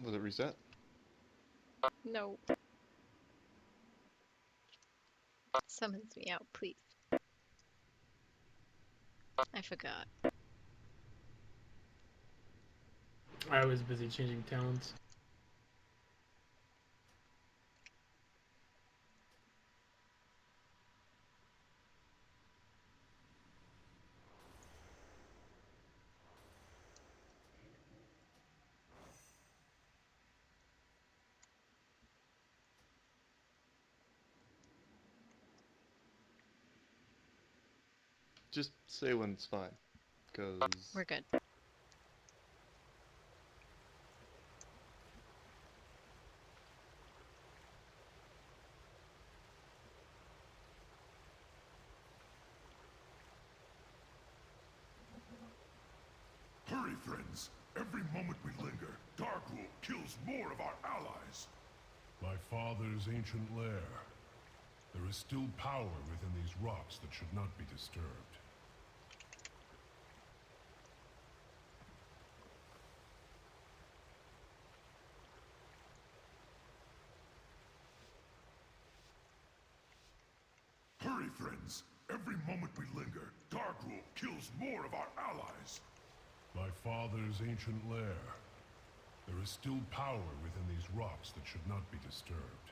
Will it reset? No. Summons me out, please. I forgot. I was busy changing talents. Just say when it's fine, because We're good. Hurry, friends. Every moment we linger, Darkwood kills more of our allies. My father's ancient lair. There is still power within these rocks that should not be disturbed. Hurry, friends. Every moment we linger, Darkrule kills more of our allies. My father's ancient lair. There is still power within these rocks that should not be disturbed.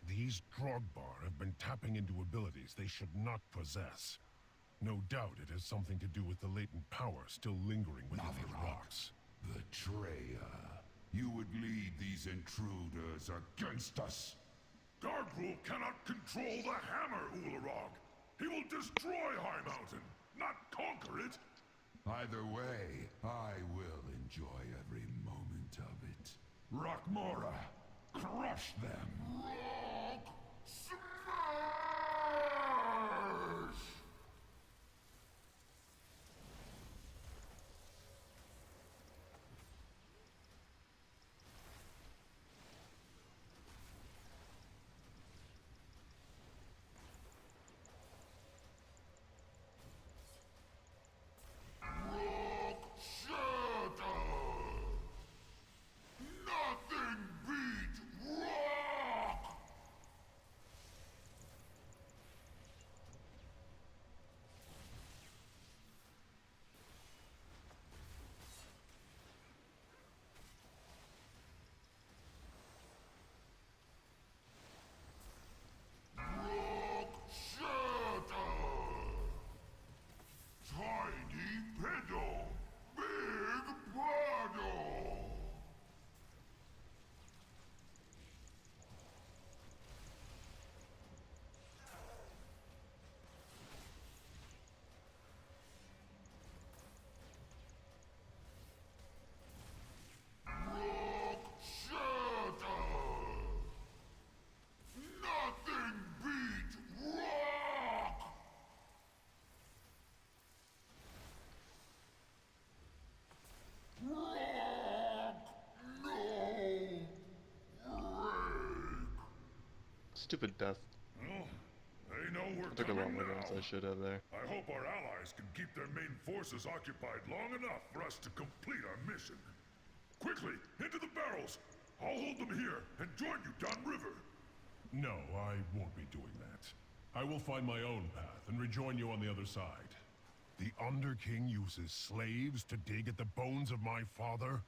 These Drogbar have been tapping into abilities they should not possess. No doubt it has something to do with the latent power still lingering within these rocks. Betrayer. You would lead these intruders against us. Darkrule cannot control the hammer, Ularog. He will destroy High Mountain, not conquer it. Either way, I will enjoy every moment of it. Rockmora, crush them. Rock smash! Rock shatter! Nothing beat rock! Stupid death. Well, they know we're I took a lot coming more now. damage than I should have there. I hope our allies can keep their main forces occupied long enough for us to complete our mission. Quickly, into the barrels! I'll hold them here and join you downriver. No, I won't be doing that. I will find my own path and rejoin you on the other side. The Underking uses slaves to dig at the bones of my father?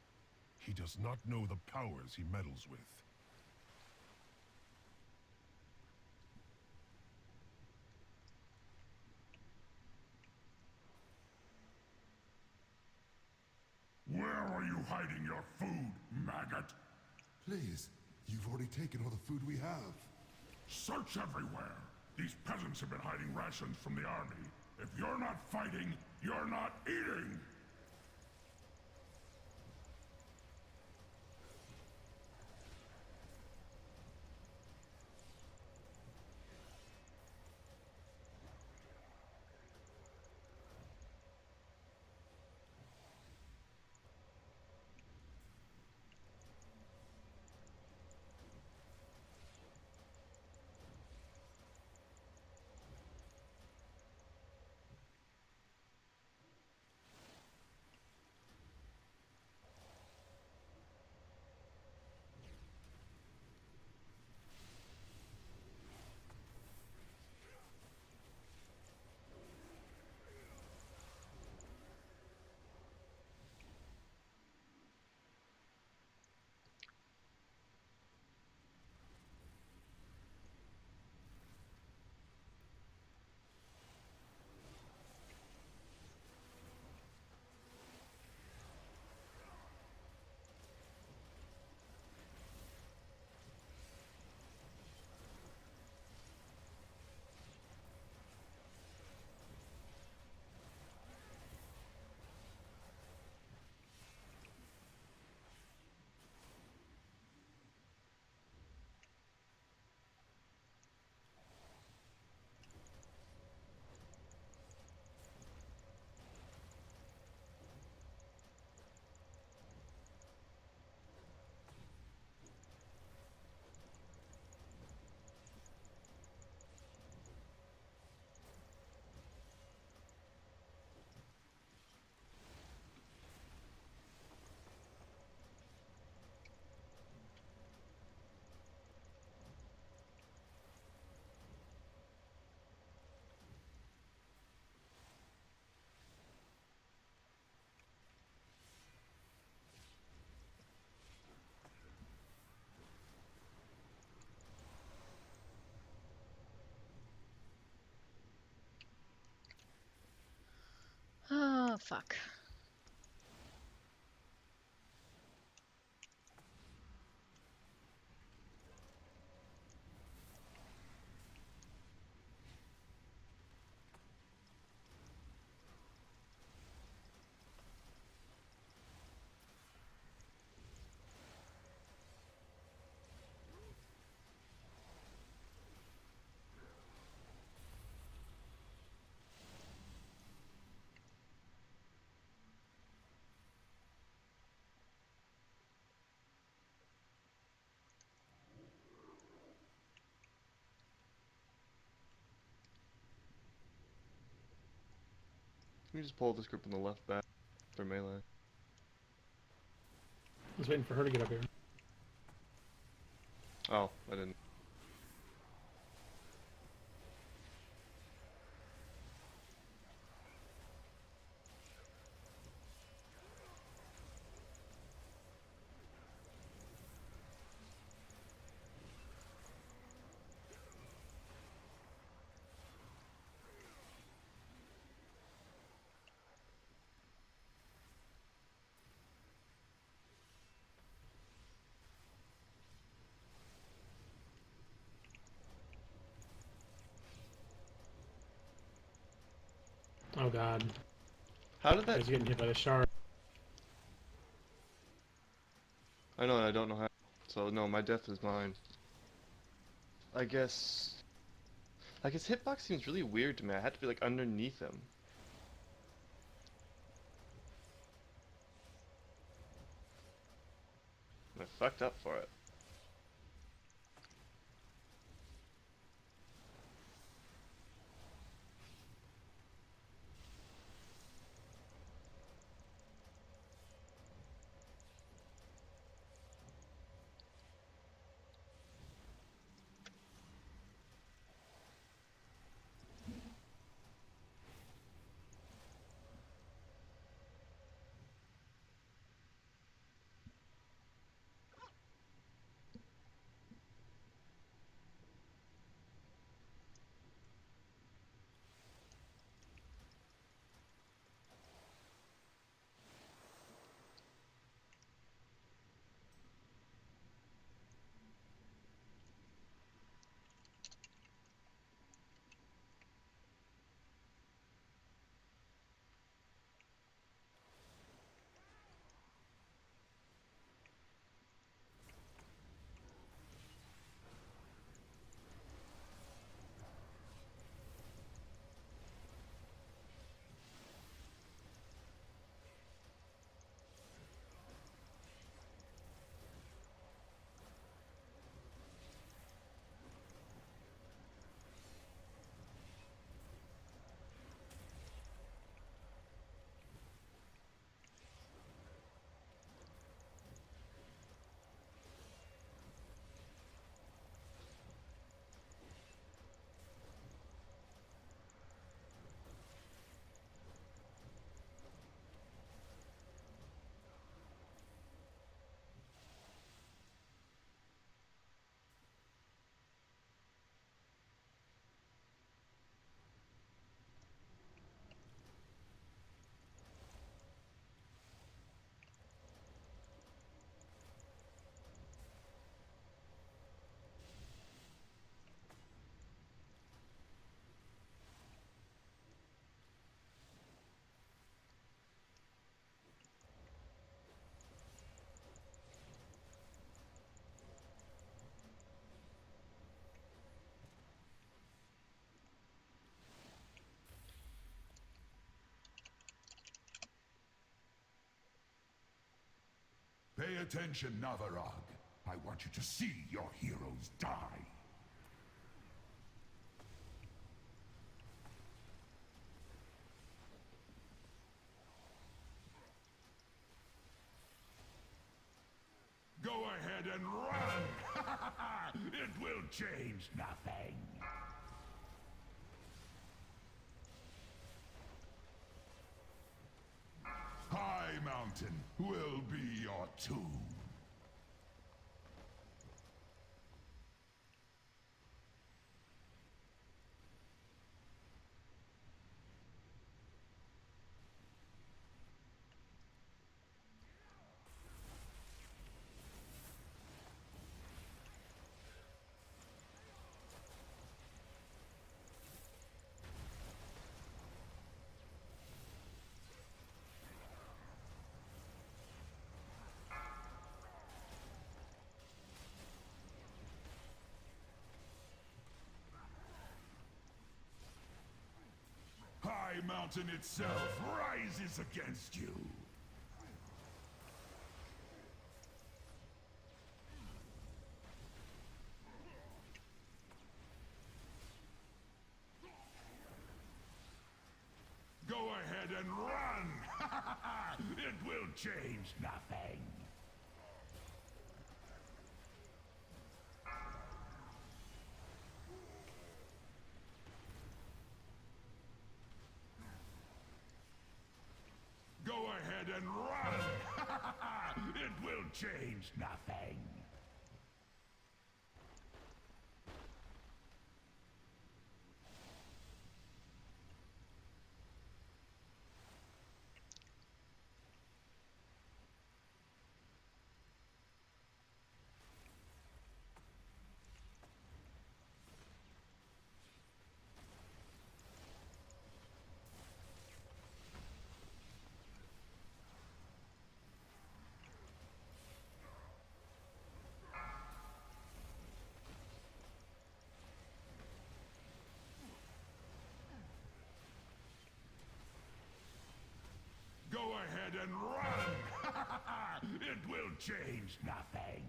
He does not know the powers he meddles with. Where are you hiding your food, maggot? Please, you've already taken all the food we have. Search everywhere. These peasants have been hiding rations from the army. If you're not fighting, you're not eating! Oh, fuck. Can we just pull this group on the left back? They're melee. I was waiting for her to get up here. Oh, I didn't. Oh god. How did that? He's getting hit by the shard. I know, I don't know how. So no, my death is mine. I guess. Like his hitbox seems really weird to me. I had to be like underneath him. I fucked up for it. attention, Navarag. I want you to see your heroes die. Go ahead and run! It will change nothing. High Mountain will be your tomb. High Mountain itself rises against you. Go ahead and run! It will change nothing. Go ahead and run! It will change nothing. Go ahead and run! It will change nothing.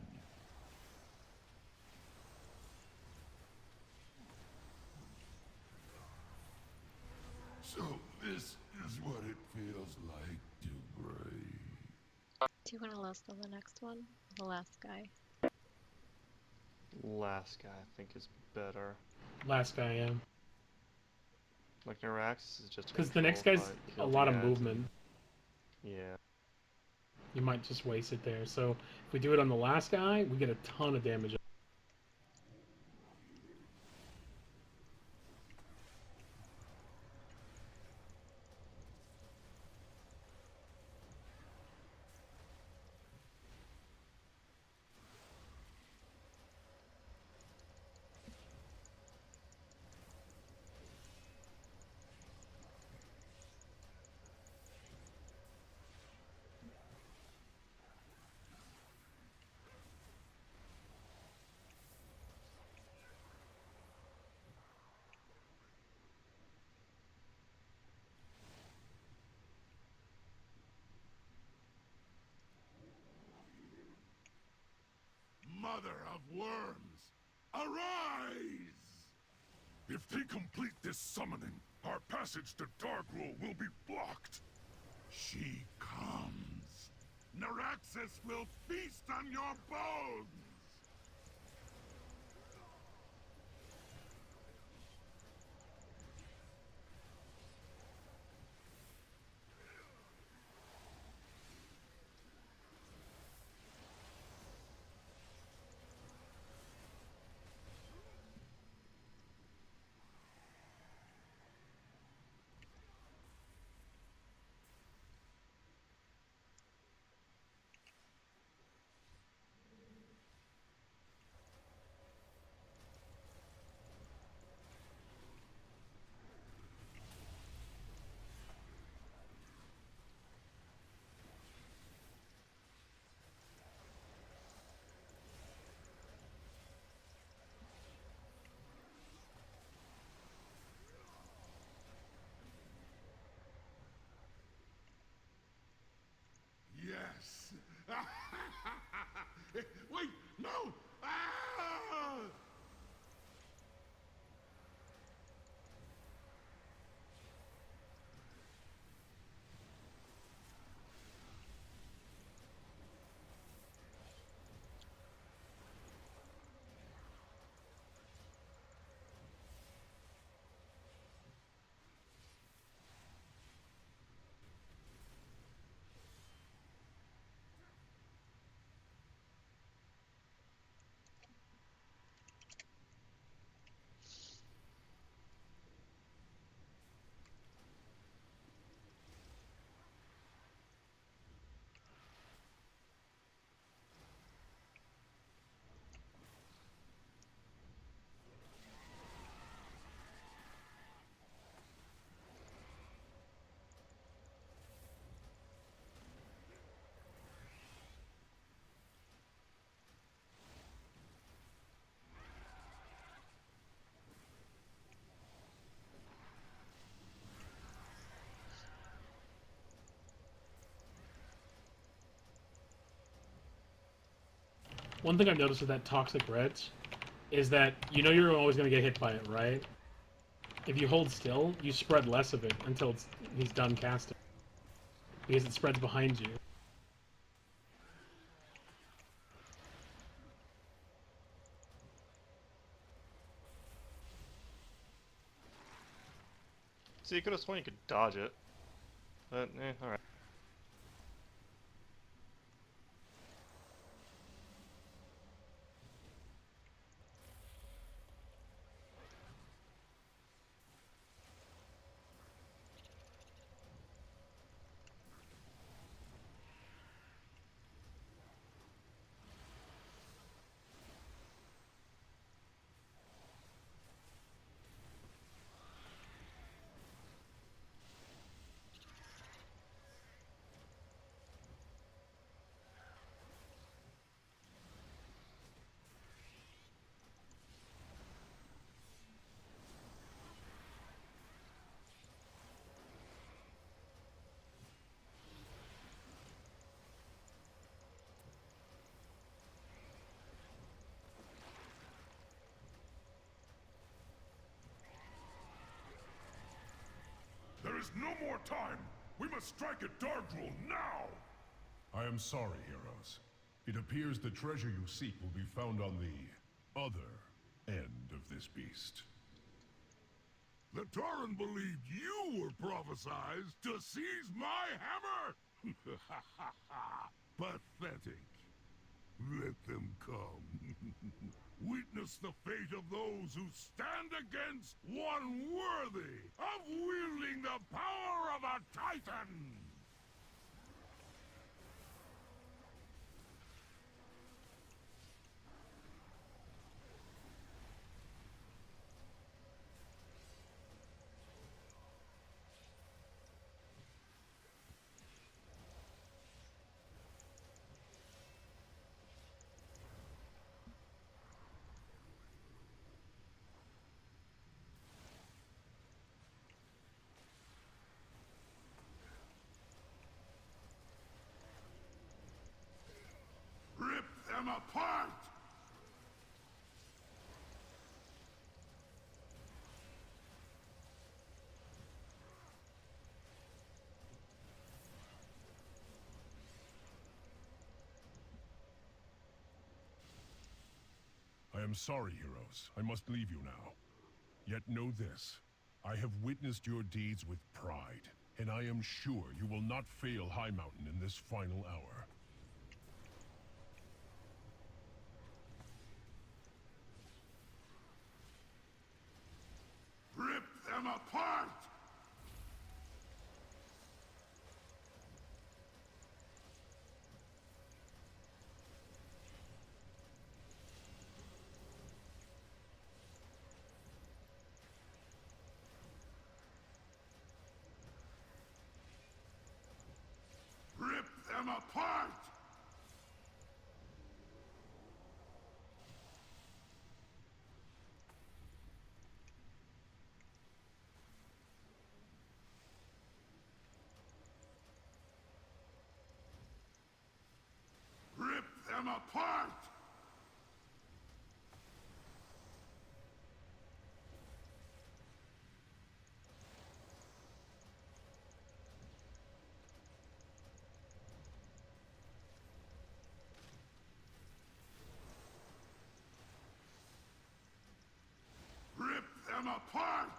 So this is what it feels like to break. Do you want to list on the next one? The last guy. Last guy, I think, is better. Last guy, yeah. Like Narax is just Because the next guy's a lot of movement. Yeah. You might just waste it there. So if we do it on the last guy, we get a ton of damage. Mother of worms, arise! If they complete this summoning, our passage to Darkroll will be blocked. She comes. Naraxis will feast on your bones! One thing I've noticed with that toxic red is that you know you're always going to get hit by it, right? If you hold still, you spread less of it until he's done casting. Because it spreads behind you. So you could have sworn you could dodge it. But, alright. There is no more time! We must strike at Dargrul now! I am sorry, heroes. It appears the treasure you seek will be found on the other end of this beast. The Tauren believed you were prophesized to seize my hammer! Pathetic. Let them come. Witness the fate of those who stand against one worthy of wielding the power of a Titan! Rip them apart! I am sorry, heroes. I must leave you now. Yet know this. I have witnessed your deeds with pride, and I am sure you will not fail High Mountain in this final hour. Rip them apart! Rip them apart! Rip them apart! Rip them apart!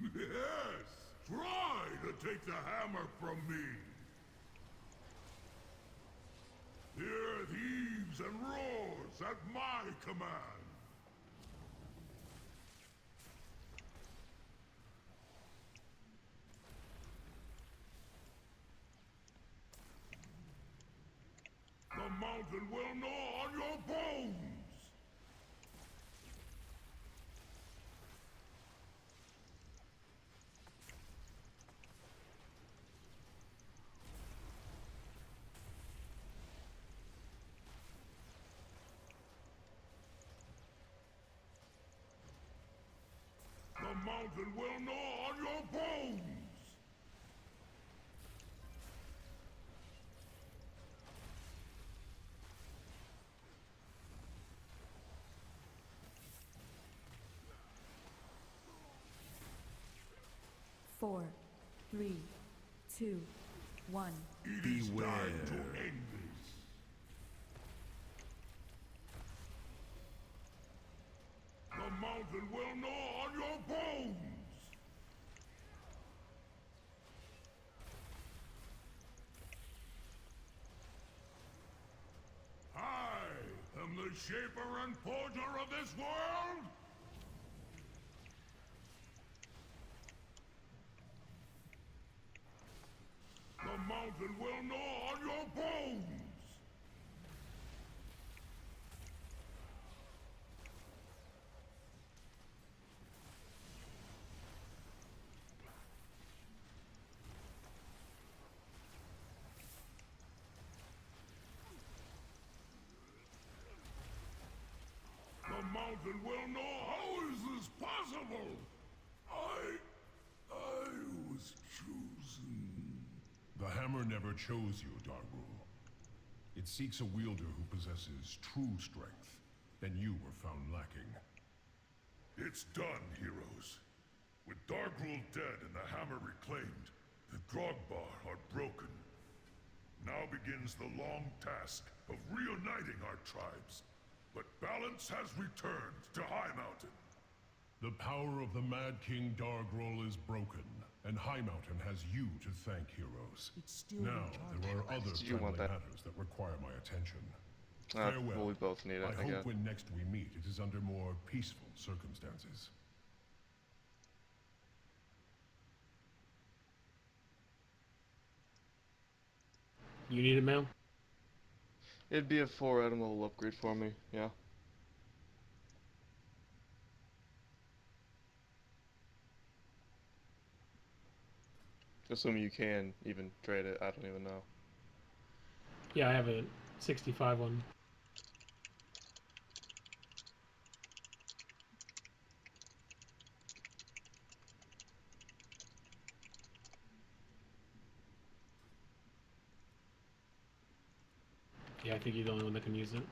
Yes! Try to take the hammer from me! The earth heaves and roars at my command! The mountain will gnaw on your bones! The mountain will gnaw on your bones! Four, three, two, one. It is time to end this. The mountain will gnaw on your bones! I am the shaper and forger of this world! The mountain will gnaw on your bones! The mountain will gnaw. How is this possible? I was chosen. The hammer never chose you, Dargrul. It seeks a wielder who possesses true strength, and you were found lacking. It's done, heroes. With Dargrul dead and the hammer reclaimed, the Grogbar are broken. Now begins the long task of reuniting our tribes. But balance has returned to High Mountain. The power of the Mad King Dargrul is broken, and High Mountain has you to thank, heroes. Now, there are other Did you want friendly that? matters that require my attention. Well, Farewell. we both need it, I I hope guess. when next we meet, it is under more peaceful circumstances. You need it, Mel? It'd be a 4-item level upgrade for me, yeah. Assuming you can even trade it, I don't even know. Yeah, I have a 65 one. Yeah, I think you're the only one that can use it.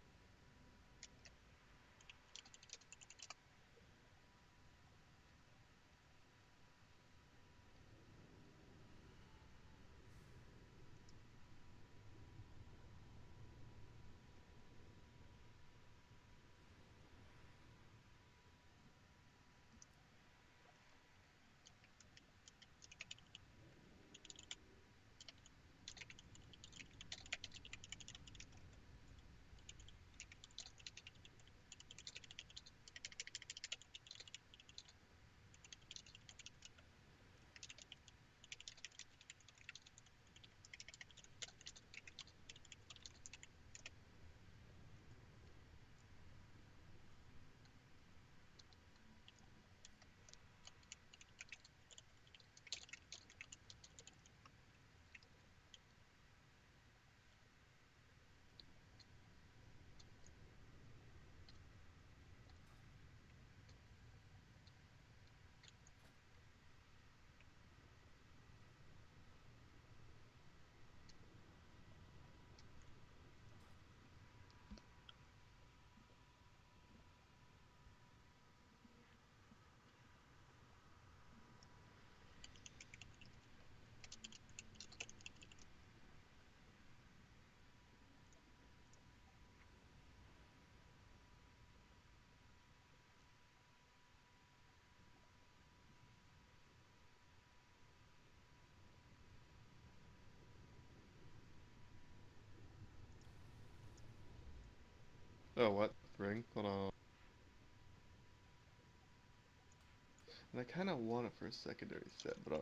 Oh, what? Ring? Hold on. And I kind of want it for a secondary set, but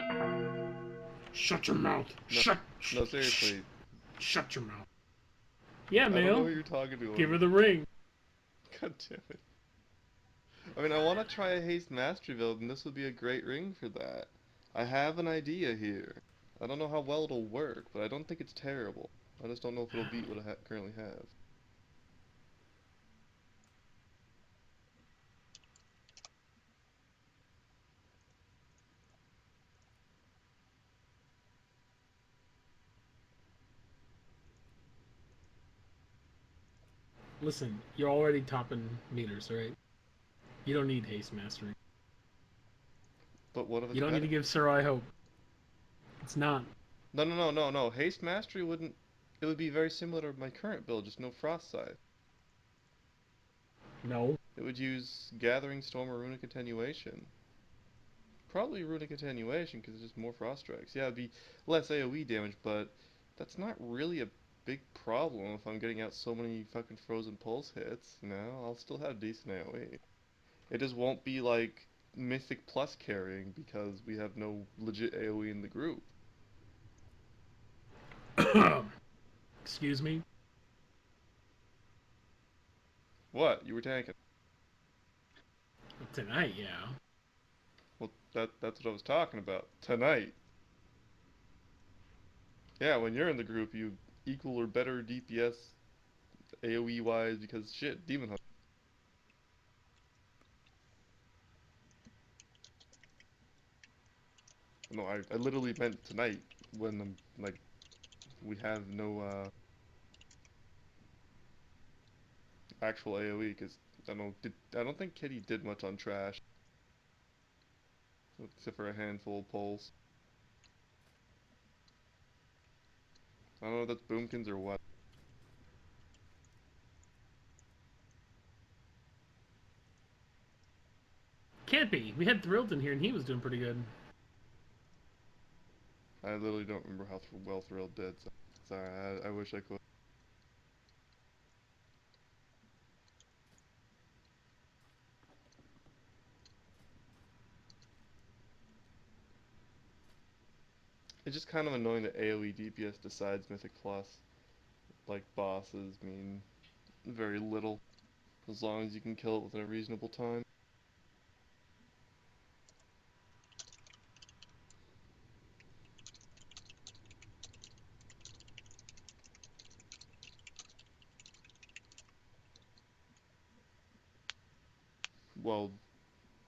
alright. Shut your mouth. No, no, seriously. Shut your mouth. Yeah, I don't know Mail. who you're talking to. Give her the ring. God damn it. I mean, I want to try a haste mastery build, and this would be a great ring for that. I have an idea here. I don't know how well it'll work, but I don't think it's terrible. I just don't know if it'll beat what I currently have. Listen, you're already topping meters, right? You don't need haste mastery. But what if it's You don't better? need to give Sarai hope. It's not. No. Haste mastery wouldn't... It would be very similar to my current build, just no frost scythe. No. It would use Gathering Storm or Runic Attenuation. Probably Runic Attenuation, because it's just more frost strikes. Yeah, it'd be less AoE damage, but that's not really a big problem if I'm getting out so many fucking frozen pulse hits. You know, I'll still have decent AoE. It just won't be like Mythic Plus carrying because we have no legit AoE in the group. Excuse me? What? You were tanking? Tonight, yeah. Well, that's what I was talking about. Tonight. Yeah, when you're in the group, you equal or better DPS AoE wise because shit, Demon Hunter. No, I literally meant tonight when like we have no actual AoE because I don't think Kitty did much on trash except for a handful of pulls. I don't know if that's Boomkins or what. Can't be. We had Thrilled in here and he was doing pretty good. I literally don't remember how well Thrilled did. So sorry, I wish I could. It's just kind of annoying that AoE DPS decides Mythic Plus. Like bosses mean very little, as long as you can kill it within a reasonable time. Well,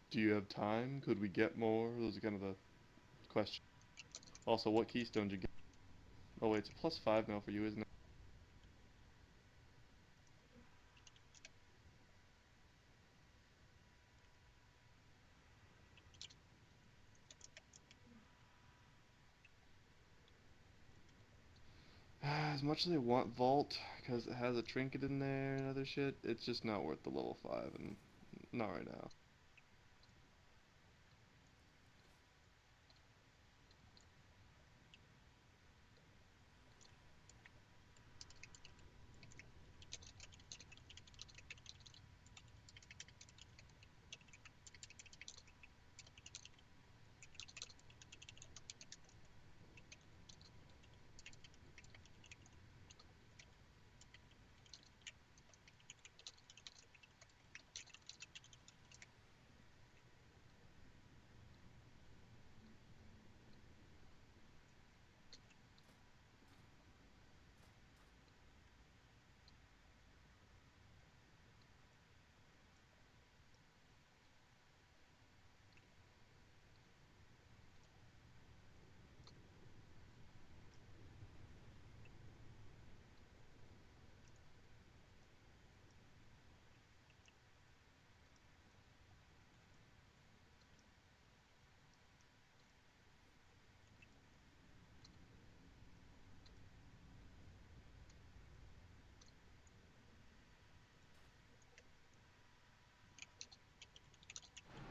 do you have time? Could we get more? Those are kind of the questions. Also, what keystone did you get? Oh wait, it's a +5 now for you, isn't it? As much as I want Vault, because it has a trinket in there and other shit, it's just not worth the level 5, and not right now.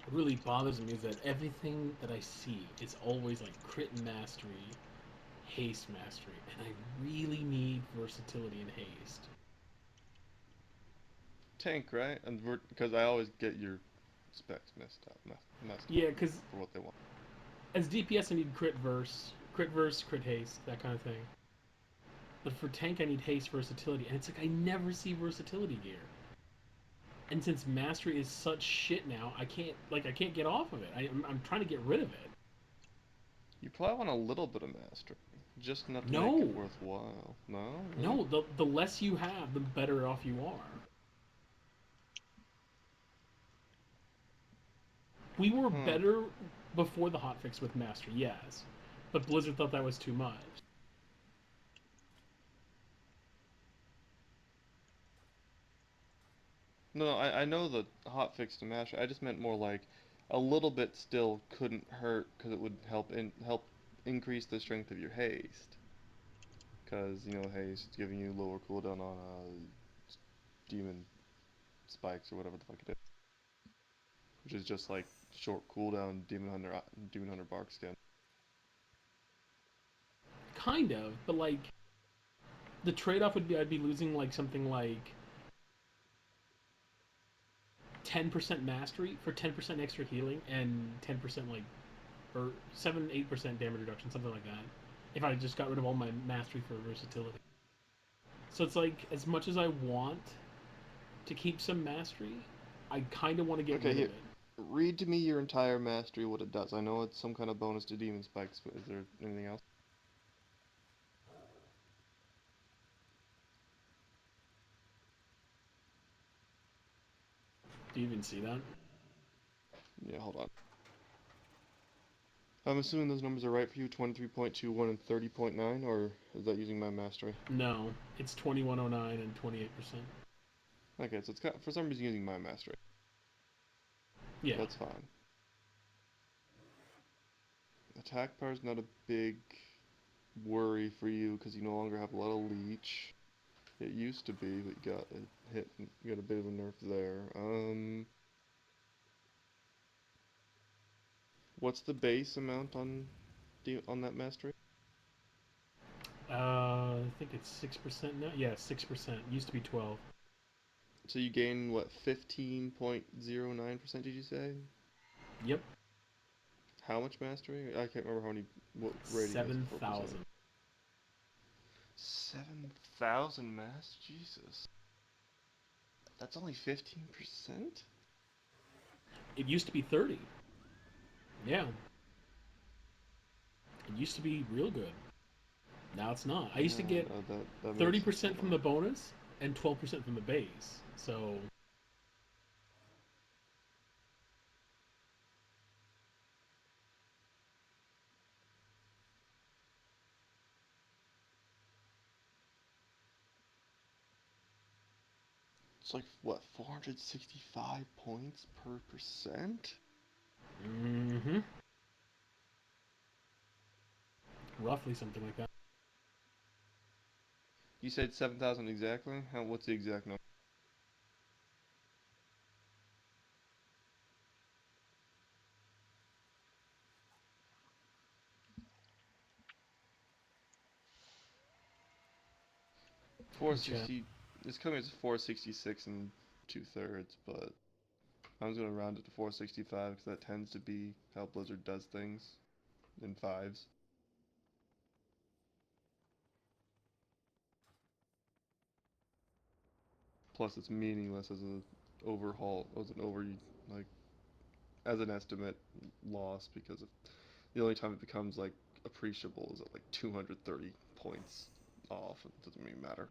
What really bothers me is that everything that I see is always like crit mastery, haste mastery, and I really need versatility and haste. Tank, right? And because I always get your specs messed up, Yeah, because for what they want. as DPS, I need crit crit haste, that kind of thing. But for tank, I need haste versatility, and it's like I never see versatility gear. And since mastery is such shit now, I can't get off of it. I'm trying to get rid of it. You probably want a little bit of mastery, just enough to No. make it worthwhile. No. Really? No, the less you have, the better off you are. We were better before the hotfix with mastery, yes, but Blizzard thought that was too much. No, I know the hotfix to mastery. I just meant more like a little bit still couldn't hurt because it would help increase the strength of your haste. Because you know haste is giving you lower cooldown on demon spikes or whatever the fuck it is, which is just like short cooldown demon hunter bark skin. Kind of, but like the trade-off would be I'd be losing like something like 10% mastery for 10% extra healing and 10% like or 7-8% damage reduction, something like that. If I just got rid of all my mastery for versatility. So it's like as much as I want to keep some mastery, I kind of want to get rid of it. Read to me your entire mastery, what it does. I know it's some kind of bonus to demon spikes, but is there anything else? Do you even see that? Yeah, hold on. I'm assuming those numbers are right for you, 23.21 and 30.9, or is that using my mastery? No, it's 2109 and 28%. Okay, so it's got, for some reason using my mastery. Yeah. That's fine. Attack power is not a big worry for you because you no longer have a lot of leech. It used to be, but you got a bit of a nerf there. What's the base amount on that mastery? I think it's 6% now. Yeah, 6%. Used to be 12. So you gain what, 15.09%? Did you say? Yep. How much mastery? I can't remember what rating. 7,000. 7,000 mass? Jesus. That's only 15%? It used to be 30. Yeah. It used to be real good. Now it's not. I used to get 30% from the bonus and 12% from the base. So it's like, what, 465 points per percent? Mm-hmm. Roughly something like that. You said 7,000 exactly? What's the exact number? It's coming as 466 and 2/3, but I was gonna round it to 465 because that tends to be how Blizzard does things in fives. Plus, it's meaningless as an as an estimate loss because the only time it becomes like appreciable is at like 230 points off. It doesn't really matter.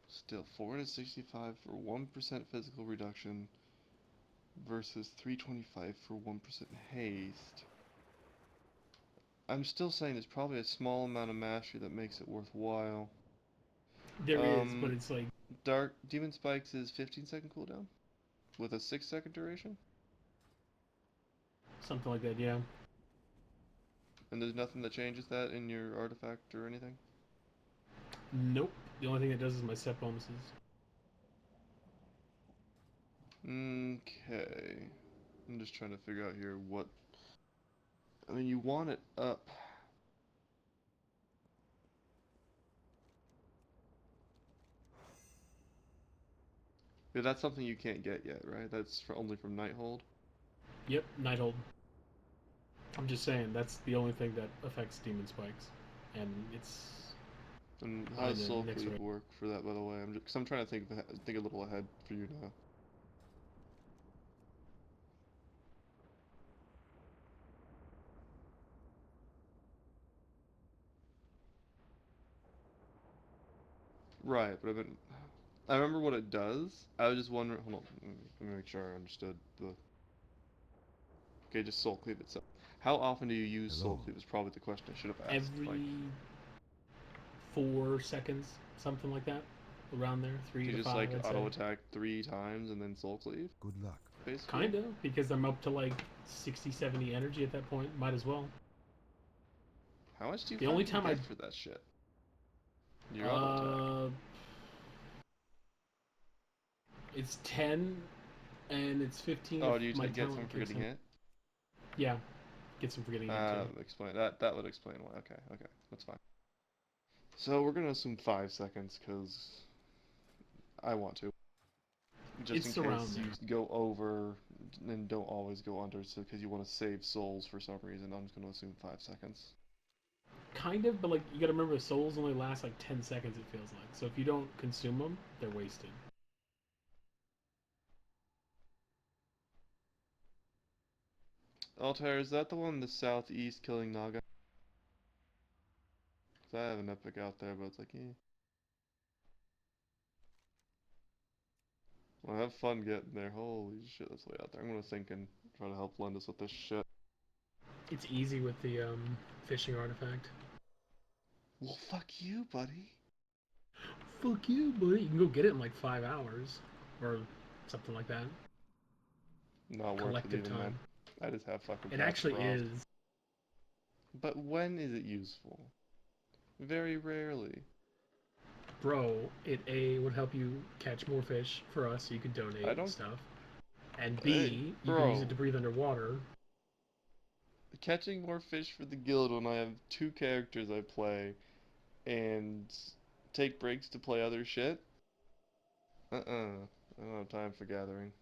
Still, 465 for 1% physical reduction versus 325 for 1% haste. I'm still saying there's probably a small amount of mastery that makes it worthwhile. There is, but it's like Dark Demon Spikes is 15-second cooldown with a 6-second duration. Something like that, yeah. And there's nothing that changes that in your artifact or anything? Nope. The only thing it does is my set bonuses. Okay. I'm just trying to figure out here what. I mean, you want it up. Yeah, that's something you can't get yet, right? That's only from Nighthold. Yep, Nighthold. I'm just saying that's the only thing that affects demon spikes, and it's. And how does the Soul next Cleave round. work for that, by the way? Cause I'm trying to think a little ahead for you now. Right, but I remember what it does. I was just wondering. Hold on, let me make sure I understood the. Okay, just Soul Cleave itself. How often do you use Soul Cleave? Is probably the question I should have asked. Every 4 seconds, something like that, around there, 3 do you to just 5. like I'd auto say. attack 3 times and then Soul Cleave? Good luck. Basically. Kinda, because I'm up to like 60, 70 energy at that point. Might as well. How much do you The only fucking time get for that shit? Your auto attack. It's 10, and it's 15 Oh, if do you my get talent some for kicks getting in. hit? Yeah, get some for getting hit too. Explain that. That would explain why. Okay, that's fine. So we're gonna assume 5 seconds, cause I want to. Just It's in around case there. you go over and don't always go under, so because you want to save souls for some reason, I'm just gonna assume 5 seconds. Kind of, but like you gotta remember, souls only last like 10 seconds. It feels like. So if you don't consume them, they're wasted. Altair, is that the one in the southeast killing Naga? 'Cause I have an epic out there, but it's like, eh. Well, have fun getting there. Holy shit, that's way out there. I'm gonna think and try to help Lendus with this shit. It's easy with the fishing artifact. Well, fuck you, buddy. Fuck you, buddy. You can go get it in like 5 hours, or something like that. Not worth it Collective even, man. time. I just have fucking It Path of actually Frost. is. But when is it useful? Very rarely. Bro, it A would help you catch more fish for us so you could donate I and don't. stuff. And Hey, B, you can use it bro. to breathe underwater. Catching more fish for the guild when I have 2 characters I play and take breaks to play other shit? I don't have time for gathering.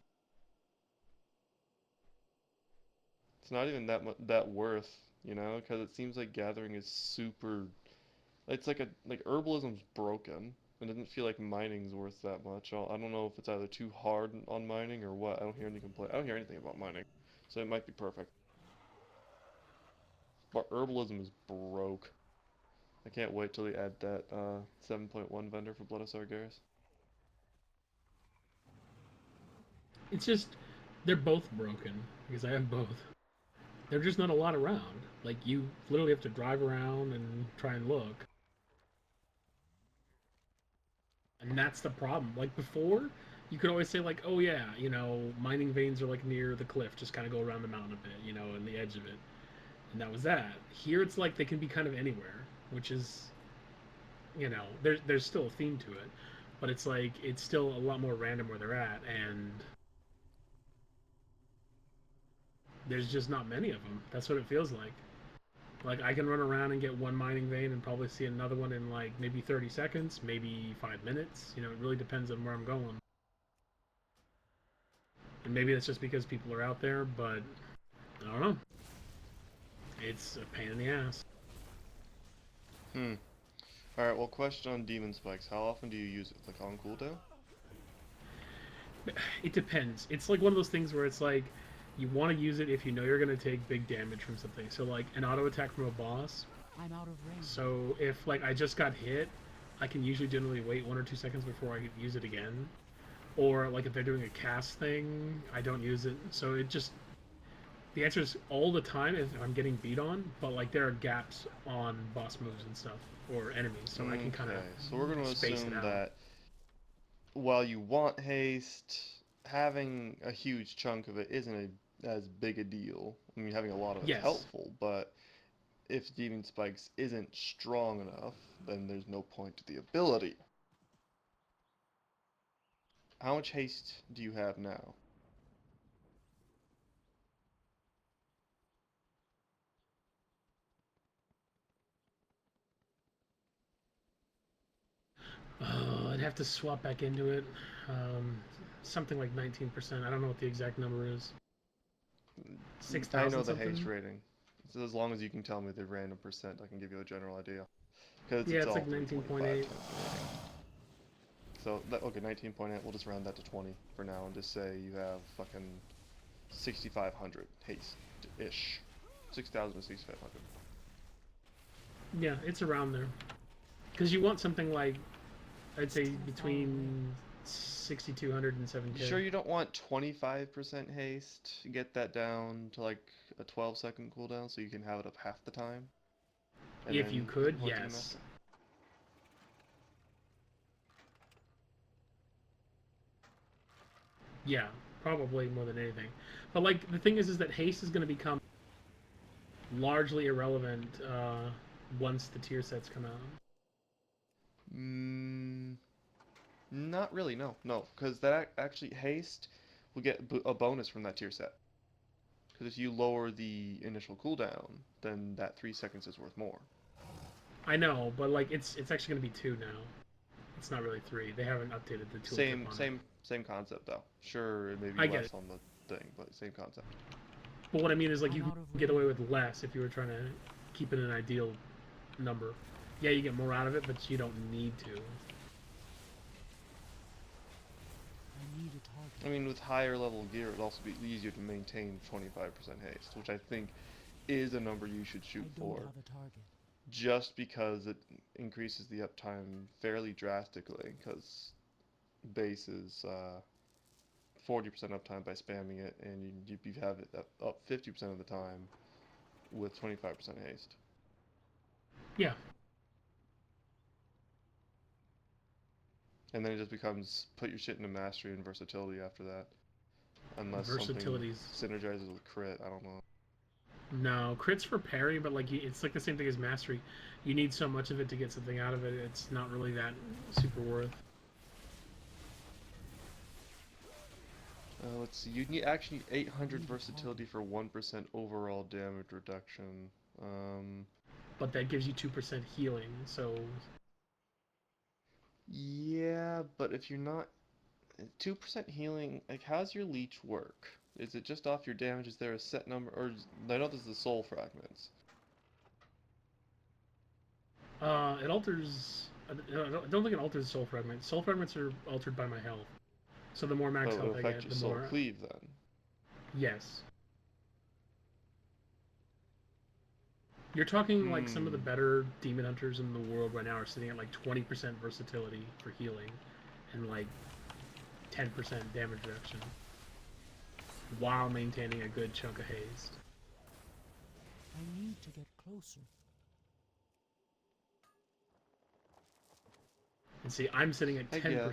It's not even that worth, you know, because it seems like gathering is super. It's like herbalism's broken. It doesn't feel like mining's worth that much. I don't know if it's either too hard on mining or what. I don't hear any complaint. I don't hear anything about mining, so it might be perfect. But herbalism is broke. I can't wait till they add that 7.1 vendor for Blood of Sargeras. It's just, they're both broken, because I have both. They're just not a lot around. Like, you literally have to drive around and try and look. And that's the problem. Like, before, you could always say, like, oh yeah, you know, mining veins are, like, near the cliff. Just kind of go around the mountain a bit, you know, and the edge of it. And that was that. Here, it's like they can be kind of anywhere, which is, you know, there's still a theme to it. But it's like, it's still a lot more random where they're at, and there's just not many of them. That's what it feels like. Like, I can run around and get one mining vein and probably see another one in, like, maybe 30 seconds, maybe 5 minutes. You know, it really depends on where I'm going. And maybe that's just because people are out there, but I don't know. It's a pain in the ass. Alright, well, question on Demon Spikes. How often do you use it? Like on cooldown? It depends. It's like one of those things where it's like, you want to use it if you know you're going to take big damage from something. So, like, an auto attack from a boss. I'm out of range. So, if, like, I just got hit, I can usually generally wait 1 or 2 seconds before I use it again. Or, like, if they're doing a cast thing, I don't use it. So, it just... The answer is all the time if I'm getting beat on, but, like, there are gaps on boss moves and stuff, or enemies, so I can kind of so we're going to space assume it out. that while you want haste, having a huge chunk of it isn't as big a deal. I mean, having a lot of it's Yes. helpful, but if Demon Spikes isn't strong enough, then there's no point to the ability. How much haste do you have now? have to swap back into it. Something like 19%. I don't know what the exact number is. I 6,000 know the something? haste rating. So as long as you can tell me the random percent, I can give you a general idea. Because Yeah, it's it's all like 19.8. So, okay, 19.8, we'll just round that to 20 for now and just say you have fucking 6,500 haste-ish. 6,000 to 6,500. Yeah, it's around there. Because you want something like, I'd say between 6,200 and 7K. You sure you don't want 25% haste? Get that down to like a 12-second cooldown so you can have it up half the time? And If you then could, put the yes. master? Yeah, probably more than anything. But like the thing is that haste is going to become largely irrelevant once the tier sets come out. Not really, no. No, because that actually, haste will get a bonus from that tier set. Because if you lower the initial cooldown, then that 3 seconds is worth more. I know, but like it's actually going to be 2 now. It's not really 3. They haven't updated the tooltip on it. Same concept though. Sure, it may be I get less it. on the thing, but same concept. But what I mean is like you can get away with less if you were trying to keep it an ideal number. Yeah, you get more out of it, but you don't need to. I mean, with higher level gear, it'd also be easier to maintain 25% haste, which I think is a number you should shoot for. Just because it increases the uptime fairly drastically, because base is 40% uptime by spamming it, and you have it up 50% of the time with 25% haste. Yeah. And then it just becomes put your shit into mastery and versatility after that. Unless something synergizes with crit, I don't know. No, crit's for parry, but like it's like the same thing as mastery. You need so much of it to get something out of it. It's not really that super worth. Let's see. You need actually 800 versatility for 1% overall damage reduction. But that gives you 2% healing, so. Yeah, but if you're not 2% healing, like how's your leech work? Is it just off your damage? Is there a set number, or I know there's the soul fragments. It alters. I don't think it alters soul fragments. Soul fragments are altered by my health. So the more max health I get, the soul more. Cleave then. Yes. You're talking like some of the better demon hunters in the world right now are sitting at like 20% versatility for healing, and like 10% damage reduction, while maintaining a good chunk of haste. I need to get closer. And see, I'm sitting at 10%.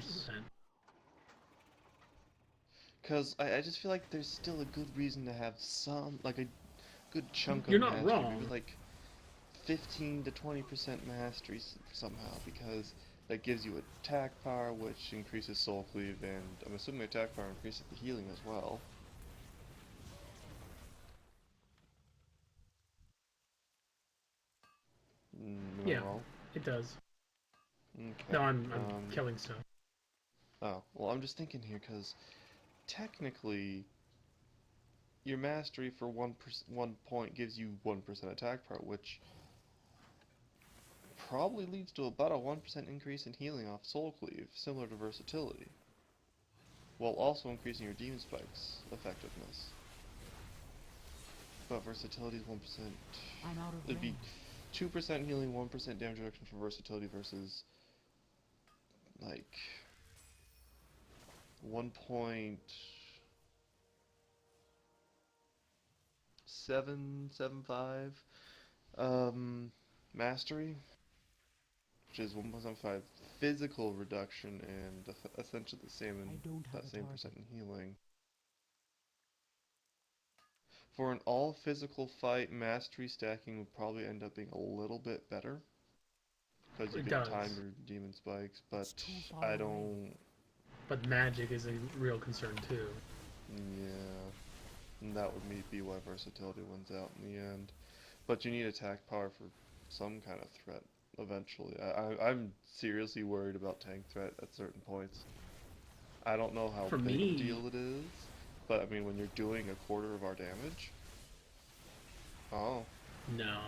Because I just feel like there's still a good reason to have some, like a good chunk You're of not mastery. wrong. Maybe like 15 to 20% mastery somehow, because that gives you attack power, which increases soul cleave, and I'm assuming attack power increases the healing as well. Yeah, wrong? it does. Okay. No, I'm killing stuff. Oh, well, I'm just thinking here, because technically, your mastery for 1 point gives you 1% attack power, which probably leads to about a 1% increase in healing off soul cleave, similar to versatility, while also increasing your demon spikes effectiveness. But versatility is 1%. It'd be 2% healing, 1% damage reduction for versatility versus like 1.775 mastery, which is 1.75 physical reduction and essentially the same in that same percent in healing. For an all physical fight, mastery stacking would probably end up being a little bit better, because you can time your demon spikes, but I don't. But magic is a real concern too. Yeah, and that would be why versatility wins out in the end. But you need attack power for some kind of threat eventually. I'm seriously worried about tank threat at certain points. I don't know how For big of a me, deal it is, but I mean, when you're doing a quarter of our damage, oh, no.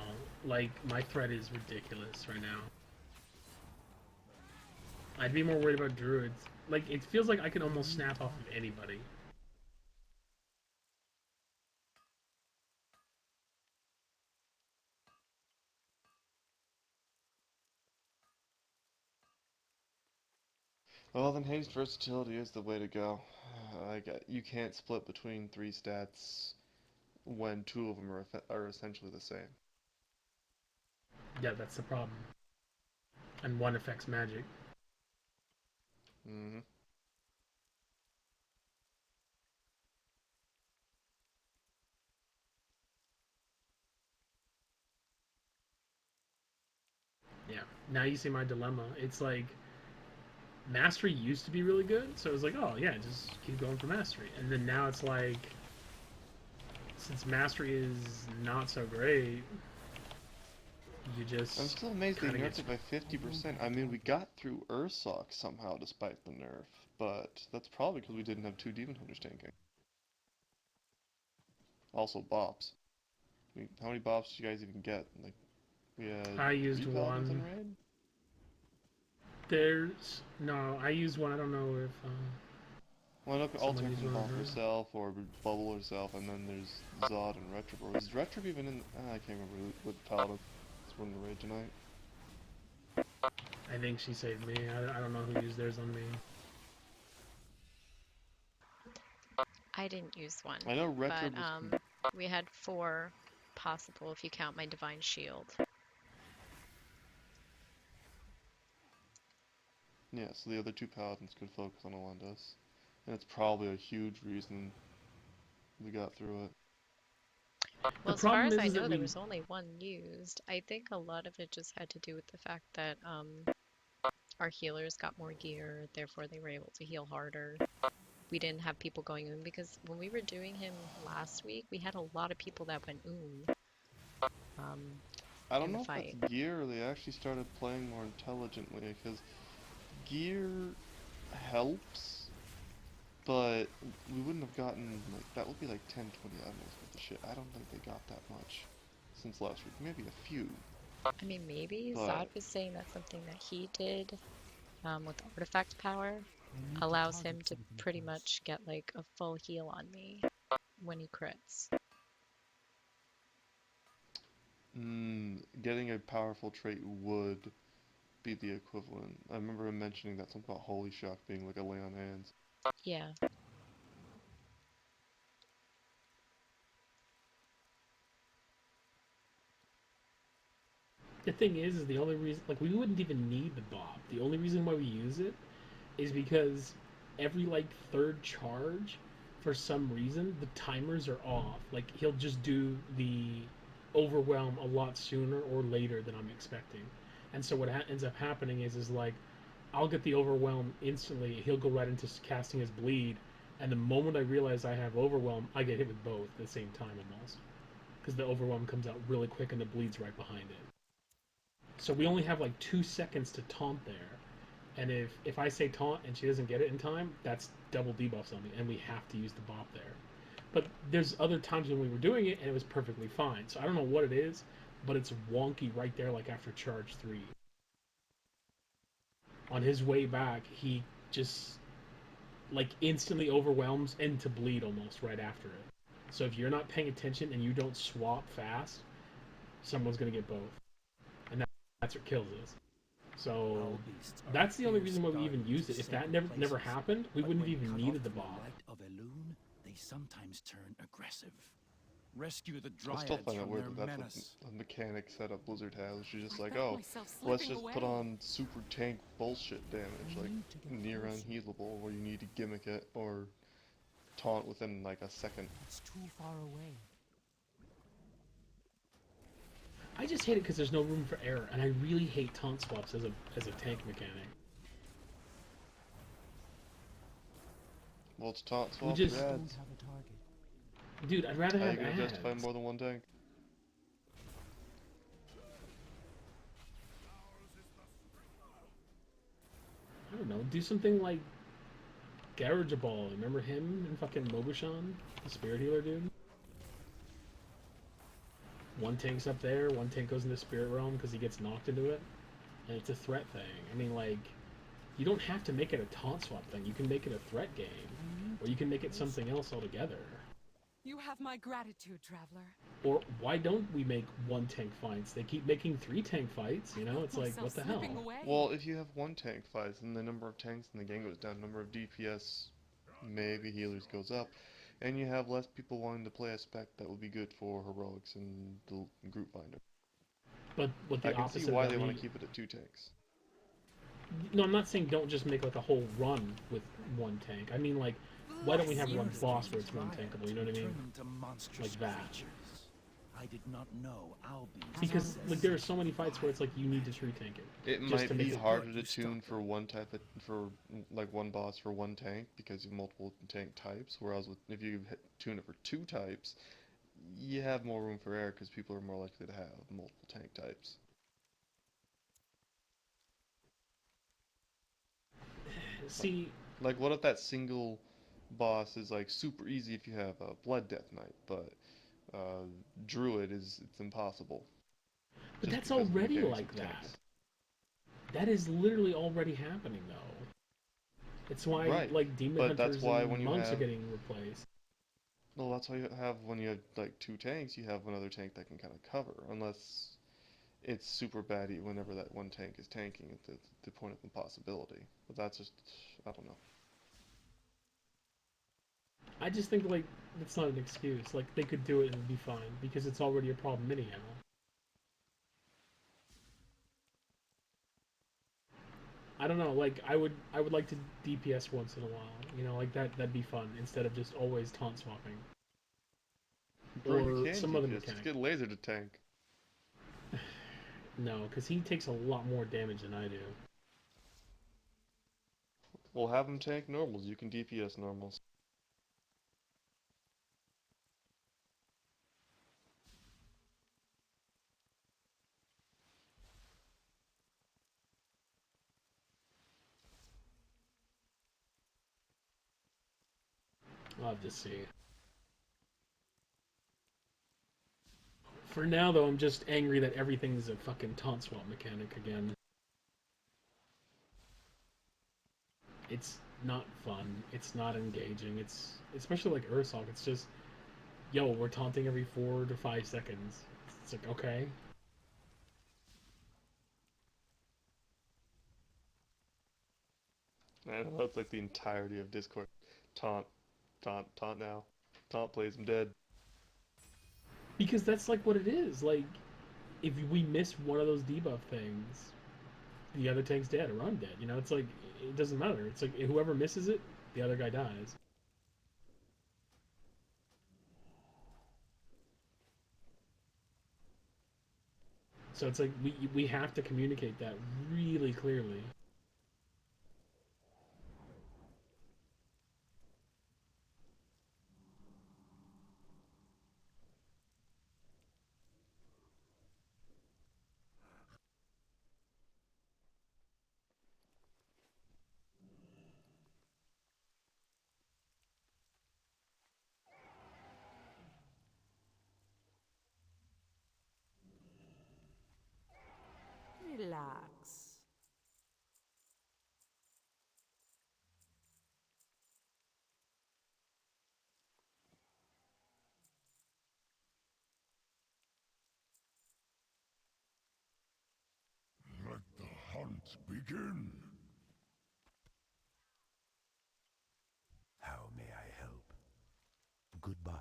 Like, my threat is ridiculous right now. I'd be more worried about druids. Like, it feels like I can almost snap off of anybody. well then haste versatility is the way to go. You can't split between 3 stats when 2 of them are essentially the same. Yeah, that's the problem. And one affects magic. Mm-hmm. Yeah. Now you see my dilemma. It's like mastery used to be really good, so it was like, oh yeah, just keep going for mastery. And then now it's like, since mastery is not so great, you just. I'm still amazed they kinda nerfed it by 50%. I mean, we got through Ursoc somehow despite the nerf, but that's probably because we didn't have 2 Demon Hunters tanking. Also, bops. I mean, how many bops did you guys even get? Like, we had I used 3 paladins one. in raid? No, I used one. I don't know if Well, I know someone Alter used can one of bump hers. herself or bubble herself, and then there's Zod and Retrib. Or is Retrib even in? I can't remember what paladin is running the raid tonight. I think she saved me. I don't know who used theirs on me. I didn't use one, I know but Retrib was. we had 4 possible if you count my divine shield. Yeah, so the other 2 paladins could focus on Alendis. And it's probably a huge reason we got through it. Well, as far as I know, there was only 1 used. I think a lot of it just had to do with the fact that our healers got more gear, therefore they were able to heal harder. We didn't have people going because when we were doing him last week, we had a lot of people that went I don't in the know if fight. that's gear or they actually started playing more intelligently, because gear helps, but we wouldn't have gotten, like, that would be like 10, 20 items worth of shit. I don't think they got that much since last week. Maybe a few. I mean, maybe Zod was saying that's something that he did with artifact power. Allows him to pretty much get like a full heal on me when he crits. Getting a powerful trait would be the equivalent. I remember him mentioning that something about Holy Shock being like a lay on hands. Yeah. The thing is the only reason, like, we wouldn't even need the Bob. The only reason why we use it is because every, like, 3rd charge, for some reason, the timers are off. Like, he'll just do the overwhelm a lot sooner or later than I'm expecting. And so what ends up happening is like, I'll get the overwhelm instantly, he'll go right into casting his bleed, and the moment I realize I have overwhelm, I get hit with both at the same time almost. Because the overwhelm comes out really quick and the bleed's right behind it. So we only have like 2 seconds to taunt there. And if I say taunt and she doesn't get it in time, that's double debuffs on me, and we have to use the bop there. But there's other times when we were doing it and it was perfectly fine. So I don't know what it is, but it's wonky right there, like after charge 3. On his way back, he just like instantly overwhelms into bleed almost right after it. So if you're not paying attention and you don't swap fast, someone's gonna get both, and that's what kills us. So that's the only reason why we even used it. If that never happened, we wouldn't have even needed the bomb. Of Elune, they sometimes turn aggressive. Rescue the I still dryads find it from weird their that that's menace. a mechanic set up Blizzard has. She's just like, oh, let's just put on super tank bullshit damage, like near unhealable, where you need to gimmick it or taunt within like a second. It's too far away. I just hate it because there's no room for error, and I really hate taunt swaps as a tank mechanic. Well, it's taunt swap We just ads. Dude, I'd rather How have you gonna ads. justify more than one tank? do something like Garajabal. Remember him and fucking Mobushan, the spirit healer dude? One tank's up there, one tank goes into spirit realm because he gets knocked into it, and it's a threat thing. I mean, like, you don't have to make it a taunt swap thing. You can make it a threat game, or you can make it something else altogether. You have my gratitude, traveler. Or why don't we make one tank fights? They keep making 3 tank fights, you know? It's like, what the hell? Well, if you have one tank fights, then the number of tanks in the game goes down, number of DPS, maybe healers goes up, and you have less people wanting to play a spec that would be good for heroics and the group finder. But what the I can opposite see why of they that want to mean- keep it at 2 tanks. No, I'm not saying don't just make like a whole run with one tank. I mean, like, why don't we have one boss where it's one tankable? You know what I mean? Like that. I did not know I'll be. Because like there are so many fights where it's like you need to 3 tank it. It just might to be make it harder good. to tune for one type of, for like one boss for one tank because you have multiple tank types, whereas if you tune it for 2 types, you have more room for error because people are more likely to have multiple tank types. See, like what if that single boss is like super easy if you have a Blood Death Knight, but Druid it's impossible. But Just that's because of the already mechanics like of that. tanks. That is literally already happening though. It's why Right, like demon but hunters that's why and when you monks are have- getting replaced. Well, that's why you have when you have like 2 tanks, you have another tank that can kind of cover, unless it's super bad whenever that one tank is tanking at the point of impossibility. But that's just, I don't know. I just think like it's not an excuse. Like they could do it and it'd be fine because it's already a problem anyhow. I don't know. Like I would like to DPS once in a while. You know, like that'd be fun instead of just always taunt swapping. Bro, you Or can some other DPS, mechanic. just get Laser to tank. No, because he takes a lot more damage than I do. Well, have him tank normals, you can DPS normals. I'll have to see. For now, though, I'm just angry that everything's a fucking taunt swap mechanic again. It's not fun. It's not engaging. It's especially like Ursolk. It's just, yo, we're taunting every 4 to 5 seconds. It's like, okay. Man, that's like the entirety of Discord. Taunt, taunt, taunt now. Taunt plays him dead. Because that's like what it is. Like, if we miss one of those debuff things, the other tank's dead or I'm dead. You know, it's like, it doesn't matter. It's like, whoever misses it, the other guy dies. So it's like, we have to communicate that really clearly. Relax. Let the hunt begin. How may I help? Goodbye.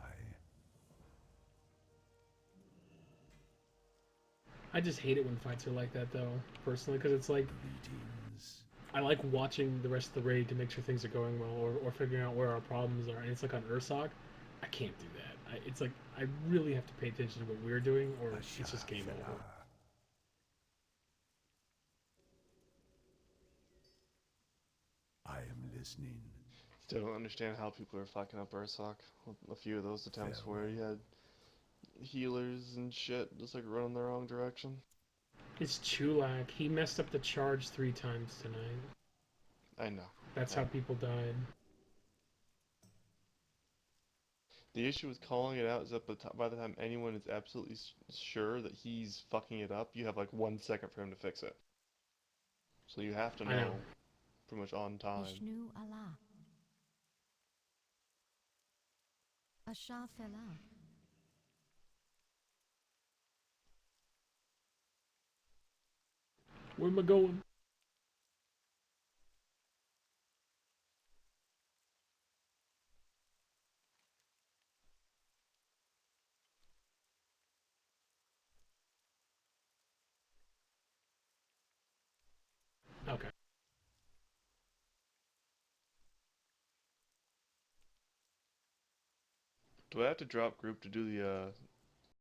I just hate it when fights are like that, though, personally, because it's like, I like watching the rest of the raid to make sure things are going well, or figuring out where our problems are, and it's like on Ursoc, I can't do that. It's like, I really have to pay attention to what we're doing, or it's just game over. I am listening. Still don't understand how people are fucking up Ursoc. A few of those attempts where you had healers and shit just like running the wrong direction. It's Chulak. He messed up the charge 3 times tonight. I know. That's how people died. The issue with calling it out is that by the time anyone is absolutely sure that he's fucking it up, you have like 1 second for him to fix it. So you have to I know. know pretty much on time. Vishnu Allah. Ashar Fela. Where am I going? Okay. Do I have to drop group to do the